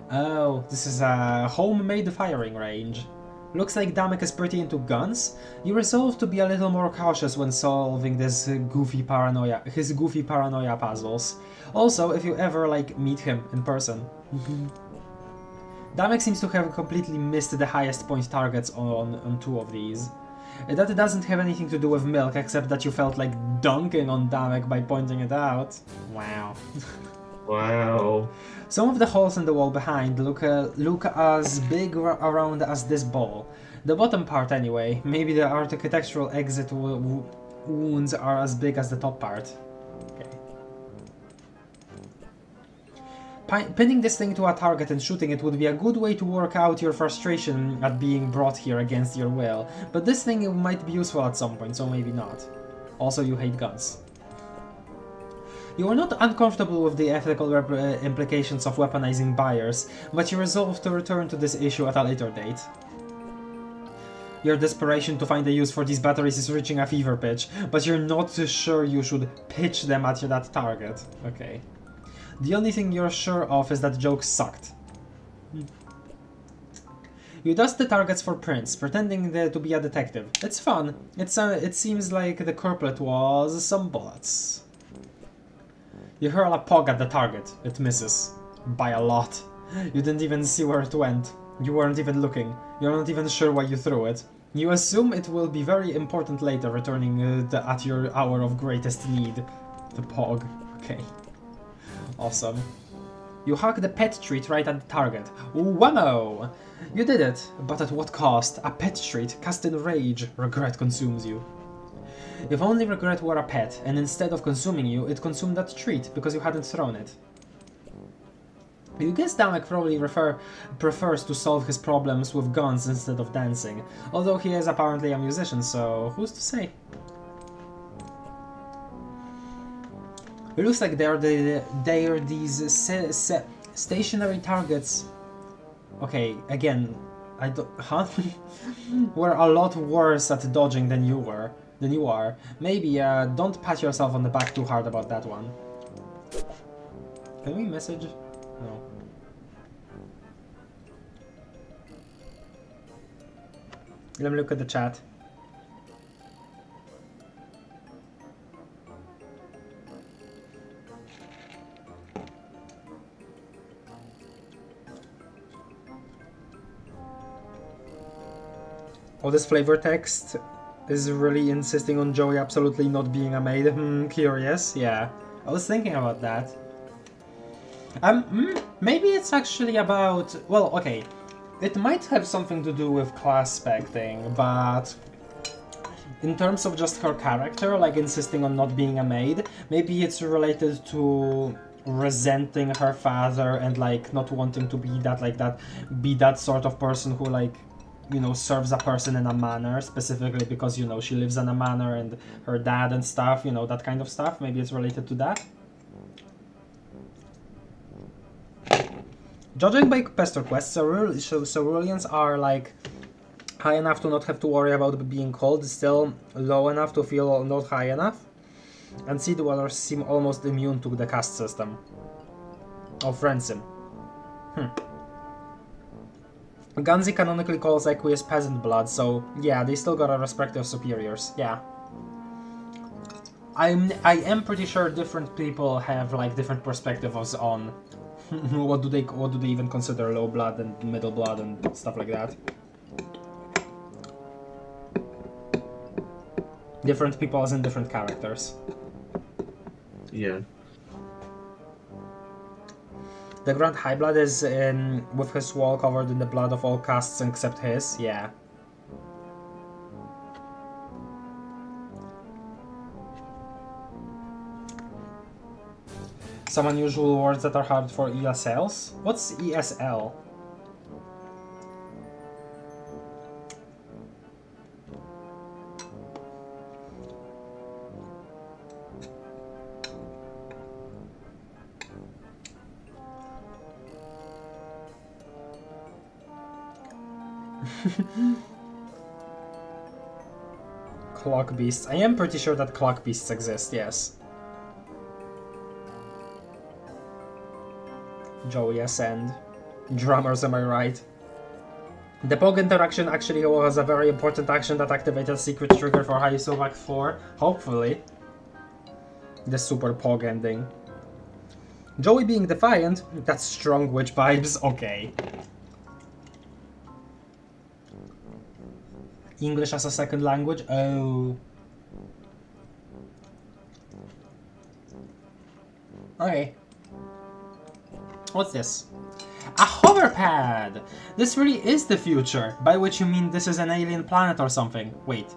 Oh, this is a homemade firing range. Looks like Damek is pretty into guns. You resolve to be a little more cautious when solving his goofy paranoia puzzles. Also, if you ever, like, meet him in person. Damek seems to have completely missed the highest point targets on 2 of these. That doesn't have anything to do with milk, except that you felt like dunking on Damek by pointing it out. Wow. Wow. Some of the holes in the wall behind look as big around as this ball. The bottom part anyway. Maybe the architectural exit wounds are as big as the top part. Okay. Pinning this thing to a target and shooting it would be a good way to work out your frustration at being brought here against your will, but this thing might be useful at some point, so maybe not. Also, you hate guns. You are not uncomfortable with the ethical implications of weaponizing buyers, but you resolve to return to this issue at a later date. Your desperation to find a use for these batteries is reaching a fever pitch, but you're not sure you should pitch them at that target. Okay. The only thing you're sure of is that joke sucked. You dust the targets for prints, pretending to be a detective. It's fun. It seems like the culprit was some bullets. You hurl a pog at the target. It misses. By a lot. You didn't even see where it went. You weren't even looking. You're not even sure why you threw it. You assume it will be very important later, returning at your hour of greatest need. The pog. Okay. Awesome. You hug the pet treat right at the target. Whammo! You did it, but at what cost? A pet treat cast in rage. Regret consumes you. If only regret were a pet, and instead of consuming you, it consumed that treat, because you hadn't thrown it. You guess Damek probably prefers to solve his problems with guns instead of dancing, although he is apparently a musician, so who's to say? It looks like they are these stationary targets. Okay, again, I don't. Huh? We're a lot worse at dodging than you are. Maybe don't pat yourself on the back too hard about that one. Can we message? No. Let me look at the chat. Oh, this flavor text is really insisting on Joey absolutely not being a maid. Curious. Yeah, I was thinking about that. Maybe it's actually about... Well, okay. It might have something to do with class spec thing, but... In terms of just her character, like insisting on not being a maid, maybe it's related to resenting her father and like not wanting to be that sort of person who like, you know, serves a person in a manor, specifically because, you know, she lives in a manor and her dad and stuff, you know, that kind of stuff. Maybe it's related to that. Judging by pester quests, ceruleans are like high enough to not have to worry about being cold, still low enough to feel not high enough, and sea dwellers seem almost immune to the caste system of ransom. Ganzi canonically calls Equius peasant blood, so yeah, they still got a respect their superiors. Yeah. I am pretty sure different people have like different perspectives on what do they even consider low blood and middle blood and stuff like that. Different people as in different characters. Yeah. The Grand High Blood is with his wall covered in the blood of all castes except his. Yeah. Some unusual words that are hard for ESLs? What's ESL? Clock beasts. I am pretty sure that clock beasts exist, yes. Joey Ascend. Drummers, am I right? The Pog interaction actually was a very important action that activated secret trigger for Hiveswap Act 4. Hopefully. The super Pog ending. Joey being defiant, that's strong witch vibes, okay. English as a second language? Oh. Okay. What's this? A hover pad! This really is the future, by which you mean this is an alien planet or something. Wait,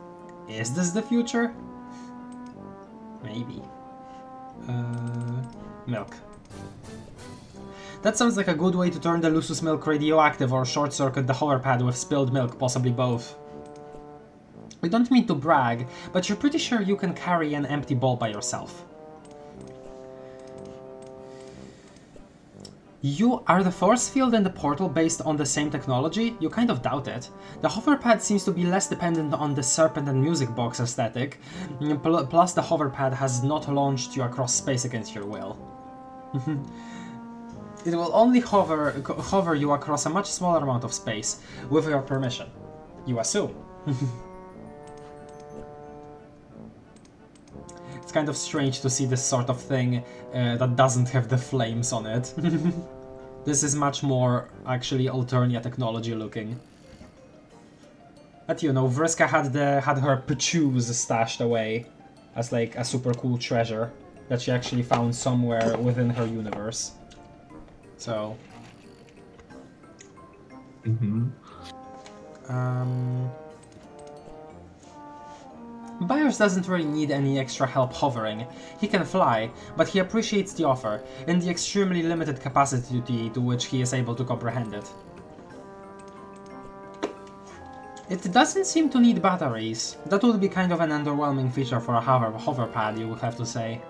is this the future? Maybe. Milk. That sounds like a good way to turn the Lusus milk radioactive or short-circuit the hover pad with spilled milk, possibly both. We don't mean to brag, but you're pretty sure you can carry an empty bowl by yourself. You are the force field and the portal based on the same technology? You kind of doubt it. The hoverpad seems to be less dependent on the serpent and music box aesthetic, plus the hoverpad has not launched you across space against your will. It will only hover you across a much smaller amount of space, with your permission. You assume. It's kind of strange to see this sort of thing that doesn't have the flames on it. This is much more actually Alternia technology looking. But you know, Vriska had her Pachus stashed away as like a super cool treasure that she actually found somewhere within her universe. So. Byers doesn't really need any extra help hovering. He can fly, but he appreciates the offer, in the extremely limited capacity to which he is able to comprehend it. It doesn't seem to need batteries. That would be kind of an underwhelming feature for a hoverpad, you would have to say.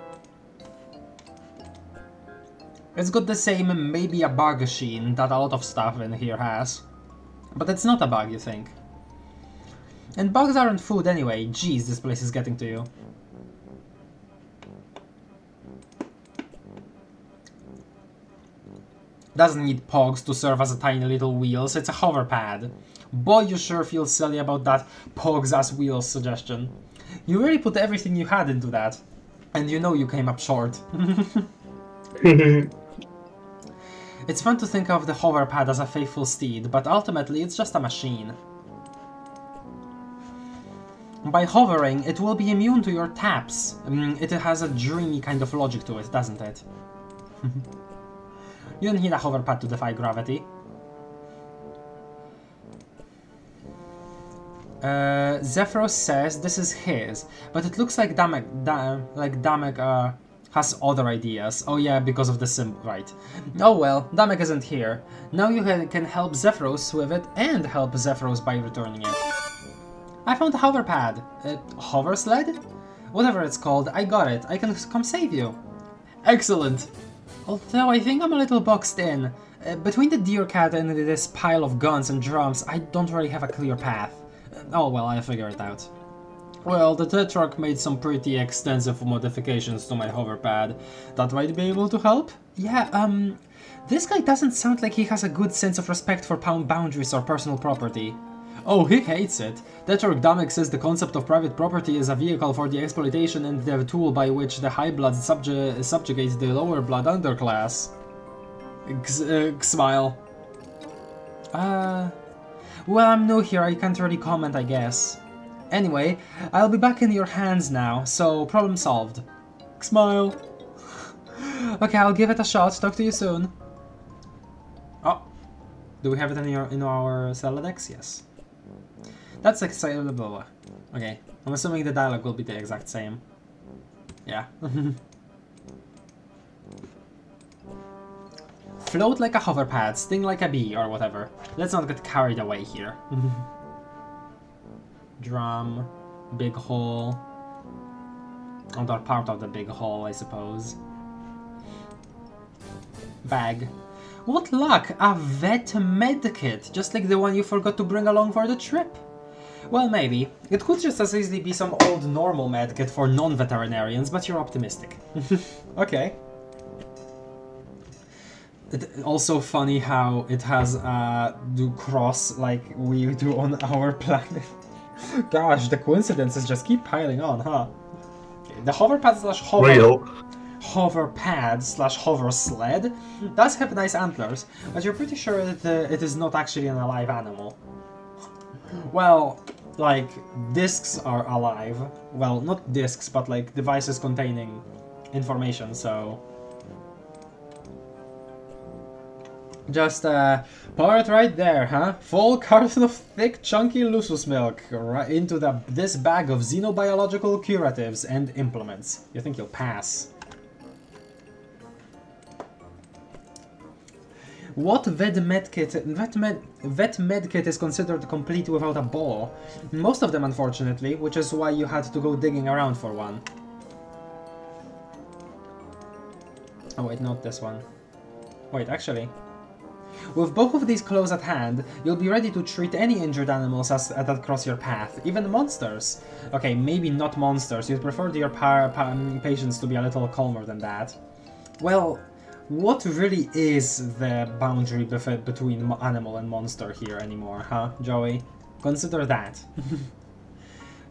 It's got the same, maybe a bug sheen that a lot of stuff in here has. But it's not a bug, you think. And bugs aren't food anyway. Jeez, this place is getting to you. Doesn't need pogs to serve as a tiny little wheels, it's a hoverpad. Boy, you sure feel silly about that pogs as wheels suggestion. You really put everything you had into that. And you know you came up short. It's fun to think of the hoverpad as a faithful steed, but ultimately it's just a machine. By hovering, it will be immune to your taps. It has a dreamy kind of logic to it, doesn't it? You don't need a hoverpad to defy gravity. XEFROS says this is his, but it looks like Damek has other ideas. Oh yeah, because of the symbol, right. Oh well, Damek isn't here. Now you can help XEFROS with it and help XEFROS by returning it. I found a hoverpad. Hover sled? Whatever it's called, I got it. I can come save you. Excellent. Although I think I'm a little boxed in. Between the deer cat and this pile of guns and drums, I don't really have a clear path. Oh well, I'll figure it out. Well, the Tetrarch made some pretty extensive modifications to my hoverpad. That might be able to help? Yeah, this guy doesn't sound like he has a good sense of respect for boundaries or personal property. Oh, he hates it. Tetrarch Damek says the concept of private property is a vehicle for the exploitation and the tool by which the high blood subjugates the lower blood underclass. Smile. Well, I'm new here, I can't really comment, I guess. Anyway, I'll be back in your hands now, so problem solved. Smile. Okay, I'll give it a shot, talk to you soon. Oh, do we have it in our Celodex? Yes. That's exciting. Blah, blah, blah. Okay, I'm assuming the dialogue will be the exact same. Yeah. Float like a hoverpad, sting like a bee, or whatever. Let's not get carried away here. Drum, big hole. Or part of the big hole, I suppose. Bag. What luck! A vet med kit, just like the one you forgot to bring along for the trip. Well, maybe. It could just as easily be some old normal medkit for non-veterinarians, but you're optimistic. Okay. Also funny how it has do cross like we do on our planet. Gosh, the coincidences just keep piling on, huh? Okay, the hoverpad slash hover... Real. Hoverpad slash hover sled does have nice antlers, but you're pretty sure that it is not actually an alive animal. Well, like, discs are alive. Well, not discs, but like devices containing information, so... Just pour it right there, huh? Full carton of thick, chunky Lusus milk right into this bag of xenobiological curatives and implements. You think you'll pass? What vet medkit is considered complete without a ball? Most of them, unfortunately, which is why you had to go digging around for one. Oh wait, not this one. Wait, actually. With both of these close at hand, you'll be ready to treat any injured animals that cross your path, even monsters. Okay, maybe not monsters, you'd prefer your patients to be a little calmer than that. Well, what really is the boundary between animal and monster here anymore, huh, Joey? Consider that.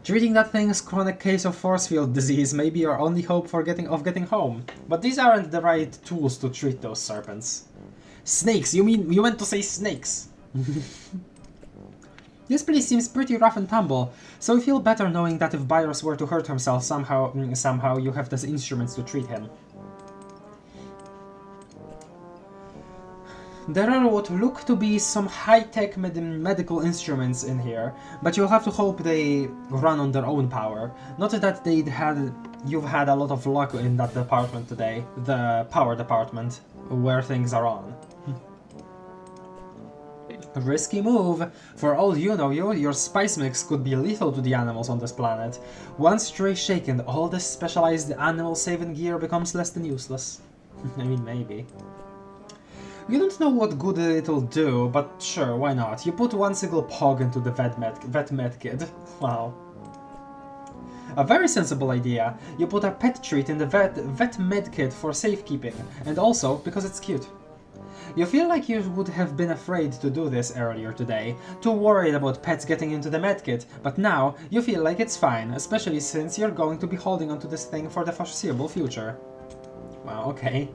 Treating that thing's chronic case of force field disease may be your only hope for getting home, but these aren't the right tools to treat those serpents. Snakes, you meant to say snakes! This place seems pretty rough and tumble, so we feel better knowing that if Byros were to hurt himself somehow you have the instruments to treat him. There are what look to be some high-tech medical instruments in here, but you'll have to hope they run on their own power. Not that you've had a lot of luck in that department today, the power department, where things are on. A risky move. For all you know, your spice mix could be lethal to the animals on this planet. Once stray shaken, all this specialized animal-saving gear becomes less than useless. I mean, maybe. You don't know what good it'll do, but sure, why not? You put one single pog into the vet medkit. Wow. A very sensible idea. You put a pet treat in the vet medkit for safekeeping, and also because it's cute. You feel like you would have been afraid to do this earlier today, too worried about pets getting into the medkit, but now you feel like it's fine, especially since you're going to be holding onto this thing for the foreseeable future. Wow, okay.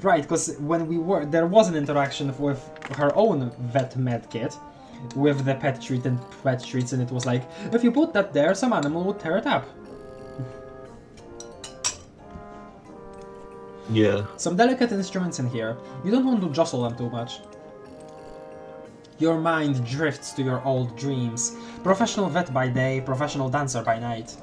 Right, because when there was an interaction with her own vet medkit, with the pet treat and pet treats, and it was like, if you put that there, some animal would tear it up. Yeah. Some delicate instruments in here. You don't want to jostle them too much. Your mind drifts to your old dreams. Professional vet by day, professional dancer by night.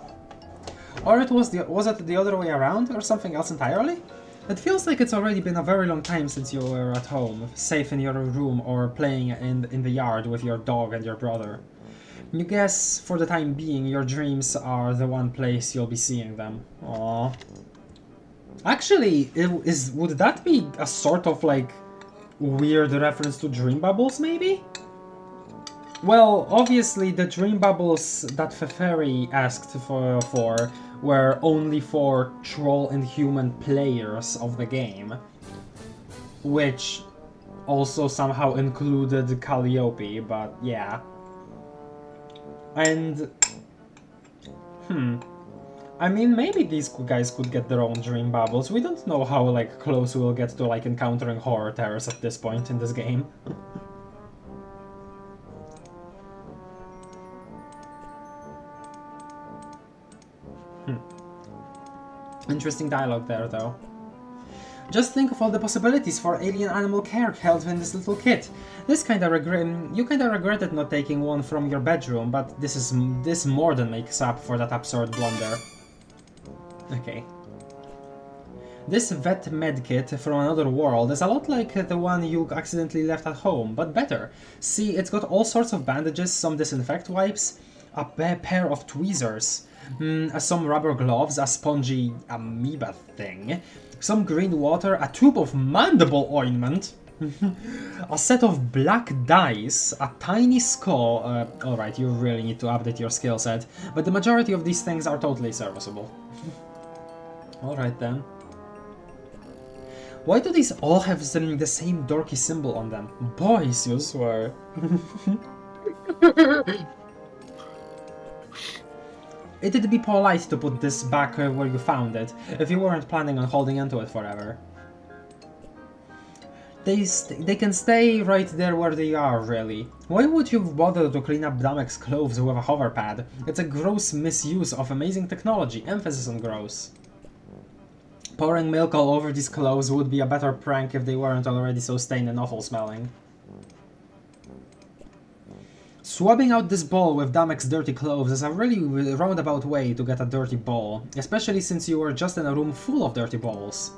Or was it the other way around, or something else entirely? It feels like it's already been a very long time since you were at home, safe in your room or playing in the yard with your dog and your brother. You guess, for the time being, your dreams are the one place you'll be seeing them. Aww. Actually, would that be a sort of, like, weird reference to dream bubbles, maybe? Well, obviously the dream bubbles that Feferi asked for were only for troll and human players of the game, which also somehow included Calliope, but yeah. And I mean, maybe these guys could get their own dream bubbles. We don't know how, like, close we'll get to, like, encountering horror terrors at this point in this game. Interesting dialogue there, though. Just think of all the possibilities for alien animal care held in this little kit. You kinda regretted not taking one from your bedroom, but this more than makes up for that absurd blunder. Okay. This vet medkit from another world is a lot like the one you accidentally left at home, but better. See, it's got all sorts of bandages, some disinfect wipes, a pair of tweezers, some rubber gloves, a spongy amoeba thing, some green water, a tube of mandible ointment, A set of black dice, a tiny skull. Alright, you really need to update your skill set, but the majority of these things are totally serviceable. Alright then. Why do these all have the same dorky symbol on them? Boys, you swear. It'd be polite to put this back where you found it, if you weren't planning on holding onto it forever. They can stay right there where they are, really. Why would you bother to clean up Damek's clothes with a hover pad? It's a gross misuse of amazing technology, emphasis on gross. Pouring milk all over these clothes would be a better prank if they weren't already so stained and awful smelling. Swabbing out this ball with Damek's dirty clothes is a really roundabout way to get a dirty ball, especially since you were just in a room full of dirty balls.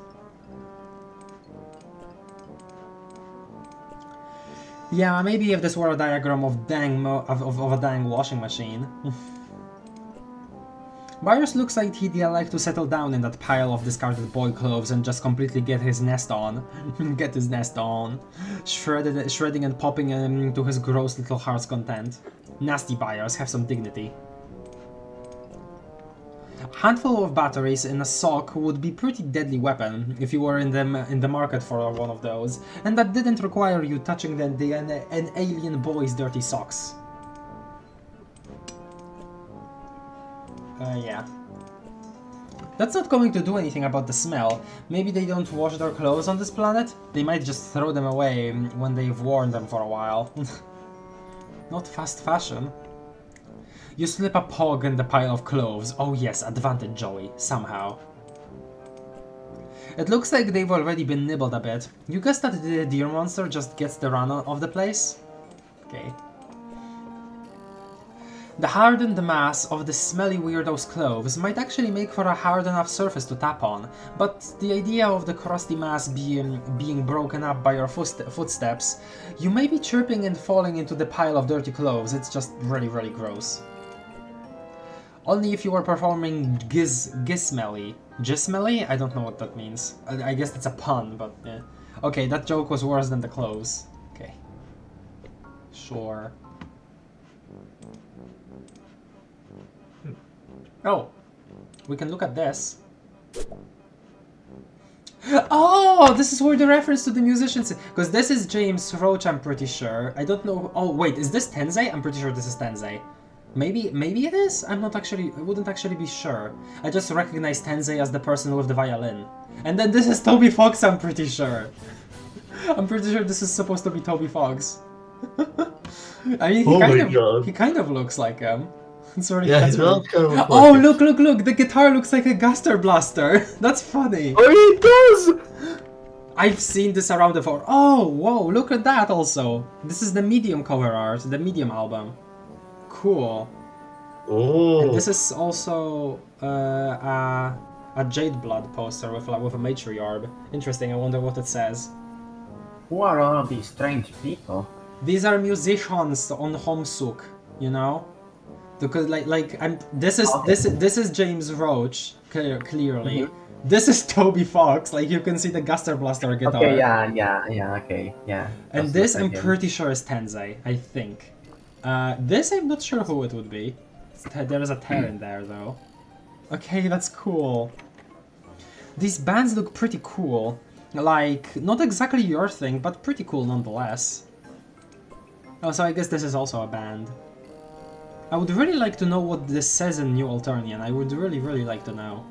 Yeah, maybe if this were a diagram of a dang washing machine. Byers looks like he'd like to settle down in that pile of discarded boy clothes and just completely get his nest on. Get his nest on. Shredding and popping to his gross little heart's content. Nasty Byers, have some dignity. A handful of batteries in a sock would be pretty deadly weapon if you were in the market for one of those, and that didn't require you touching an alien boy's dirty socks. Yeah. That's not going to do anything about the smell. Maybe they don't wash their clothes on this planet? They might just throw them away when they've worn them for a while. Not fast fashion. You slip a pog in the pile of clothes. Oh yes, advantage, Joey. Somehow. It looks like they've already been nibbled a bit. You guess that the deer monster just gets the run of the place? Okay. The hardened mass of the smelly weirdo's clothes might actually make for a hard enough surface to tap on, but the idea of the crusty mass being broken up by your footsteps, you may be tripping and falling into the pile of dirty clothes. It's just really, really gross. Only if you were performing gismelly. Gismelly? I don't know what that means. I guess that's a pun, but yeah. Okay, that joke was worse than the clothes. Okay. Sure. Oh, we can look at this. Oh, this is where the reference to the musicians, because this is James Roach, I'm pretty sure. I don't know. Oh wait, is this Tensei? I'm pretty sure this is Tensei. Maybe it is? I wouldn't actually be sure. I just recognize Tensei as the person with the violin. And then this is Toby Fox, I'm pretty sure. I'm pretty sure this is supposed to be Toby Fox. I mean, he kind of looks like him. Sorry, yeah, he does kind of look oh, like look! The guitar looks like a Guster Blaster. That's funny. Oh, it does! I've seen this around before. Oh, whoa! Look at that. Also, this is the Medium cover art, the Medium album. Cool. Oh. And this is also a Jade Blood poster with a matriarch. Interesting. I wonder what it says. Who are all of these strange people? These are musicians on Homestuck. You know. Because this is James Roach clearly. Mm-hmm. This is Toby Fox. Like you can see the Guster Blaster guitar. Okay, yeah, okay, yeah. And this I'm pretty sure is Tensei. I think. This I'm not sure who it would be. There is a tear in there though. Okay, that's cool. These bands look pretty cool. Like not exactly your thing, but pretty cool nonetheless. Oh, so I guess this is also a band. I would really like to know what this says in New Alternian. I would really, really like to know.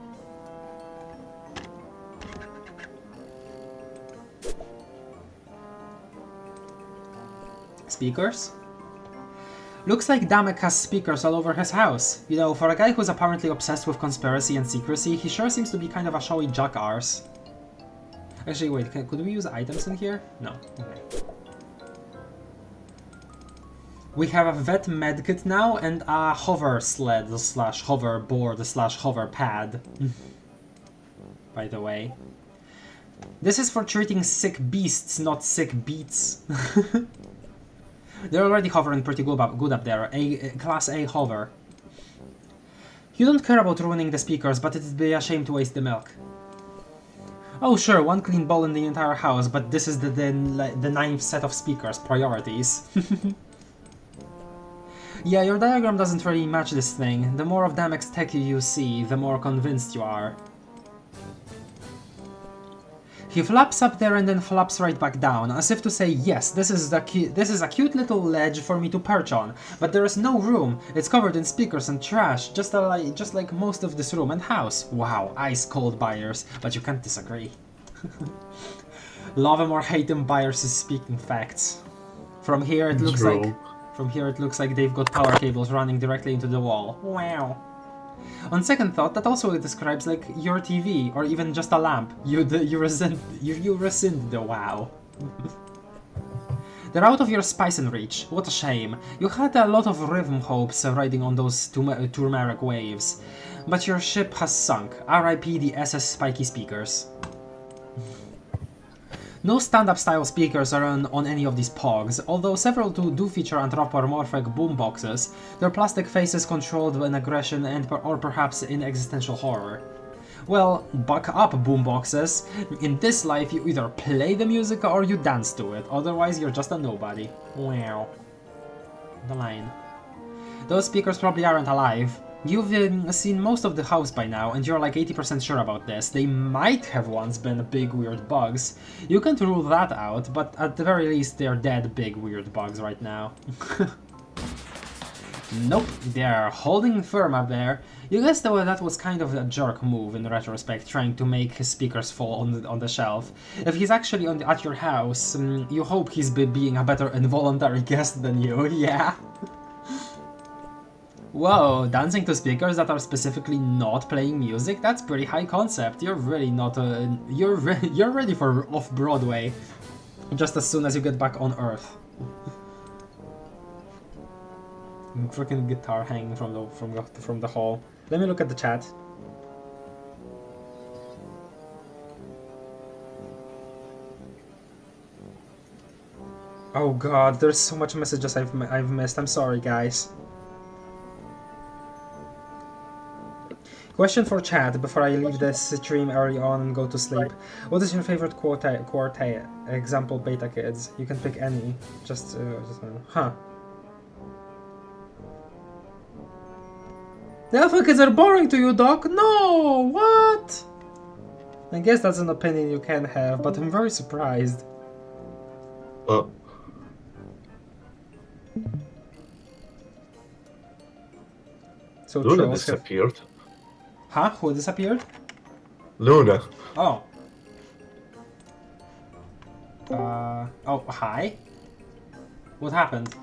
Speakers? Looks like Damek has speakers all over his house. You know, for a guy who's apparently obsessed with conspiracy and secrecy, he sure seems to be kind of a showy jackass. Actually, wait, could we use items in here? No. Okay. We have a vet medkit now and a hover sled slash hover board slash hover pad. By the way. This is for treating sick beasts, not sick beats. They're already hovering pretty good up there. Class A hover. You don't care about ruining the speakers, but it'd be a shame to waste the milk. Oh sure, one clean bowl in the entire house, but this is the ninth set of speakers. Priorities. Yeah, your diagram doesn't really match this thing. The more of Damex's tech you see, the more convinced you are. He flaps up there and then flaps right back down, as if to say, yes, this is a cute little ledge for me to perch on, but there is no room. It's covered in speakers and trash, just like most of this room and house. Wow, ice cold buyers, but you can't disagree. Love him or hate him, buyers is speaking facts. From here it looks like they've got power cables running directly into the wall. Wow. On second thought, that also describes like your TV or even just a lamp. You resent the wow. They're out of your spice and reach. What a shame. You had a lot of rhythm hopes riding on those turmeric waves, but your ship has sunk. R.I.P. the SS spiky speakers. No stand-up style speakers are on any of these pogs, although several do feature anthropomorphic boomboxes, their plastic faces controlled in aggression or perhaps in existential horror. Well, buck up boomboxes. In this life you either play the music or you dance to it, otherwise you're just a nobody. Wow. The line. Those speakers probably aren't alive. You've seen most of the house by now, and you're like 80% sure about this. They might have once been big weird bugs. You can't rule that out, but at the very least they're dead big weird bugs right now. Nope, they're holding firm up there. You guess though that was kind of a jerk move in retrospect, trying to make his speakers fall on the shelf. If he's actually at your house, you hope he's being a better involuntary guest than you, yeah? Whoa, dancing to speakers that are specifically not playing music? That's pretty high concept. You're really not you're ready for off-Broadway. Just as soon as you get back on Earth. Freaking guitar hanging from the hall. Let me look at the chat. Oh god, there's so much messages I've missed. I'm sorry, guys. Question for chat before I leave this stream early on and go to sleep. What is your favorite quartet? Example, Beta Kids. You can pick any. Just huh. The Alpha Kids are boring to you, Doc? No! What? I guess that's an opinion you can have, but I'm very surprised. So Luna disappeared. Huh? Who disappeared? Luna. Oh. Oh, hi? What happened?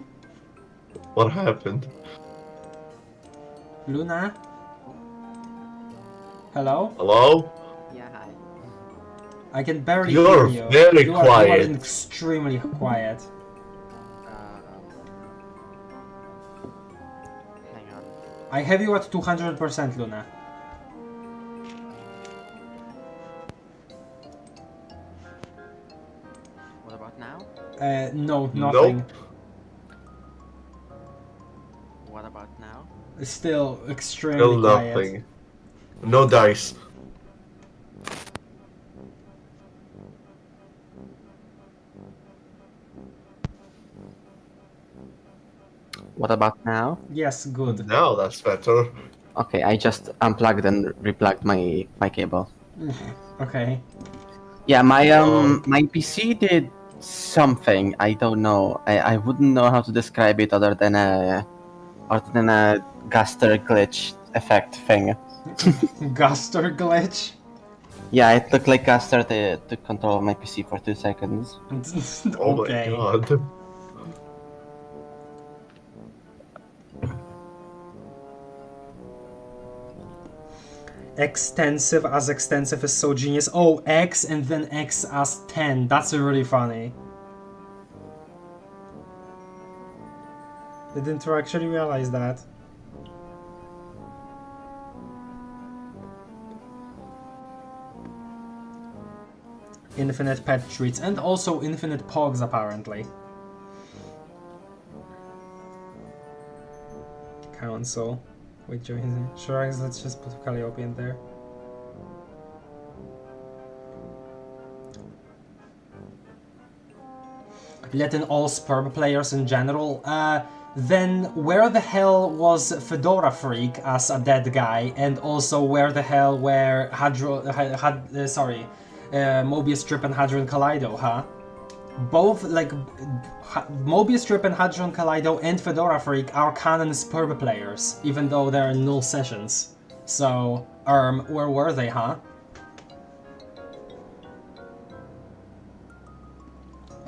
What happened? Luna? Hello? Hello? Yeah, hi. I can barely You're hear you. very You quiet. are extremely quiet. Hang on. I have you at 200%, Luna. What about now? No, nothing. Nope. What about now? Still extremely Still quiet. nothing. No dice. What about now? Yes, good. Now that's better. Okay, I just unplugged and replugged my cable. Okay. Yeah, my my PC did something. I don't know. I wouldn't know how to describe it other than a Gaster glitch effect thing. Guster glitch? Yeah, it looked like Gaster took control of my PC for 2 seconds. Oh Okay. my god. Extensive is so genius. Oh, X and then X as 10. That's really funny. I didn't actually realize that. Infinite pet treats and also infinite pogs apparently. Council. Wait, Joe, sure, let's just put Calliope in there. let in all Spurb players in general, then where the hell was Fedora Freak as a dead guy, and also where the hell were Mobius Strip and Hadron Collido, huh? Both, like, Mobius Strip and Hadron Collido and Fedora Freak are canon Spurb players, even though they're in null sessions. So, where were they, huh?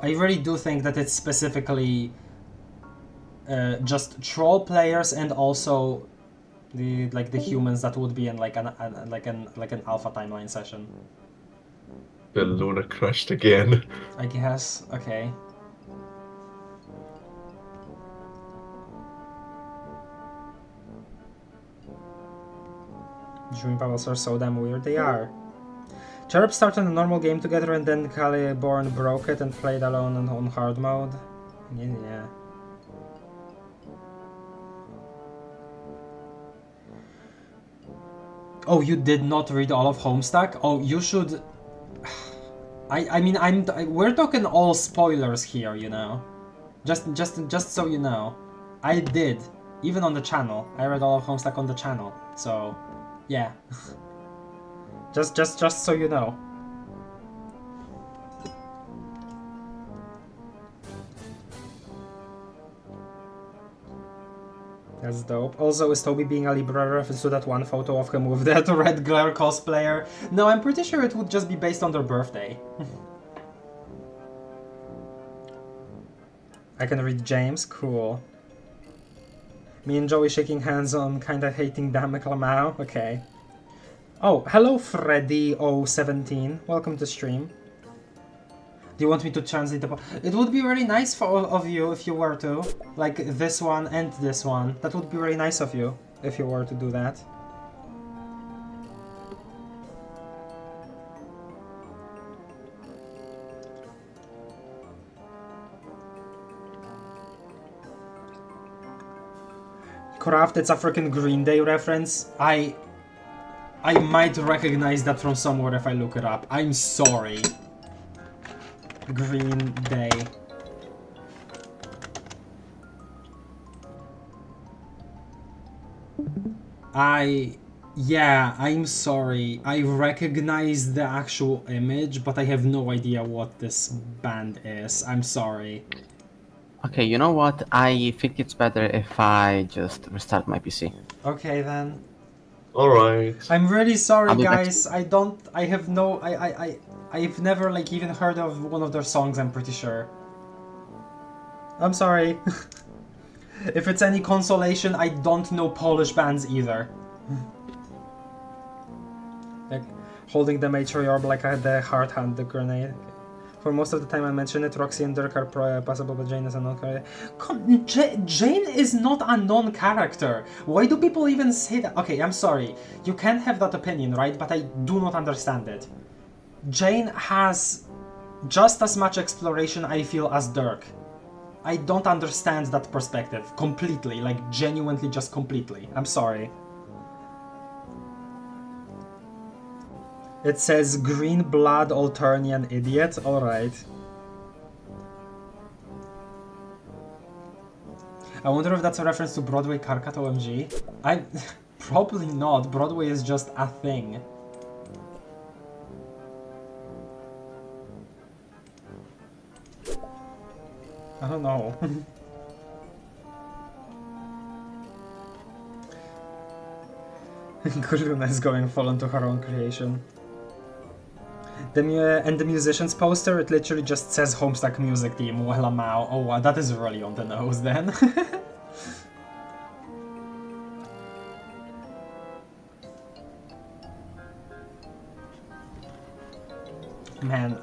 I really do think that it's specifically just troll players and also the humans that would be in like an alpha timeline session. The Luna crashed again. I guess. Okay. Dream bubbles are so damn weird. They are. Cherub started a normal game together and then Caliborn broke it and played alone on hard mode. Yeah. Oh, you did not read all of Homestuck? Oh, you should... I mean, we're talking all spoilers here, you know? Just so you know. I did. Even on the channel. I read all of Homestuck on the channel. So, yeah. Just so you know. That's dope. Also, is Toby being a Libra reference to that one photo of him with that red glare cosplayer? No, I'm pretty sure it would just be based on their birthday. I can read James? Cool. Me and Joey shaking hands on kinda hating Dan McLamau? Okay. Oh, hello Freddy017. Welcome to stream. Do you want me to translate the... It would be really nice of you if you were to. Like this one and this one. That would be very nice of you if you were to do that. Craft, it's a freaking Green Day reference. I might recognize that from somewhere if I look it up. I'm sorry. Green Day. Yeah, I'm sorry. I recognize the actual image, but I have no idea what this band is. I'm sorry. Okay, you know what? I think it's better if I just restart my PC. Okay then. Alright. I'm really sorry, I'll be back. guys. I've never like even heard of one of their songs, I'm pretty sure. I'm sorry. If it's any consolation, I don't know Polish bands either. Like holding the matriarch like I had the hard hand, the grenade. For most of the time I mention it, Roxy and Dirk are possible, but Jane is a non-character. Jane is not a non-character. Why do people even say that? Okay, I'm sorry. You can have that opinion, right? But I do not understand it. Jane has just as much exploration, I feel, as Dirk. I don't understand that perspective completely, like genuinely just completely. I'm sorry. It says green blood Alternian idiot. Alright. I wonder if that's a reference to Broadway Karkat OMG. Probably not. Broadway is just a thing. I don't know. Kuruna is going full into her own creation. And the musician's poster, it literally just says Homestuck Music Team, Walamau. Oh wow, that is really on the nose then. Man,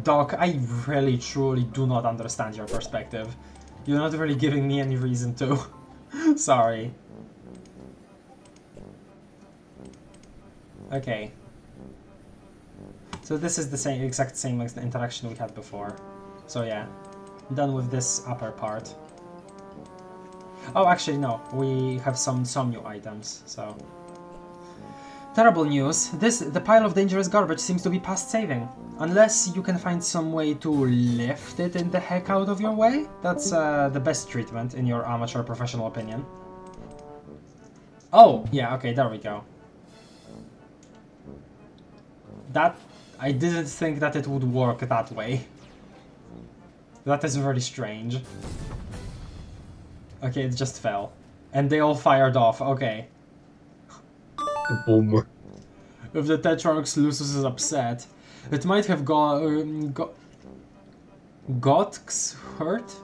Doc, I really truly do not understand your perspective. You're not really giving me any reason to. Sorry. Okay. So this is the exact same interaction we had before. So yeah, done with this upper part. Oh, actually no, we have some new items, so... Terrible news. The pile of dangerous garbage seems to be past saving. Unless you can find some way to lift it in the heck out of your way. That's the best treatment, in your amateur professional opinion. Oh, yeah, okay, there we go. That... I didn't think that it would work that way. That is very strange. Okay, it just fell. And they all fired off, okay. Boom. If the Tetrarch's Lucius is upset, it might have got hurt? Got 10.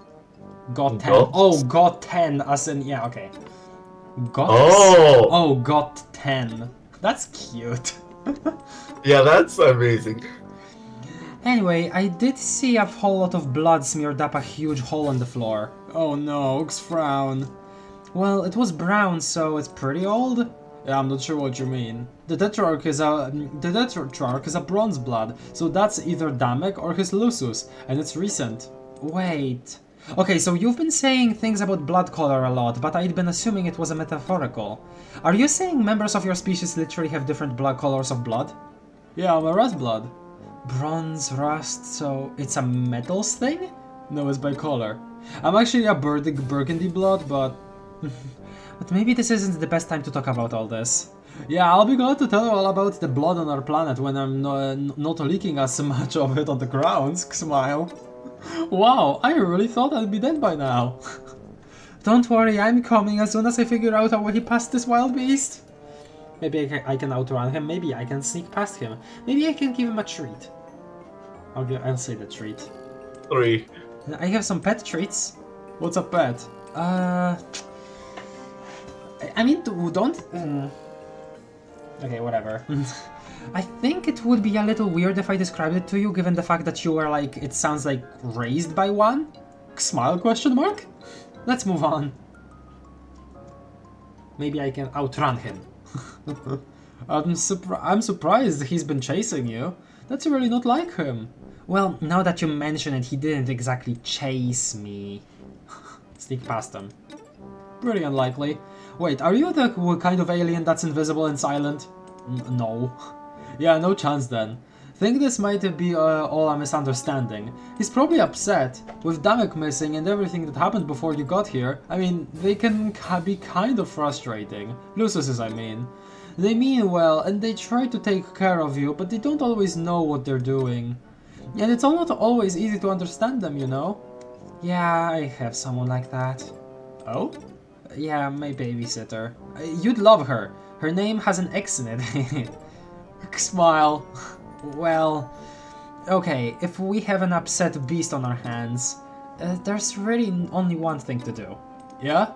Got? Oh, got 10 as in, yeah, okay. Got Oh! Oh, got 10. That's cute. Yeah, that's amazing. Anyway, I did see a whole lot of blood smeared up a huge hole in the floor. Oh no, Oak's frown. Well, it was brown, so it's pretty old? Yeah, I'm not sure what you mean. The Tetrarch is a bronze blood, so that's either Damek or his Lucius, and it's recent. Wait. Okay, so you've been saying things about blood color a lot, but I'd been assuming it was a metaphorical. Are you saying members of your species literally have different blood colors of blood? Yeah, I'm a rust blood. Bronze, rust, so it's a metals thing? No, it's by color. I'm actually a burgundy blood, but... but maybe this isn't the best time to talk about all this. Yeah, I'll be glad to tell you all about the blood on our planet when I'm not leaking as much of it on the ground. Smile. Wow, I really thought I'd be dead by now. Don't worry, I'm coming as soon as I figure out how he passed this wild beast. Maybe I can outrun him, maybe I can sneak past him, maybe I can give him a treat. I'll say the treat. 3. I have some pet treats. What's a pet? I mean, don't... Okay, whatever. I think it would be a little weird if I described it to you, given the fact that you were like, it sounds like, raised by one? Smile question mark? Let's move on. Maybe I can outrun him. I'm surprised he's been chasing you. That's really not like him. Well, now that you mention it, he didn't exactly chase me. Sneak past him. Pretty unlikely. Wait, are you the kind of alien that's invisible and silent? No. Yeah, no chance then. Think this might be all a misunderstanding. He's probably upset. With Damek missing and everything that happened before you got here, I mean, they can be kind of frustrating. Luciuses, I mean. They mean well, and they try to take care of you, but they don't always know what they're doing. And it's not always easy to understand them, you know? Yeah, I have someone like that. Oh? Yeah, my babysitter. You'd love her. Her name has an X in it. Smile. Well, okay, if we have an upset beast on our hands, there's really only one thing to do. Yeah?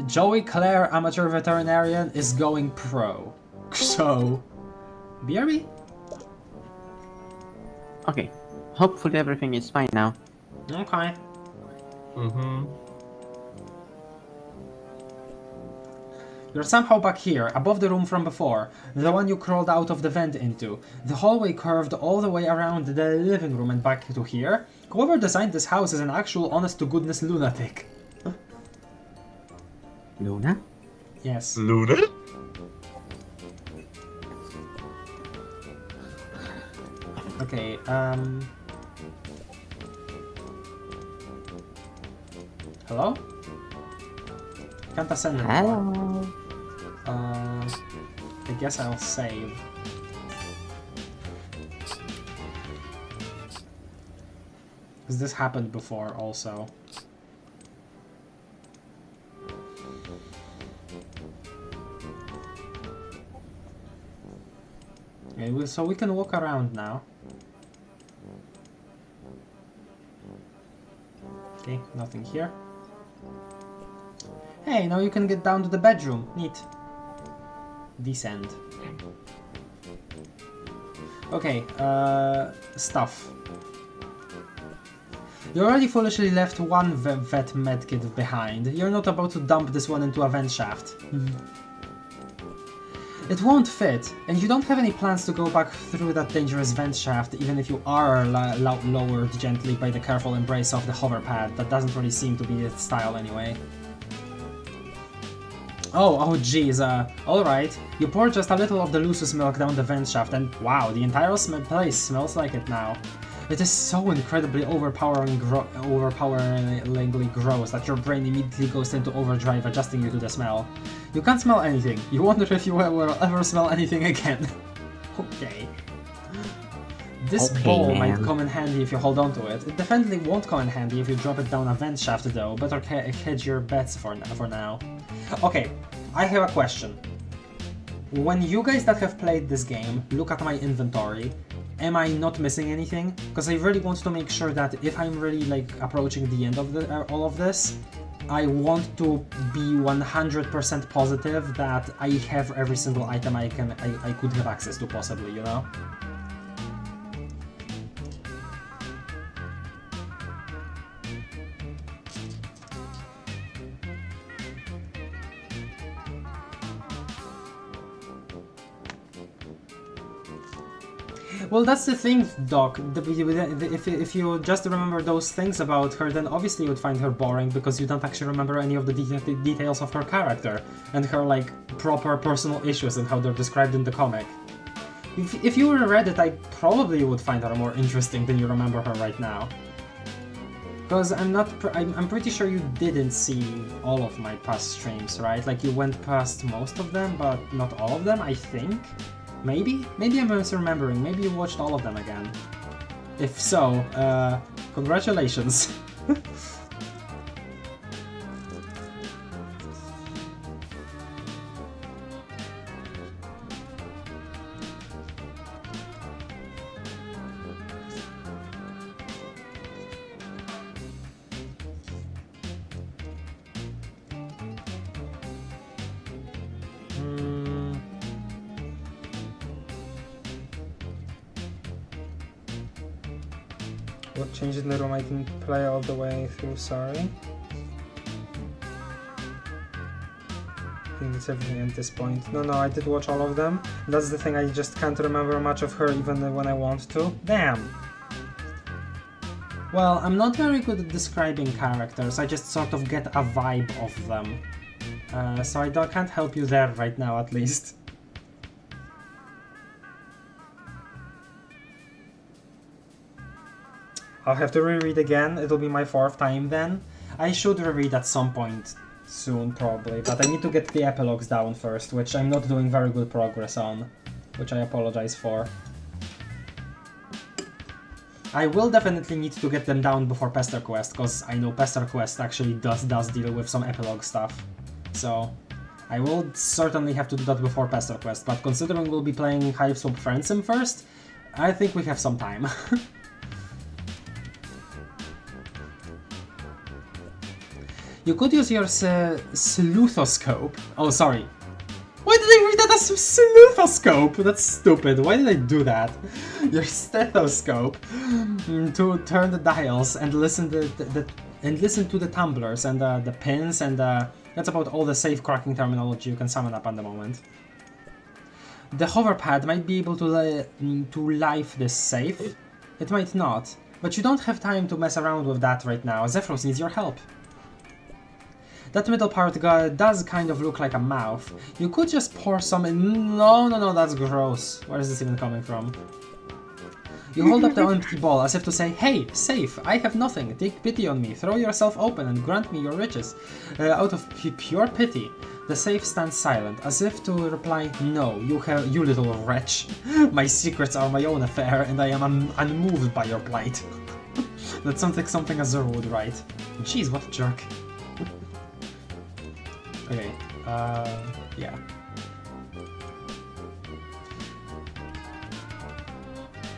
Joey Clare, amateur veterinarian, is going pro. So, BRB? Okay. Hopefully everything is fine now. Okay. Mm-hmm. You're somehow back here, above the room from before, the one you crawled out of the vent into. The hallway curved all the way around the living room and back to here. Whoever designed this house is an actual honest-to-goodness lunatic. Luna? Yes. Luna? Okay, Hello? Can't ascend anymore. Hello. I guess I'll save. Because this happened before also. Okay, so we can walk around now. Okay, nothing here. Hey, now you can get down to the bedroom. Neat. Descend. Okay, stuff. You already foolishly left one vet medkit behind. You're not about to dump this one into a vent shaft. It won't fit, and you don't have any plans to go back through that dangerous vent shaft, even if you are lowered gently by the careful embrace of the hover pad. That doesn't really seem to be its style anyway. Oh geez, alright. You pour just a little of the Lucis milk down the vent shaft and wow, the entire place smells like it now. It is so incredibly overpoweringly gross that your brain immediately goes into overdrive adjusting you to the smell. You can't smell anything. You wonder if you will ever smell anything again. Okay. This bowl might come in handy if you hold on to it. It definitely won't come in handy if you drop it down a vent shaft though. Better hedge your bets for now. Okay, I have a question. When you guys that have played this game look at my inventory, am I not missing anything? Because I really want to make sure that if I'm really like approaching the end of all of this, I want to be 100% positive that I have every single item I could have access to possibly, you know? Well, that's the thing, Doc. If you just remember those things about her, then obviously you would find her boring because you don't actually remember any of the details of her character and her, like, proper personal issues and how they're described in the comic. If you read it, I probably would find her more interesting than you remember her right now. Because I'm pretty sure you didn't see all of my past streams, right? Like, you went past most of them, but not all of them, I think? Maybe? Maybe I'm misremembering. Maybe you watched all of them again. If so, congratulations. What changed in the room? I didn't play all the way through, sorry. I think it's everything at this point. No, I did watch all of them. That's the thing, I just can't remember much of her even when I want to. Damn! Well, I'm not very good at describing characters, I just sort of get a vibe of them. So I can't help you there right now, at least. I'll have to reread again, it'll be my 4th time then. I should reread at some point soon, probably, but I need to get the epilogues down first, which I'm not doing very good progress on, which I apologize for. I will definitely need to get them down before Pester Quest, because I know Pester Quest actually does deal with some epilogue stuff. So, I will certainly have to do that before Pester Quest, but considering we'll be playing Hiveswap Friendsim first, I think we have some time. You could use your sleutoscope. Oh, sorry. Why did I read that as sleutoscope? That's stupid. Why did I do that? Your stethoscope to turn the dials and listen to the tumblers and the pins and that's about all the safe cracking terminology you can summon up at the moment. The hoverpad might be able to life this safe. It might not, but you don't have time to mess around with that right now. XEFROS needs your help. That middle part does kind of look like a mouth. You could just pour some in. No, that's gross. Where is this even coming from? You hold up the empty ball as if to say, hey, safe, I have nothing, take pity on me, throw yourself open and grant me your riches. Out of pure pity, the safe stands silent, as if to reply, no, you little wretch. My secrets are my own affair and I am unmoved by your plight. That sounds like something a Zer would write. Jeez, what a jerk. Okay, yeah.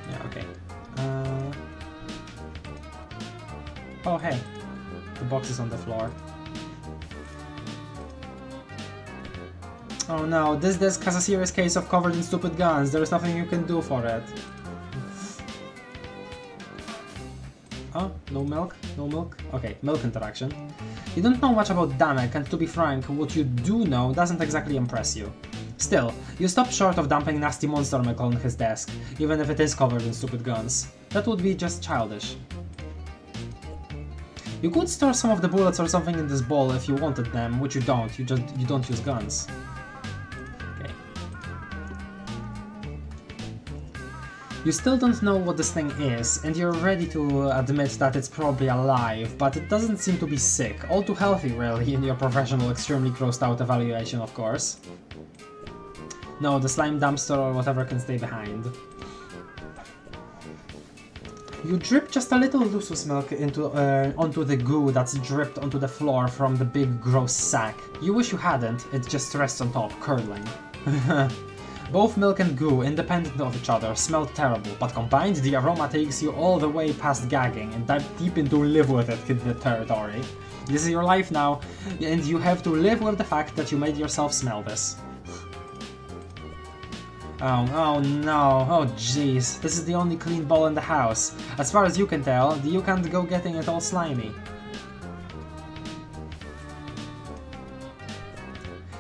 Yeah, okay. Oh, hey. The box is on the floor. Oh no, this desk has a serious case of covered in stupid guns. There is nothing you can do for it. Oh, no milk? No milk? Okay, milk interaction. You don't know much about Damek, and to be frank, what you do know doesn't exactly impress you. Still, you stop short of dumping nasty monster milk on his desk, even if it is covered in stupid guns. That would be just childish. You could store some of the bullets or something in this ball if you wanted them, which you don't. You don't use guns. Okay. You still don't know what this thing is, and you're ready to admit that it's probably alive, but it doesn't seem to be sick. All too healthy, really, in your professional, extremely grossed out evaluation, of course. No, the slime dumpster or whatever can stay behind. You drip just a little Lusus milk onto the goo that's dripped onto the floor from the big gross sack. You wish you hadn't, it just rests on top, curdling. Both milk and goo, independent of each other, smell terrible, but combined the aroma takes you all the way past gagging and dive deep into live with it territory. This is your life now, and you have to live with the fact that you made yourself smell this. Oh no, oh jeez, this is the only clean ball in the house. As far as you can tell, you can't go getting it all slimy.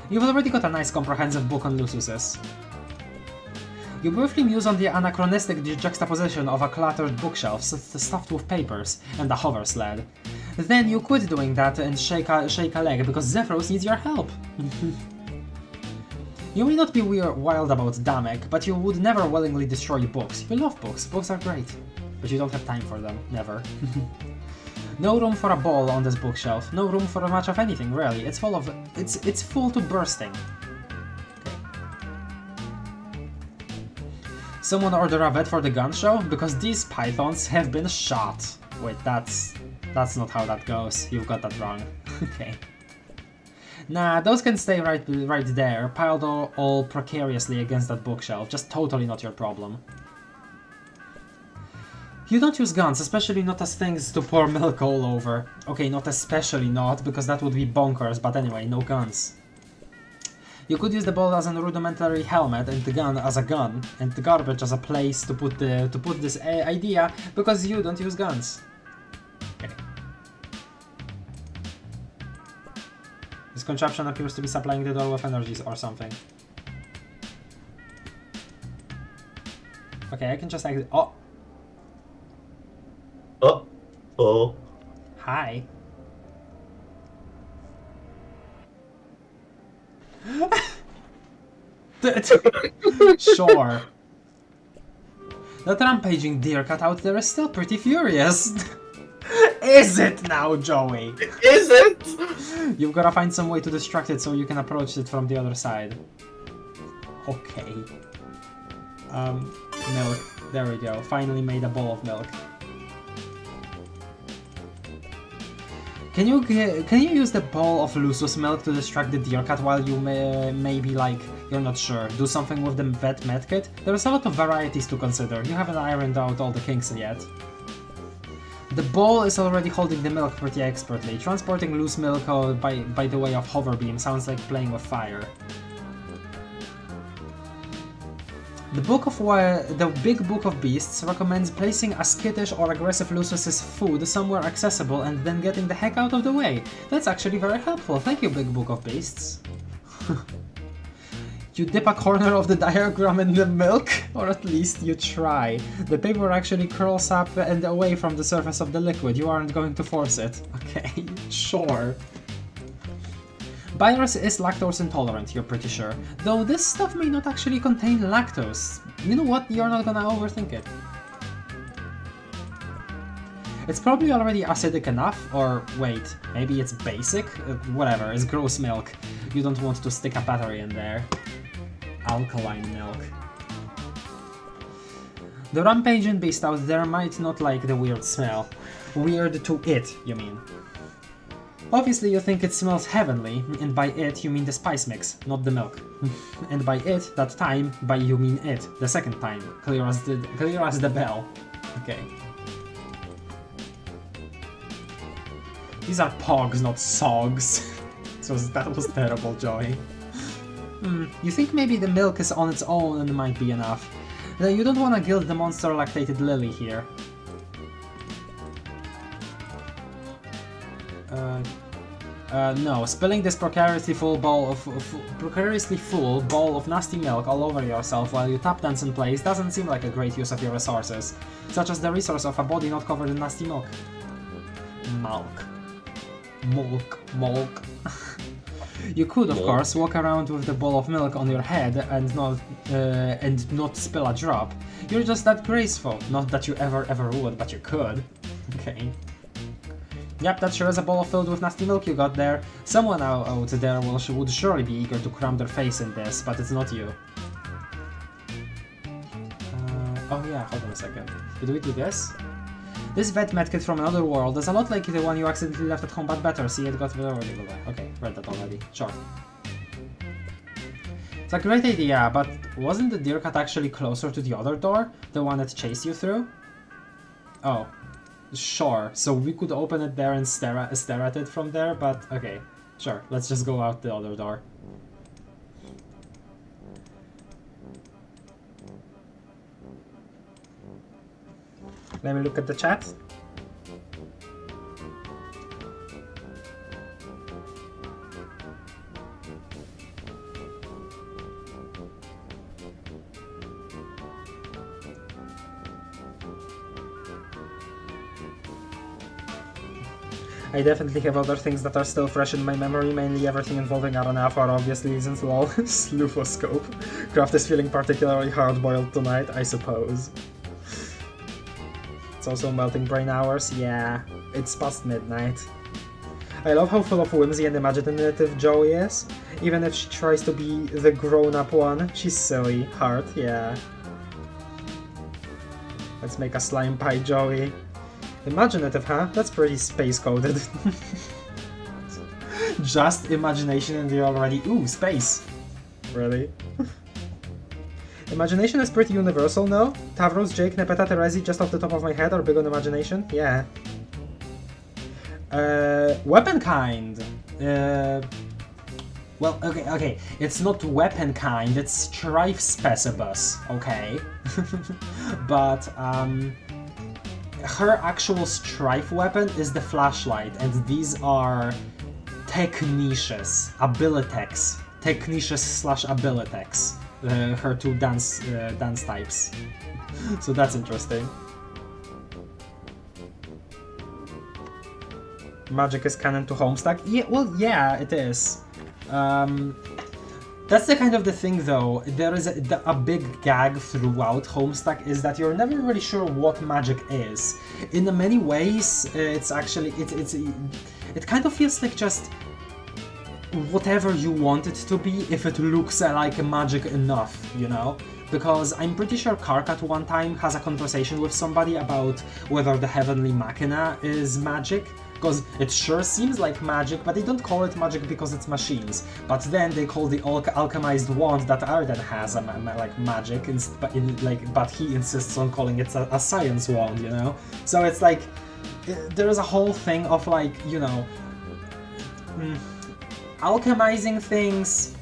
You've already got a nice comprehensive book on Lususes. You briefly muse on the anachronistic juxtaposition of a cluttered bookshelf stuffed with papers and a hover sled. Then you quit doing that and shake a leg because XEFROS needs your help. You may not be wild about Damek, but you would never willingly destroy books. You love books, books are great. But you don't have time for them, never. No room for a ball on this bookshelf, no room for much of anything, really. It's full to bursting. Okay. Someone order a vet for the gun show? Because these pythons have been shot. Wait, that's not how that goes. You've got that wrong. Okay. Nah, those can stay right there, piled all precariously against that bookshelf, just totally not your problem. You don't use guns, especially not as things to pour milk all over. Okay, not especially not, because that would be bonkers, but anyway, no guns. You could use the ball as a rudimentary helmet and the gun as a gun, and the garbage as a place to put this idea, because you don't use guns. Okay. This contraption appears to be supplying the door with energies or something. Okay, I can just exit. Oh! Oh. Hi. Sure. That rampaging deer cut out there is still pretty furious. Is it now, Joey? Is it? You've gotta find some way to distract it so you can approach it from the other side. Okay. Milk. There we go. Finally made a bowl of milk. Can you use the bowl of Lusus milk to distract the deer cat while you maybe like, you're not sure, do something with the vet medkit? There's a lot of varieties to consider. You haven't ironed out all the kinks yet. The bowl is already holding the milk pretty expertly. Transporting loose milk by the way of hover beam sounds like playing with fire. The Big Book of Beasts recommends placing a skittish or aggressive Lusus's food somewhere accessible and then getting the heck out of the way. That's actually very helpful. Thank you, Big Book of Beasts. You dip a corner of the diagram in the milk? Or at least you try. The paper actually curls up and away from the surface of the liquid. You aren't going to force it. Okay, sure. Virus is lactose intolerant, you're pretty sure. Though this stuff may not actually contain lactose. You know what? You're not gonna overthink it. It's probably already acidic enough, or wait, maybe it's basic? Whatever, it's gross milk. You don't want to stick a battery in there. Alkaline milk. The rampaging beast out there might not like the weird smell. Weird to it, you mean. Obviously you think it smells heavenly, and by it you mean the spice mix, not the milk. And by it, that time, by you mean it, the second time, clear as the bell. Okay. These are pogs, not sogs. So that was terrible, Joey. You think maybe the milk is on its own and might be enough. You don't want to gild the monster lactated lily here. No, spilling this precariously full bowl of nasty milk all over yourself while you tap dance in place doesn't seem like a great use of your resources, such as the resource of a body not covered in nasty milk. Mulk. Mulk. You could, of course, walk around with the bowl of milk on your head and not spill a drop. You're just that graceful. Not that you ever would, but you could. Okay. Yep, that sure is a bowl filled with nasty milk you got there. Someone out there would surely be eager to cram their face in this, but it's not you. Oh yeah, hold on a second. Did we do this? This vet medkit from another world is a lot like the one you accidentally left at home, but better. See, it got already. Okay, read that already. Sure. It's a great idea, but wasn't the deer cat actually closer to the other door? The one that chased you through? Oh. Sure, so we could open it there and stare at it from there, but okay. Sure, let's just go out the other door. Let me look at the chat. I definitely have other things that are still fresh in my memory, mainly everything involving Arana for obvious reasons, lol. Sleuthoscope. Craft is feeling particularly hard-boiled tonight, I suppose. It's also melting brain hours, yeah. It's past midnight. I love how full of whimsy and imaginative Joey is. Even if she tries to be the grown-up one, she's silly. Heart, yeah. Let's make a slime pie Joey. Imaginative, huh? That's pretty space-coded. Just imagination and you're already... Ooh, space! Really? Imagination is pretty universal, no? Tavros, Jake, Nepeta, Terezi, just off the top of my head, are big on imagination? Yeah. Weapon kind! Well, okay, it's not weapon kind, it's strife specibus, okay? But, her actual strife weapon is the flashlight, and these are technicious, abilitex. Technicious/abilitex. Her two dance types. So that's interesting. Magic is canon to Homestuck? Yeah, well, yeah, it is. That's the kind of the thing, though. There is a big gag throughout Homestuck is that you're never really sure what magic is. In many ways, it's actually it kind of feels like just whatever you want it to be if it looks like magic enough, you know? Because I'm pretty sure Karkat one time has a conversation with somebody about whether the Heavenly Machina is magic. Because it sure seems like magic, but they don't call it magic because it's machines. But then they call the alchemized wand that Arden has like magic, but he insists on calling it a science wand, you know? So it's like, there is a whole thing of like, you know, alchemizing things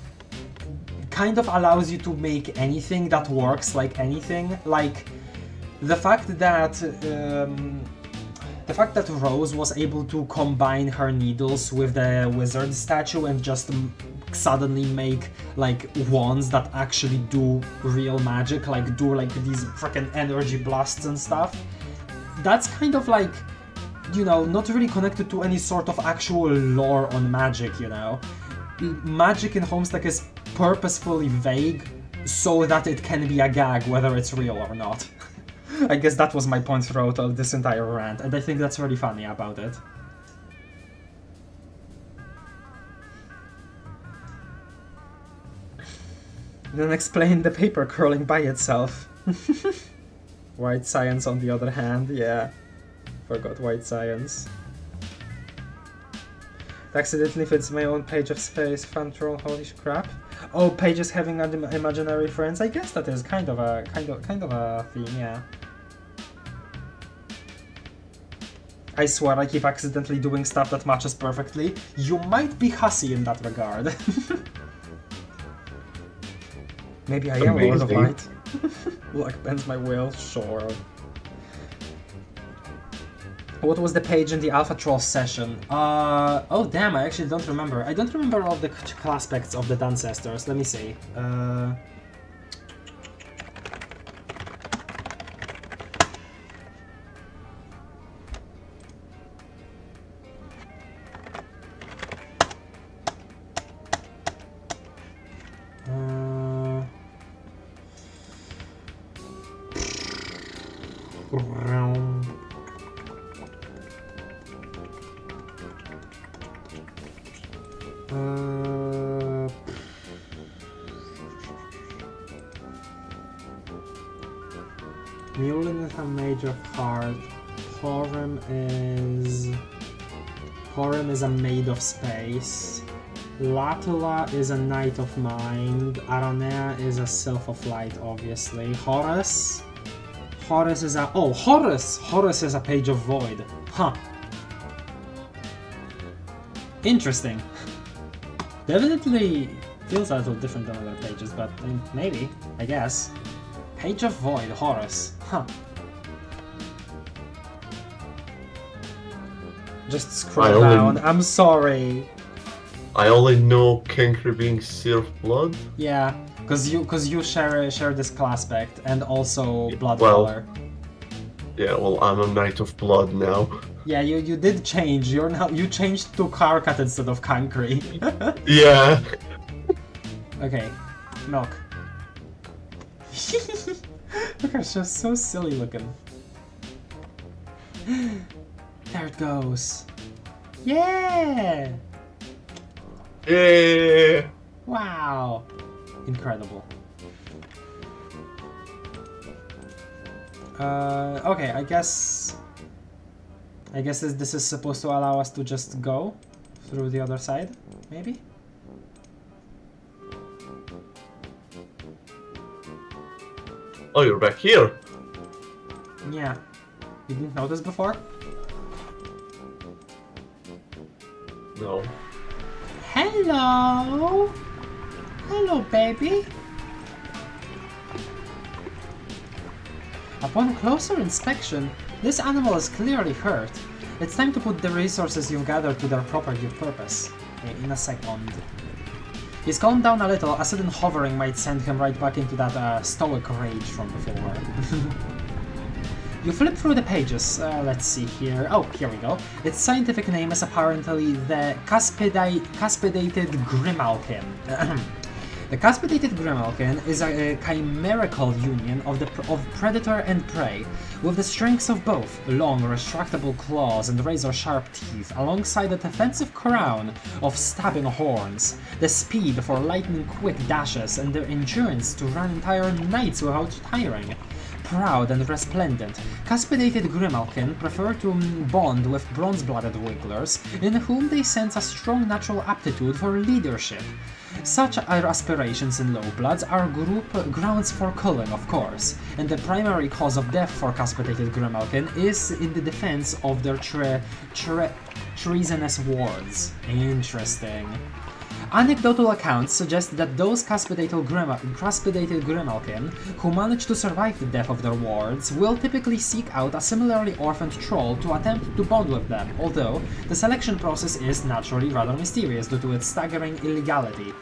kind of allows you to make anything that works like anything. Like, the fact that Rose was able to combine her needles with the wizard statue and just suddenly make like wands that actually do real magic, like do like these freaking energy blasts and stuff. That's kind of like, you know, not really connected to any sort of actual lore on magic, you know. Magic in Homestuck is purposefully vague so that it can be a gag whether it's real or not. I guess that was my point throughout all this entire rant, and I think that's really funny about it. Then explain the paper curling by itself. White science on the other hand, yeah. Forgot white science. It accidentally fits my own page of space fan troll, holy crap. Oh, pages having imaginary friends, I guess that is kind of a theme, yeah. I swear I keep accidentally doing stuff that matches perfectly. You might be hussy in that regard. Maybe I am a Lord of Light. Luck bends my will, sure. What was the page in the Alpha Troll session? Oh damn, I actually don't remember. I don't remember all the aspects of the ancestors. Let me see. Mulin is a mage of heart. Horim is a maid of space. Latula is a knight of mind. Aranea is a sylph of light, obviously. Horus is a Horus is a page of void. Huh. Interesting. Definitely feels a little different than other pages, but maybe, I guess. Page of void, Horus. Huh. Just scroll down. I'm sorry. I only know Cankry being Seer of Blood. Yeah, cause you share this class aspect and also Blood Well, Color. Yeah, well, I'm a Knight of Blood now. Yeah, you did change. You changed to Karkat instead of Kankri. Yeah. Okay, milk. Look, it's just so silly looking. There it goes. Yeah! Yeah. Wow! Incredible. Okay, I guess this is supposed to allow us to just go through the other side, maybe? Oh, you're back here. Yeah. You didn't notice before? No. Hello! Hello, baby! Upon closer inspection, this animal is clearly hurt. It's time to put the resources you've gathered to their proper purpose. In a second. He's calmed down a little. A sudden hovering might send him right back into that stoic rage from before. You flip through the pages. Let's see here. Oh, here we go. Its scientific name is apparently the Caspidated Grimalkin. The Caspidated Grimalkin is a chimerical union of predator and prey, with the strengths of both, long, retractable claws and razor-sharp teeth, alongside a defensive crown of stabbing horns, the speed for lightning-quick dashes, and the endurance to run entire nights without tiring. Proud and resplendent, Caspidated Grimalkin prefer to bond with bronze-blooded wigglers, in whom they sense a strong natural aptitude for leadership. Such aspirations in lowbloods are grounds for culling, of course, and the primary cause of death for Caspidated Grimalkin is in the defense of their treasonous wards. Interesting. Anecdotal accounts suggest that those Caspidated Grimalkin who manage to survive the death of their wards will typically seek out a similarly orphaned troll to attempt to bond with them, although the selection process is naturally rather mysterious due to its staggering illegality.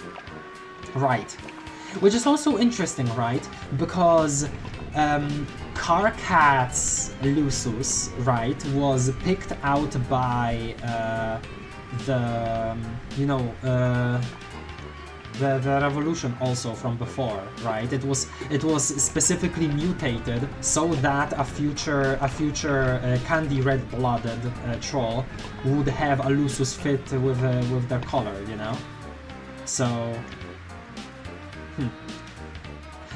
Right. Which is also interesting, right? Because Karkat's Lusus, right, was picked out by the revolution also from before, right? It was specifically mutated so that a future candy red-blooded troll would have a Lusus fit with their color, you know. So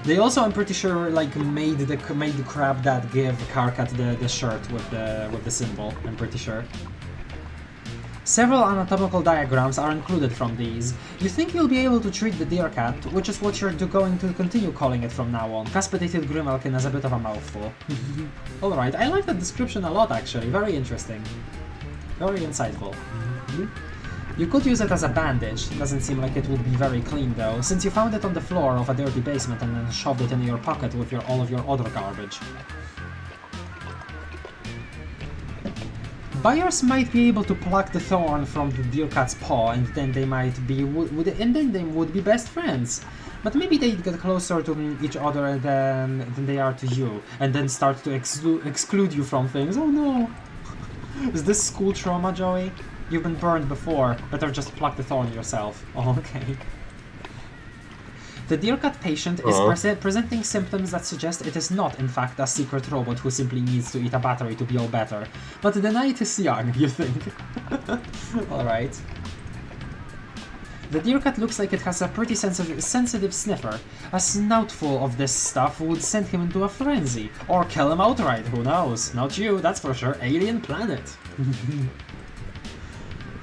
they also, I'm pretty sure, like made the crab that gave Karkat the shirt with the symbol. I'm pretty sure. Several anatomical diagrams are included from these. You think you'll be able to treat the deer cat, which is what you're going to continue calling it from now on. Caspidated Grimalkin is a bit of a mouthful. Alright, I like that description a lot actually, very interesting. Very insightful. You could use it as a bandage, doesn't seem like it would be very clean though, since you found it on the floor of a dirty basement and then shoved it in your pocket with all of your other garbage. Buyers might be able to pluck the thorn from the deer cat's paw, and then they would be best friends. But maybe they'd get closer to each other than they are to you, and then start to exclude you from things. Oh no! Is this school trauma, Joey? You've been burned before. Better just pluck the thorn yourself. Oh, okay. The Deercat patient is presenting symptoms that suggest it is not, in fact, a secret robot who simply needs to eat a battery to be all better. But the night is young, you think? Alright. The Deercat looks like it has a pretty sensitive sniffer. A snoutful of this stuff would send him into a frenzy. Or kill him outright, who knows? Not you, that's for sure. Alien planet.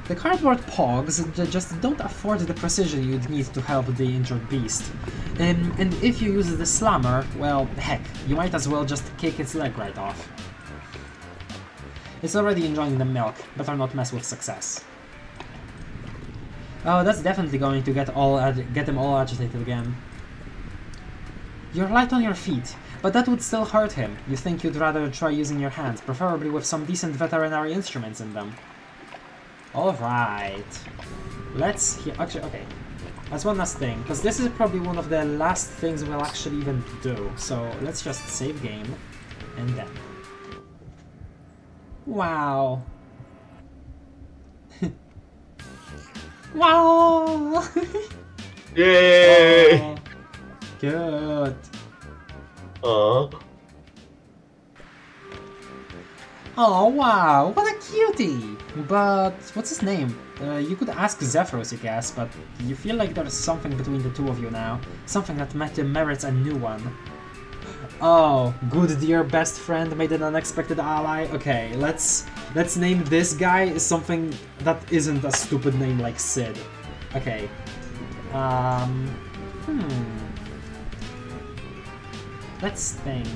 The cardboard pogs just don't afford the precision you'd need to help the injured beast. And if you use the slammer, well, heck, you might as well just kick its leg right off. It's already enjoying the milk, better not mess with success. Oh, that's definitely going to get him all agitated again. You're light on your feet, but that would still hurt him. You think you'd rather try using your hands, preferably with some decent veterinary instruments in them. Alright. Actually, okay. That's one last thing, because this is probably one of the last things we'll actually even do. So let's just save game, and then. Wow. Wow! Yay! Oh, good. Oh wow, what a cutie! But what's his name? You could ask XEFROS, I guess, but you feel like there's something between the two of you now. Something that merits a new one. Oh, good dear best friend made an unexpected ally. Okay, let's name this guy something that isn't a stupid name like Sid. Okay. Let's think.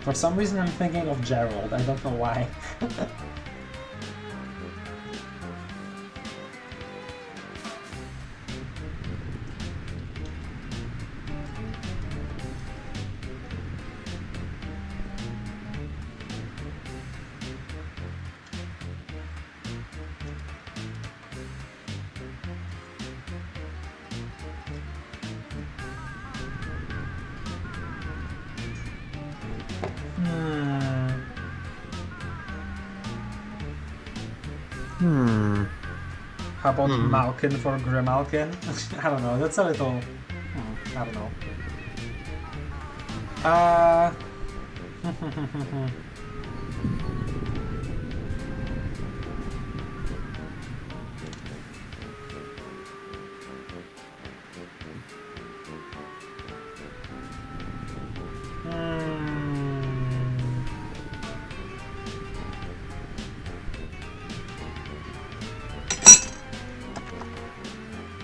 For some reason I'm thinking of Gerald, I don't know why. How about Malkin for Grimalkin? I don't know, that's a little... I don't know.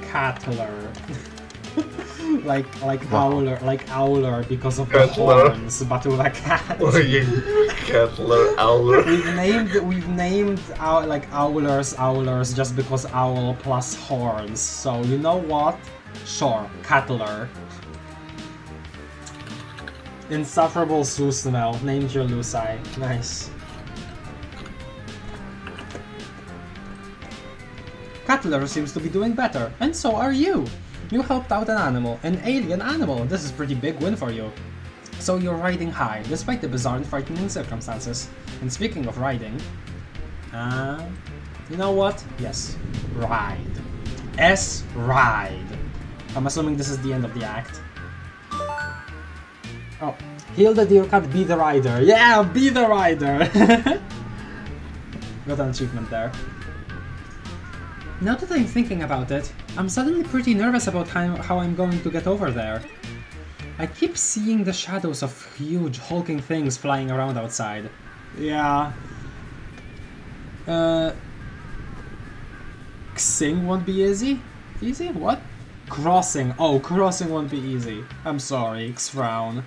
Cattler. like Owler because of the horns, but with a cat. Oh yeah, Cattler, Owler. We've named Owlers just because owl plus horns. So you know what? Sure, Cattler. Insufferable Susnell, named your Lucy. Nice. Cattler seems to be doing better, and so are you! You helped out an alien animal. This is a pretty big win for you. So you're riding high, despite the bizarre and frightening circumstances. And speaking of riding... you know what? Yes. Ride. Ride. I'm assuming this is the end of the act. Oh. Heal the Deercat, be the rider. Yeah, be the rider! Got an achievement there. Now that I'm thinking about it, I'm suddenly pretty nervous about how I'm going to get over there. I keep seeing the shadows of huge hulking things flying around outside. Yeah. Xing won't be easy? Easy? What? Crossing. Oh, crossing won't be easy. I'm sorry, X-Frown.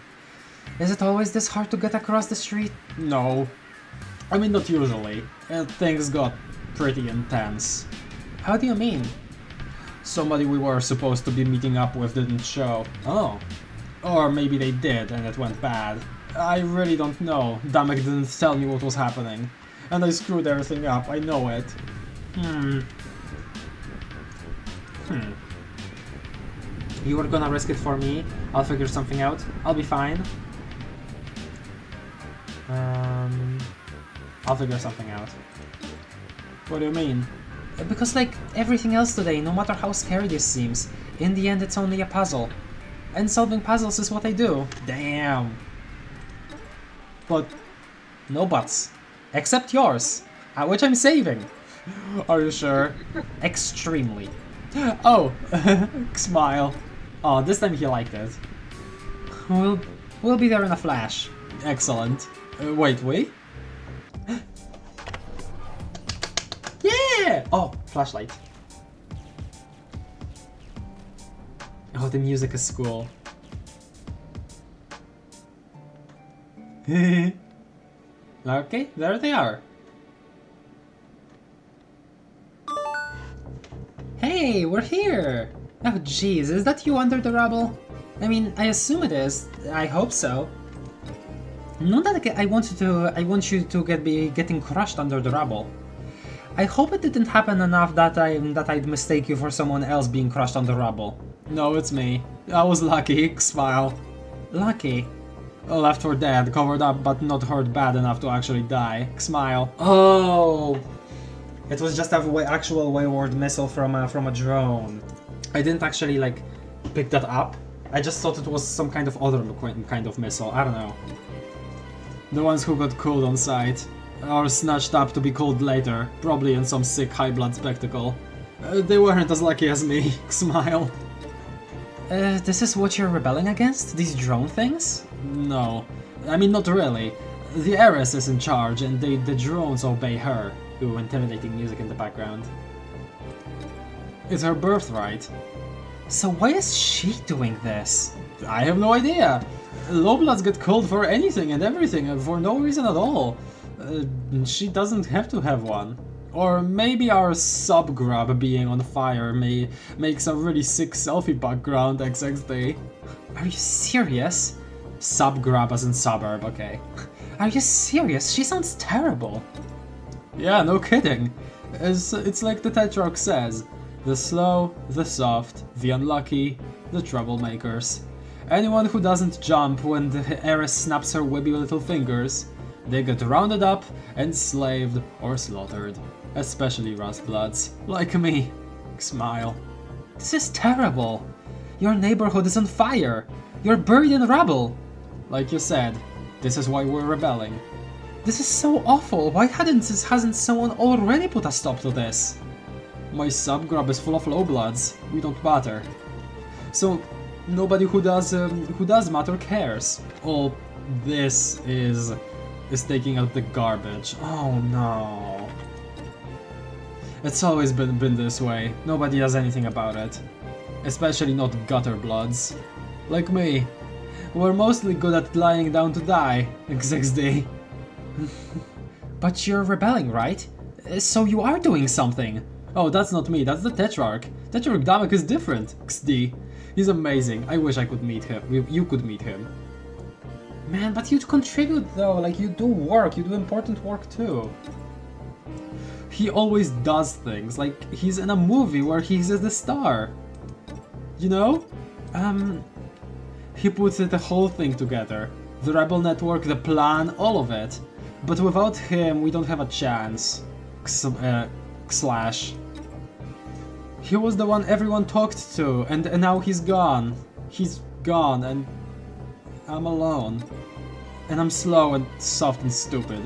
Is it always this hard to get across the street? No. I mean, not usually. Things got pretty intense. How do you mean? Somebody we were supposed to be meeting up with didn't show. Oh. Or maybe they did and it went bad. I really don't know. Damek didn't tell me what was happening. And I screwed everything up, I know it. You were gonna risk it for me. I'll figure something out. I'll be fine. I'll figure something out. What do you mean? Because like everything else today, no matter how scary this seems, in the end it's only a puzzle. And solving puzzles is what I do. Damn. But no buts. Except yours, which I'm saving. Are you sure? Extremely. Oh, smile. Oh, this time he liked it. We'll be there in a flash. Excellent. Wait. Yeah! Oh, flashlight. Oh, the music is cool. Okay, there they are. Hey, we're here! Oh jeez, is that you under the rubble? I mean, I assume it is. I hope so. Not that I want you to be getting crushed under the rubble. I hope it didn't happen enough that I'd mistake you for someone else being crushed under rubble. No, it's me. I was lucky. Smile. Lucky. Left for dead, covered up but not hurt bad enough to actually die. Smile. Oh! It was just an actual wayward missile from a drone. I didn't actually like pick that up. I just thought it was some kind of other kind of missile. I don't know. The ones who got cooled on sight. Or snatched up to be cooled later. Probably in some sick high blood spectacle. They weren't as lucky as me. Smile. This is what you're rebelling against? These drone things? No. I mean, not really. The heiress is in charge and the drones obey her. Ooh, intimidating music in the background. It's her birthright. So why is she doing this? I have no idea. Lowbloods get cold for anything and everything for no reason at all. She doesn't have to have one. Or maybe our sub-grub being on fire makes a really sick selfie background XXD. Are you serious? Sub-grub as in suburb, okay. Are you serious? She sounds terrible. Yeah, no kidding. It's like the Tetrarch says. The slow, the soft, the unlucky, the troublemakers. Anyone who doesn't jump when the heiress snaps her webby little fingers, they get rounded up, enslaved, or slaughtered. Especially rustbloods, like me. Smile. This is terrible. Your neighborhood is on fire. You're buried in rubble. Like you said, this is why we're rebelling. This is so awful. Why hasn't someone already put a stop to this? My sub-grub is full of lowbloods. We don't matter. So nobody who does matter cares. All this is taking out the garbage. Oh no. It's always been this way. Nobody does anything about it. Especially not gutter bloods. Like me. We're mostly good at lying down to die. XXD. But you're rebelling, right? So you are doing something. Oh, that's not me, that's the Tetrarch. Tetrarch Damek is different. XD. He's amazing. I wish I could meet him. You could meet him. Man, but you contribute though, like you do work, you do important work too. He always does things, like he's in a movie where he's the star. You know? He puts the whole thing together. The Rebel Network, the plan, all of it. But without him, we don't have a chance. Slash. He was the one everyone talked to, and now he's gone. He's gone, and I'm alone. And I'm slow and soft and stupid.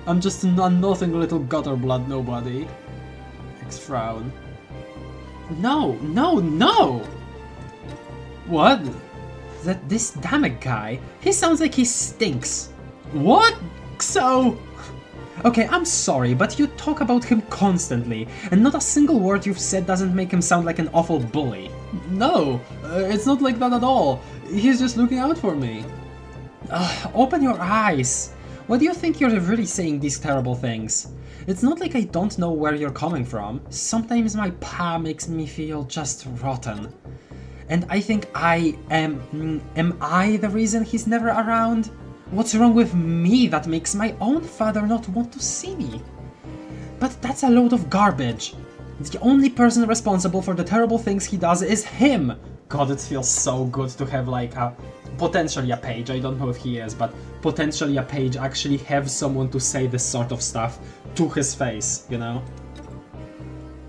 I'm just a nothing little gutter blood nobody. X-frown. No! What? This Damek guy, he sounds like he stinks. What? So... Okay, I'm sorry, but you talk about him constantly, and not a single word you've said doesn't make him sound like an awful bully. No, it's not like that at all. He's just looking out for me. Open your eyes. Why do you think you're really saying these terrible things? It's not like I don't know where you're coming from. Sometimes my pa makes me feel just rotten. And I think am I the reason he's never around? What's wrong with me that makes my own father not want to see me? But that's a load of garbage. The only person responsible for the terrible things he does is him. God, it feels so good to have like a potentially a page. I don't know if he is, but potentially a page actually have someone to say this sort of stuff to his face, you know?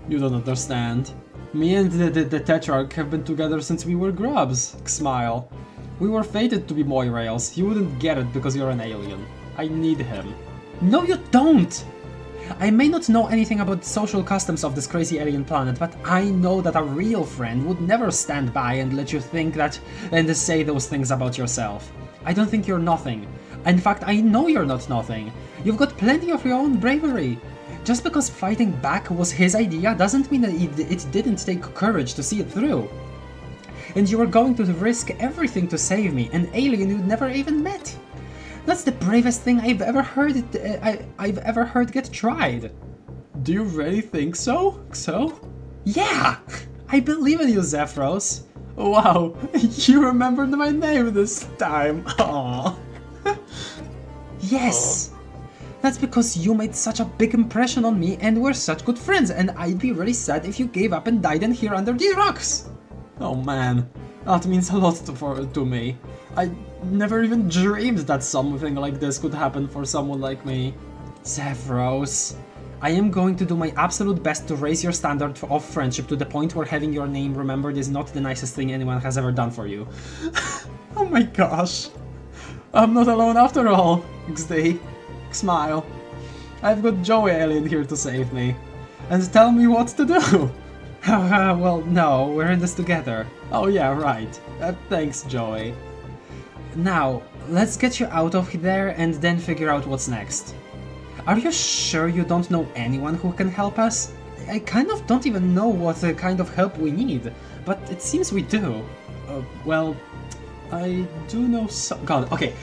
You don't understand. Me and the Tetrarch have been together since we were grubs. Smile. We were fated to be Moirails. You wouldn't get it because you're an alien. I need him. No, you don't! I may not know anything about the social customs of this crazy alien planet, but I know that a real friend would never stand by and let you think that and say those things about yourself. I don't think you're nothing. In fact, I know you're not nothing. You've got plenty of your own bravery. Just because fighting back was his idea doesn't mean that it didn't take courage to see it through. And you were going to risk everything to save me, an alien you'd never even met. That's the bravest thing I've ever heard get tried. Do you really think so? Yeah! I believe in you, XEFROS. Wow, you remembered my name this time. Aww. Yes! Aww. That's because you made such a big impression on me and we're such good friends, and I'd be really sad if you gave up and died in here under these rocks. Oh man, that means a lot to me. I never even dreamed that something like this could happen for someone like me. XEFROS, I am going to do my absolute best to raise your standard of friendship to the point where having your name remembered is not the nicest thing anyone has ever done for you. Oh my gosh. I'm not alone after all. XD. Smile. I've got Joey Alien here to save me. And tell me what to do. Well, no, we're in this together. Oh yeah, right. Thanks, Joey. Now, let's get you out of there and then figure out what's next. Are you sure you don't know anyone who can help us? I kind of don't even know what kind of help we need, but it seems we do. Well, I do know God, okay,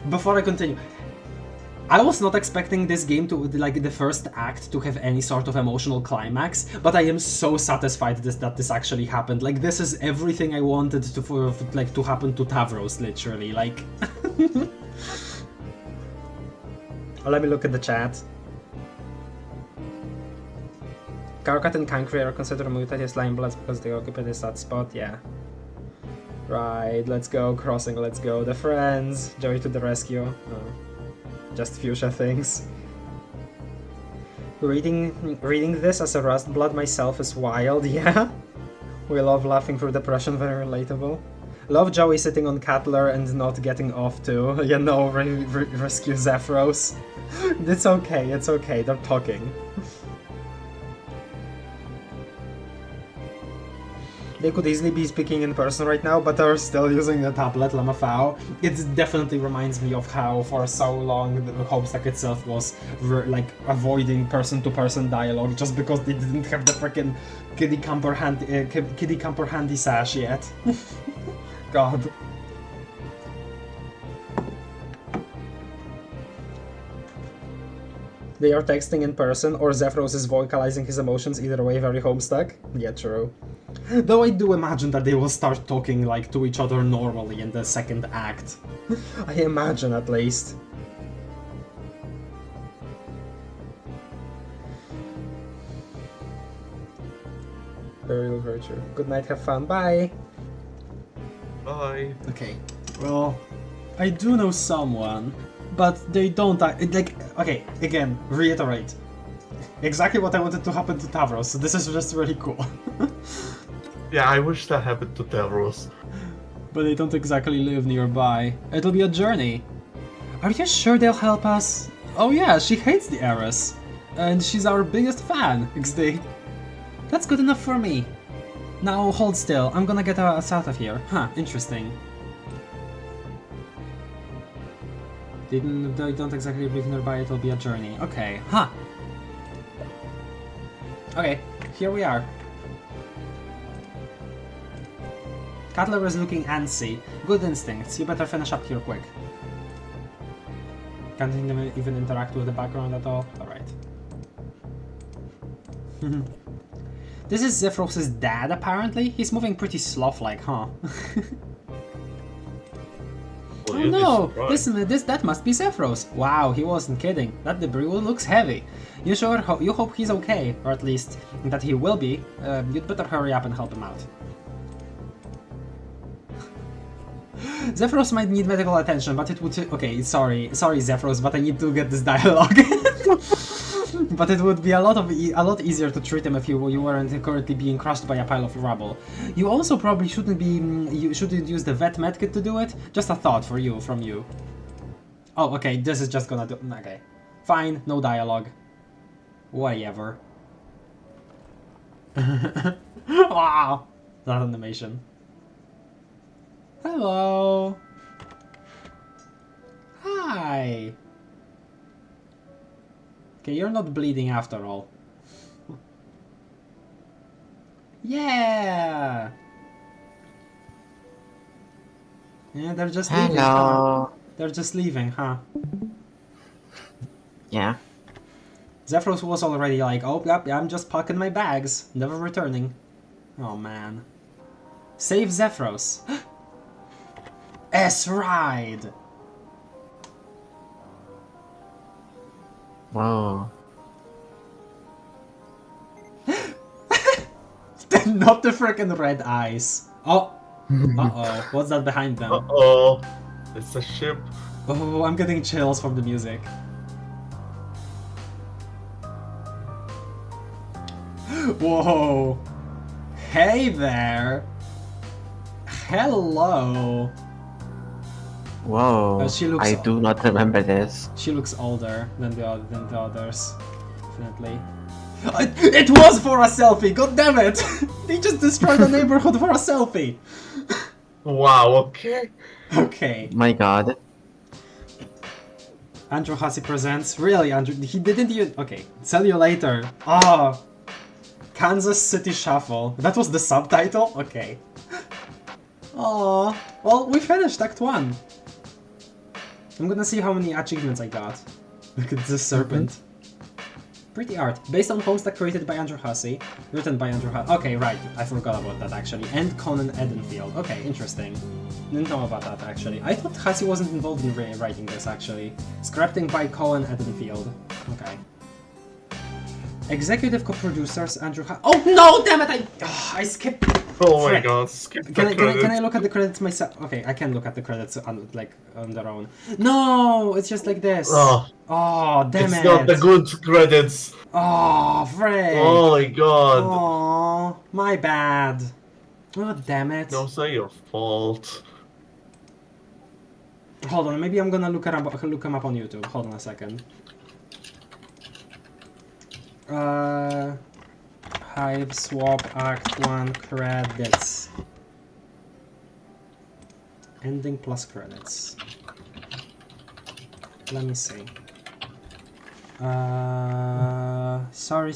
before I continue, I was not expecting this game to, like, the first act to have any sort of emotional climax, but I am so satisfied that this actually happened. Like, this is everything I wanted to happen to Tavros, literally, like... Let me look at the chat. Karkat and Kankri are considered mutated slime bloods because they occupy this that spot, yeah. Right, let's go, crossing, let's go. The friends, Joey to the rescue. Oh. Just fuchsia things. Reading this as a rust blood myself is wild, yeah? We love laughing through depression, very relatable. Love Joey sitting on Cutler and not getting off too. You know, rescue XEFROS. It's okay, they're talking. They could easily be speaking in person right now, but they're still using the tablet, Lamafao. It definitely reminds me of how for so long the Homestuck itself was like avoiding person-to-person dialogue just because they didn't have the freaking kiddie camper handy sash yet. God. They are texting in person, or XEFROS is vocalizing his emotions, either way very Homestuck. Yeah, true. Though I do imagine that they will start talking like to each other normally in the second act. I imagine, at least. Very true. Good night, have fun, bye! Bye. Okay, well, I do know someone, but they don't, like, okay, again, reiterate. Exactly what I wanted to happen to Tavros, so this is just really cool. Yeah, I wish that happened to Tavros. But they don't exactly live nearby. It'll be a journey. Are you sure they'll help us? Oh yeah, she hates the heiress. And she's our biggest fan, XD. That's good enough for me. Now hold still, I'm gonna get us out of here. Huh, interesting. They don't exactly live nearby, it'll be a journey. Okay, huh. Okay, here we are. Cutler is looking antsy. Good instincts, you better finish up here quick. Can't even interact with the background at all? Alright. This is XEFROS' dad, apparently. He's moving pretty sloth-like, huh? Well, oh no! That must be XEFROS. Wow, he wasn't kidding. That debris looks heavy. You hope he's okay, or at least that he will be. You'd better hurry up and help him out. Zephyros might need medical attention, but it would... Okay, sorry Zephyros, but I need to get this dialogue. But it would be a lot easier to treat him if you weren't currently being crushed by a pile of rubble. You also probably shouldn't use the vet medkit to do it. Just a thought from you. Oh, okay, this is just gonna do... Okay. Fine, no dialogue. Whatever. Wow! That animation. Hello! Hi! Okay, you're not bleeding after all. Yeah! Yeah, they're just leaving, huh? Hello. They're just leaving, huh? Yeah. Zephyros was already like, oh, yep, I'm just packing my bags, never returning. Oh, man. Save Zephyros. S-Ride! Whoa. Not the freaking red eyes. Oh. Uh-oh. What's that behind them? Uh-oh. It's a ship. Oh, I'm getting chills from the music. Whoa. Hey there. Hello. Whoa. She looks... I do not remember this. She looks older than the others. Definitely. It was for a selfie! God damn it! They just destroyed the neighborhood for a selfie! Wow, okay. Okay. My god. Andrew Hussey presents. Really, Andrew? He didn't even... Okay. Tell you later. Oh. Kansas City Shuffle. That was the subtitle? Okay. Oh. Well, we finished Act 1. I'm gonna see how many achievements I got. Look at this serpent. Pretty art. Based on Homestuck created by Andrew Hussey. Written by Andrew Hussey. Okay, right. I forgot about that actually. And Conan Edenfield. Okay, interesting. Didn't know about that actually. I thought Hussey wasn't involved in writing this actually. Scripting by Conan Edenfield. Okay. Executive co-producers Andrew Hussey. Oh no! Damn it! I skipped. Oh my Frick. god, skip the Can I credits. look at the credits myself? Okay, I can look at the credits on their own. No, it's just like this. Oh, Oh, damn it's it! not the good credits. Oh, frick! Oh my god. Oh, my bad. Oh, damn it! No, say your fault. Hold on, maybe I'm gonna look him up on YouTube. Hold on a second. Hiveswap Act 1 credits. Ending plus credits. Let me see. Sorry.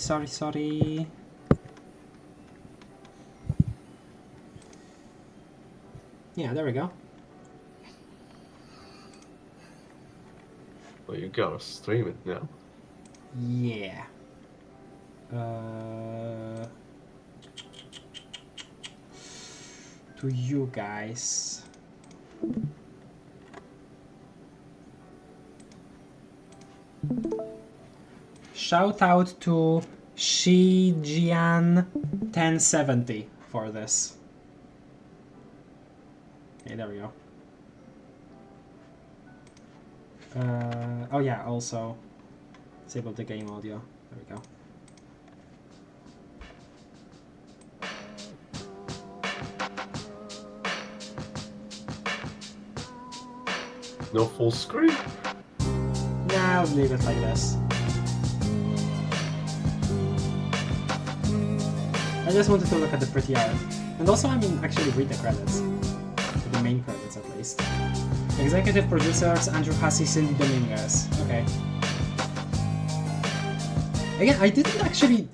Yeah, there we go. Well, you gotta stream it now. Yeah. To you guys. Shout out to Shijian1070 for this. Okay, there we go. Oh yeah, also disable the game audio. There we go. No full screen? Nah, I'll leave it like this. I just wanted to look at the pretty art. And also, I mean, actually read the credits. The main credits, at least. Executive producers, Andrew Hussey, Cindy Dominguez. Okay. Again, I didn't actually...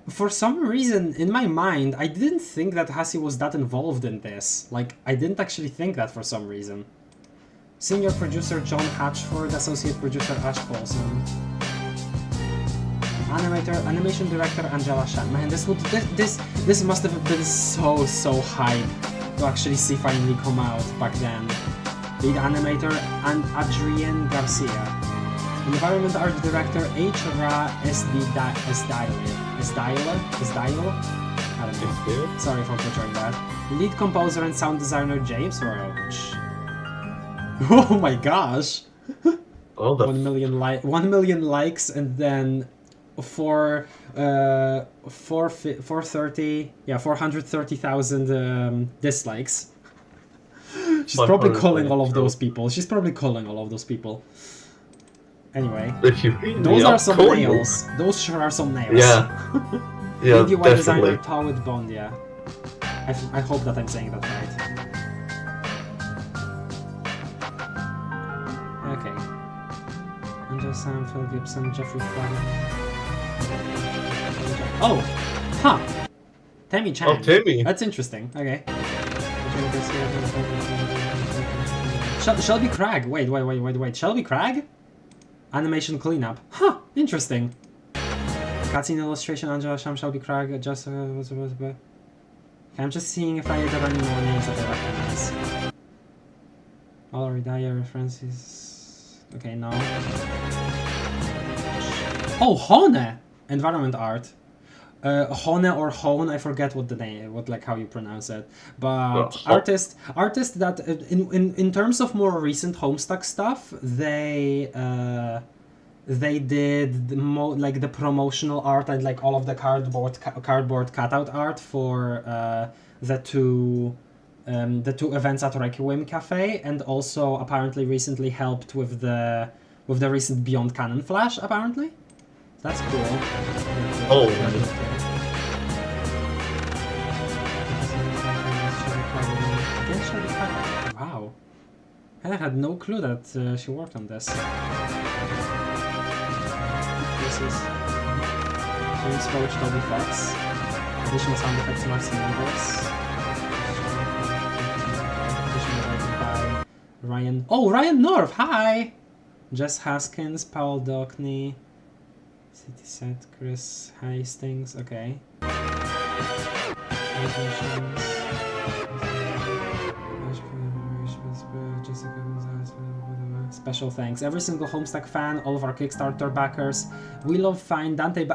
For some reason, in my mind, I didn't think that Hussey was that involved in this. Like, I didn't actually think that for some reason. Senior producer John Hatchford, associate producer Ash Paulson. Animation director Angela Shan. Man, this must have been so hype to actually see finally come out back then. Lead animator and Adrienne Garcia. Environment art director H.Ra Esdaile. I don't know. Sorry for butchering that. Lead composer and sound designer James Roach. Oh my gosh! Oh, the 1 million 1 million likes and then 430,000 dislikes. She's probably calling all of those people. She's probably calling all of those people. Anyway, If you read those me, are I'll some call you. nails. Those sure are some nails. Yeah. Yeah, Indie White definitely. designer Towed Bond, yeah. I hope that I'm saying that right. Okay. Angel Sam, Phil Gibson, Jeffrey Flanagan. Oh! Huh! Tammy Chan. Oh, Timmy. That's interesting. Okay. Shelby Cragg. Wait. Shelby Cragg? Animation cleanup. Huh! Interesting. Cutscene illustration, Angela Sham, Shelby Cragg, just... I'm just seeing if I have any more names that I recognize. Mallory Dyer, Francis... Okay, no. Oh, Hone! Environment art. Hone or Hone, I forget what the name, how you pronounce it. But artist that in terms of more recent Homestuck stuff, they did the promotional art and like all of the cardboard cutout art for the two events at Requiem Cafe, and also apparently recently helped with the recent Beyond Canon Flash. Apparently, that's cool. Oh. Wow, I had no clue that she worked on this. This is James Roach, Toby Fox. Additional sound effects, Marcy Universe. Additional edited by Ryan. Oh, Ryan North! Hi! Jess Haskins, Paul Dockney, City Set, Chris Hastings. Okay. Special thanks. Every single Homestuck fan, all of our Kickstarter backers. We love fine Dante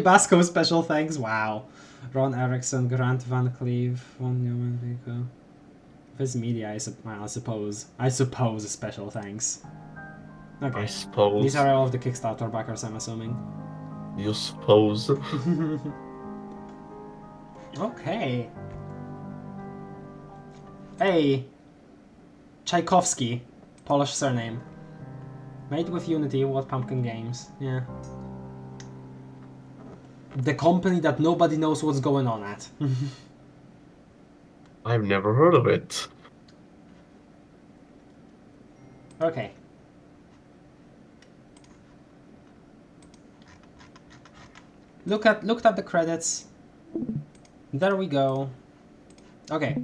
Basco special thanks. Wow. Ron Erickson, Grant Van Cleve, Von Newman, Vico. Viz Media, I suppose. I suppose special thanks. Okay. I suppose. These are all of the Kickstarter backers, I'm assuming. You suppose. Okay. Hey. Tchaikovsky. Polish surname. Made with Unity, What Pumpkin Games. Yeah. The company that nobody knows what's going on at. I've never heard of it. Okay. Looked at the credits. There we go. Okay.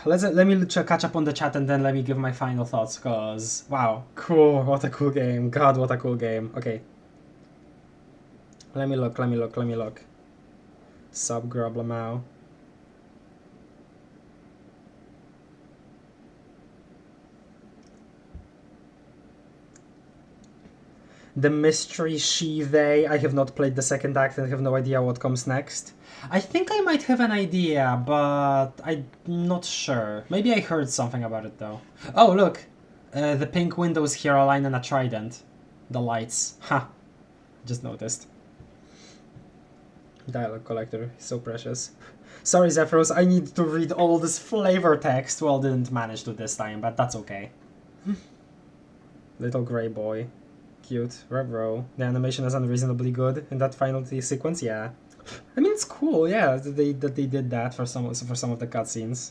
Let me catch up on the chat and then let me give my final thoughts, cause wow, cool, what a cool game. God, what a cool game. Okay. Let me look. Sub Groblamau. The Mystery She-They. I have not played the second act and have no idea what comes next. I think I might have an idea, but I'm not sure. Maybe I heard something about it though. Oh, look! The pink windows here align on a trident. The lights. Ha! Just noticed. Dialogue collector. So precious. Sorry, XEFROS, I need to read all this flavor text. Well, didn't manage to this time, but that's okay. Little grey boy. Cute. Revro. The animation is unreasonably good in that final sequence, yeah. I mean, it's cool, yeah, that they did that for some of the cutscenes.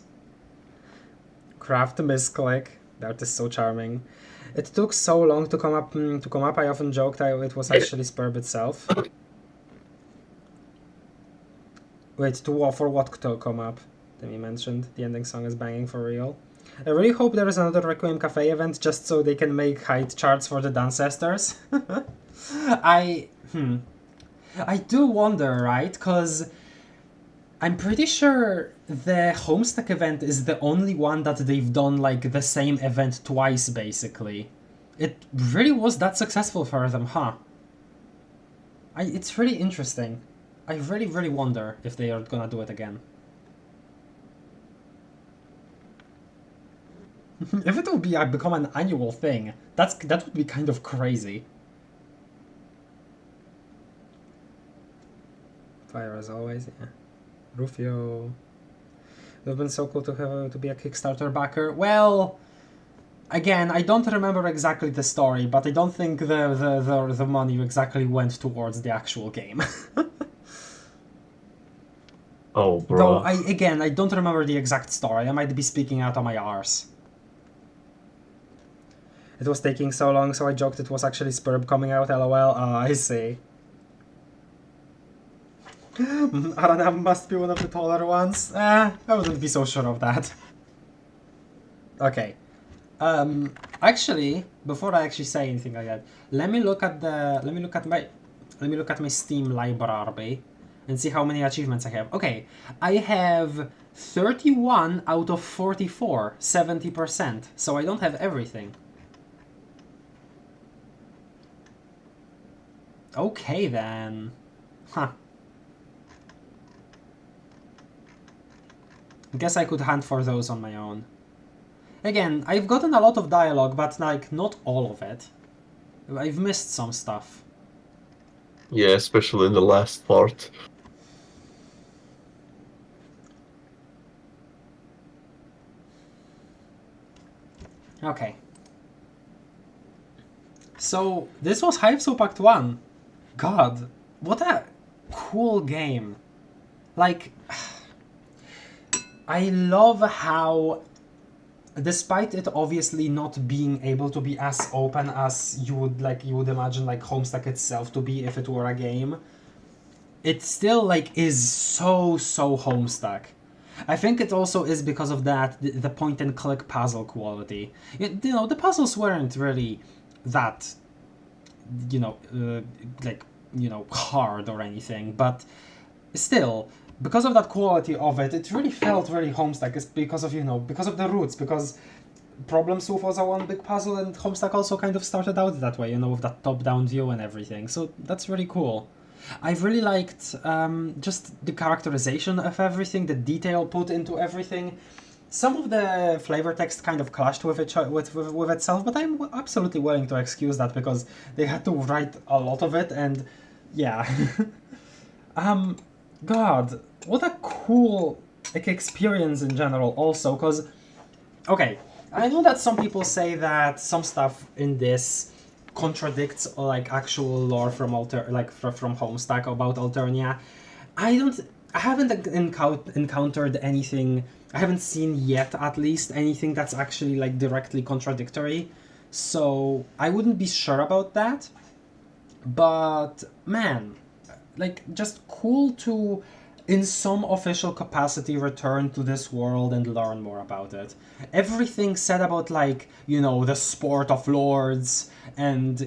Craft misclick. The art is so charming. It took so long to come up. I often joked it was actually Spurb itself. Wait, for what to come up? Demi mentioned the ending song is banging for real. I really hope there is another Requiem Cafe event just so they can make height charts for the Dancestors. I do wonder, right? Because I'm pretty sure the Homestuck event is the only one that they've done like the same event twice, basically. It really was that successful for them, huh? It's really interesting. I really wonder if they are gonna do it again. If it would be become an annual thing, that would be kind of crazy. Fire as always, yeah. Rufio. It would have been so cool to have to be a Kickstarter backer. Well, again, I don't remember exactly the story, but I don't think the money exactly went towards the actual game. Oh, bro. Though I don't remember the exact story. I might be speaking out of my arse. It was taking so long, so I joked it was actually Spurb coming out. LOL. I see. Arana must be one of the taller ones. I wouldn't be so sure of that. Okay. Actually, before I actually say anything like that, let me look at my Steam library and see how many achievements I have. Okay, I have 31 out of 44, 70%. So I don't have everything. Okay then. Huh. Guess I could hunt for those on my own. Again, I've gotten a lot of dialogue, but like not all of it. I've missed some stuff. Yeah, especially in the last part. Okay. So, this was Hiveswap Act 1. God, what a cool game. Like, I love how, despite it obviously not being able to be as open as you would imagine like Homestuck itself to be if it were a game, it still like is so Homestuck. I think it also is because of that, the point and click puzzle quality. You know, the puzzles weren't really that, hard or anything, but still, because of that quality of it, it really felt very Homestuck. It's because of, because of the roots, because Problem Solve was a one big puzzle, and Homestuck also kind of started out that way, with that top-down view and everything. So that's really cool. I've really liked just the characterization of everything, the detail put into everything. Some of the flavor text kind of clashed with itself, but I'm absolutely willing to excuse that because they had to write a lot of it, and yeah. God, what a cool experience in general also, because, okay, I know that some people say that some stuff in this contradicts like actual lore from from Homestuck about Alternia. I haven't encountered anything. I haven't seen yet, at least, anything that's actually like directly contradictory. So I wouldn't be sure about that. But man, like just cool to, in some official capacity, return to this world and learn more about it. Everything said about like, the sport of lords and,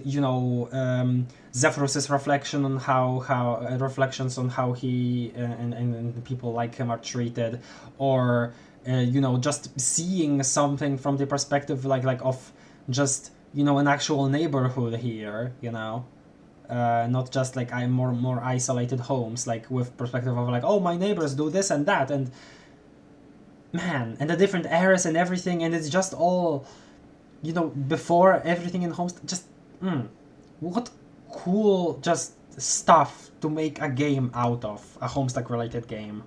XEFROS' reflection on reflections on how he and the people like him are treated, or, just seeing something from the perspective of just, an actual neighborhood here, not just like I'm more isolated homes, like with perspective of like, oh, my neighbors do this and that, and man, and the different eras and everything, and it's just all, before everything in Homestuck. Just what cool just stuff to make a game out of, a Homestuck related game.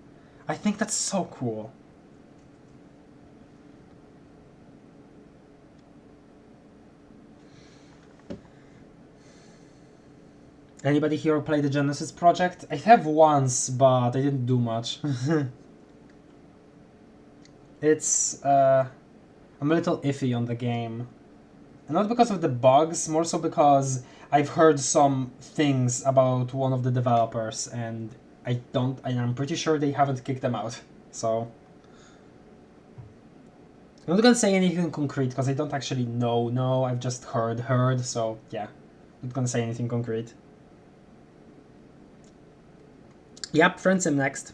I think that's so cool. Anybody here play the Genesis project? I have once, but I didn't do much. It's, I'm a little iffy on the game. And not because of the bugs, more so because I've heard some things about one of the developers, and I'm pretty sure they haven't kicked them out, so. I'm not gonna say anything concrete, because I don't actually know, I've just heard, so yeah. Not gonna say anything concrete. Yep, Friendsim next.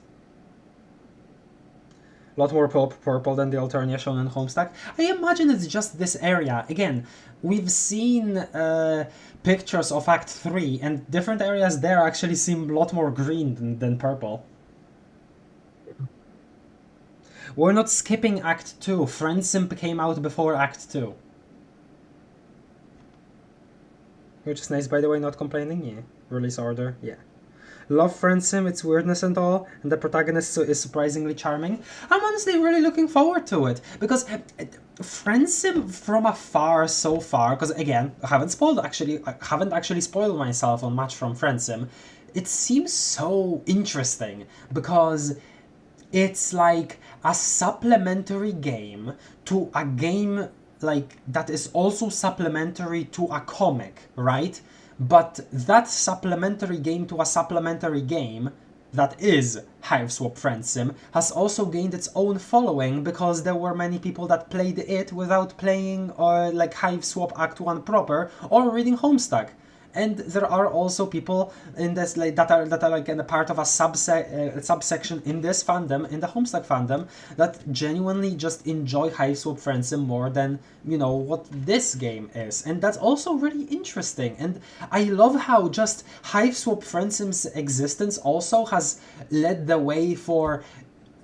A lot more purple than the Alternia shown in Homestuck. I imagine it's just this area. Again, we've seen pictures of Act 3, and different areas there actually seem a lot more green than purple. We're not skipping Act 2. Friendsim came out before Act 2. Which is nice, by the way, not complaining, yeah. Release order, yeah. Love Friendsim, its weirdness and all, and the protagonist is surprisingly charming. I'm honestly really looking forward to it, because Friendsim from afar so far, because again, I haven't actually spoiled myself on much from Friendsim. It seems so interesting, because it's like a supplementary game to a game like that is also supplementary to a comic, right? But that supplementary game to a supplementary game that is Hiveswap Friendsim has also gained its own following because there were many people that played it without playing like Hiveswap Act 1 proper or reading Homestuck. And there are also people in this like that are like in a part of a subsection in this fandom, in the Homestuck fandom, that genuinely just enjoy Hiveswap Friendsim more than, you know, what this game is. And that's also really interesting. And I love how just Hiveswap Friendsim's existence also has led the way for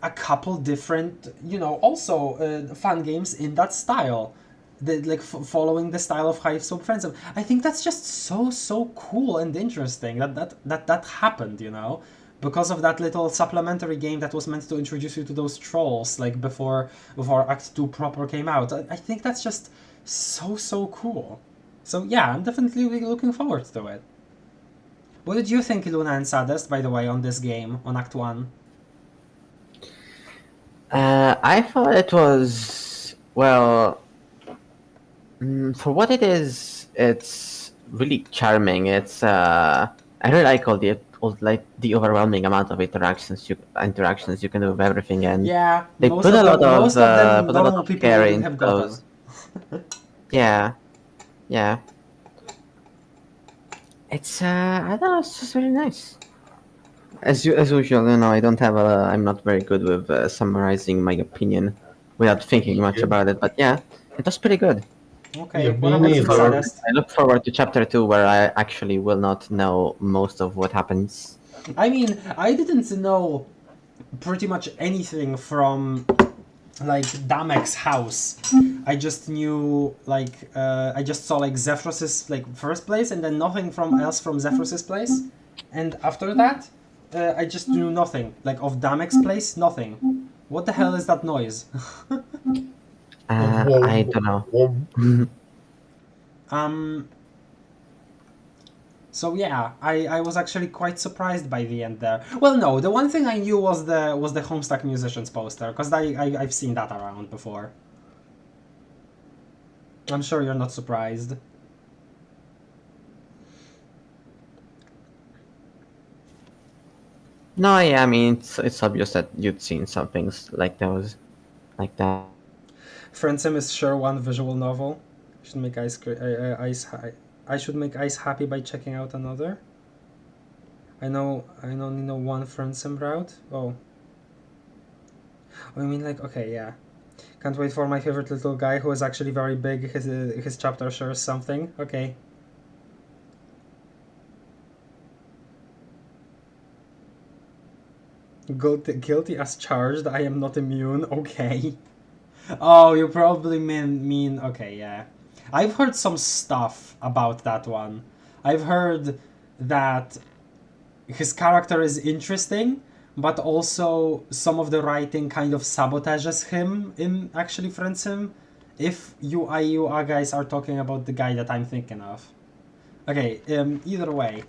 a couple different, you know, also fun games in that style. Following the style of Hiveswap Friendsim. I think that's just so cool and interesting that happened, you know, because of that little supplementary game that was meant to introduce you to those trolls like before Act 2 proper came out. I think that's just so cool. So yeah, I'm definitely looking forward to it. What did you think, Luna and Saddest, by the way, on this game, on Act 1? I thought it was, well, for what it is, it's really charming. It's I really like all the overwhelming amount of interactions you can do with everything, and Yeah, they most put of a lot of most of them put a lot normal of people care wouldn't into have gotten. those. Yeah, yeah. It's I don't know. It's just really nice. As usual, you know, I don't have a. I'm not very good with summarizing my opinion without thinking much Yeah. about it. But yeah, it was pretty good. Okay, Yeah, what me about you, neither. Saddest? I look forward to chapter 2, where I actually will not know most of what happens. I mean, I didn't know pretty much anything from like Damek's house. I just knew like I just saw like XEFROS's like first place and then nothing from else from XEFROS's place. And after that, I just knew nothing. Like of Damek's place, nothing. What the hell is that noise? I don't know. um So yeah, I was actually quite surprised by the end there. Well, no, the one thing I knew was the Homestuck Musicians poster, because I've seen that around before. I'm sure you're not surprised. No, yeah, I mean it's obvious that you'd seen some things like those, like that. Friendsim is sure one visual novel. Should make I should make Ice happy by checking out another. I only know one Friendsim route. Oh, I mean like okay, yeah. Can't wait for my favorite little guy who is actually very big. His chapter shares something. Okay. Guilty as charged. I am not immune. Okay. Oh, you probably mean okay, yeah. I've heard some stuff about that one. I've heard that his character is interesting, but also some of the writing kind of sabotages him in actually Friendsim. If you guys are talking about the guy that I'm thinking of. Okay, either way,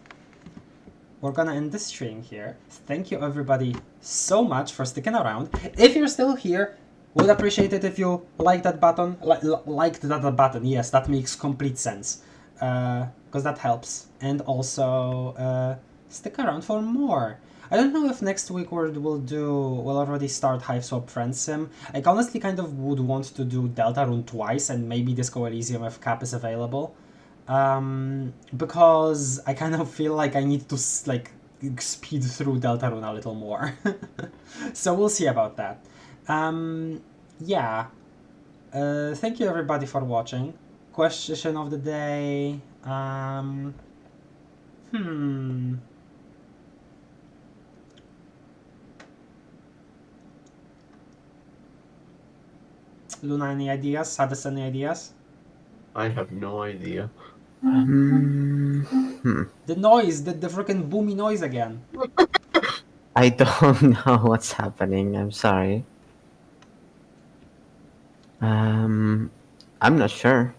we're gonna end the stream here. Thank you everybody so much for sticking around. If you're still here, would appreciate it if you like that button. Liked that button, yes, that makes complete sense. Because that helps. And also, stick around for more. I don't know if next week we'll already start Hiveswap Friendsim. I honestly kind of would want to do Deltarune twice and maybe Disco Elysium if Cap is available. Because I kind of feel like I need to like speed through Deltarune a little more. So we'll see about that. Yeah. Thank you everybody for watching. Question of the day. Luna, any ideas? Hades, any ideas? I have no idea. The noise, the freaking boomy noise again. I don't know what's happening. I'm sorry. I'm not sure.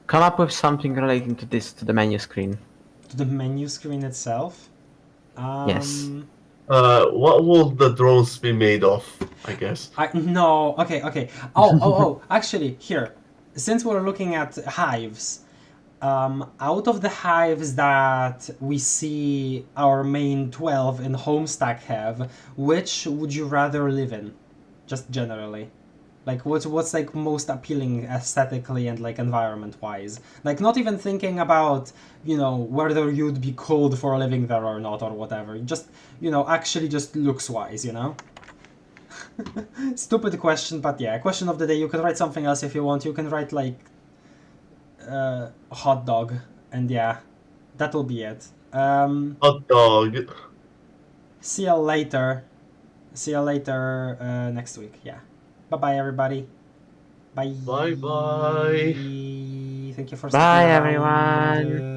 Come up with something relating to this, to the menu screen. To the menu screen itself. Yes. What will the drones be made of? I guess. No. Okay. Oh. Actually, here, since we're looking at hives, out of the hives that we see our main 12 in Homestuck have, which would you rather live in? Just generally. Like, what's like most appealing aesthetically and like environment wise? Like, not even thinking about, you know, whether you'd be cold for living there or not or whatever. Just, you know, actually just looks wise, you know? Stupid question, but yeah, question of the day. You can write something else if you want. You can write like hot dog, and yeah, that'll be it. Hot dog. See you later. See you later next week. Yeah. Bye bye, everybody. Bye. Bye bye. Thank you for Bye, sticking around. everyone.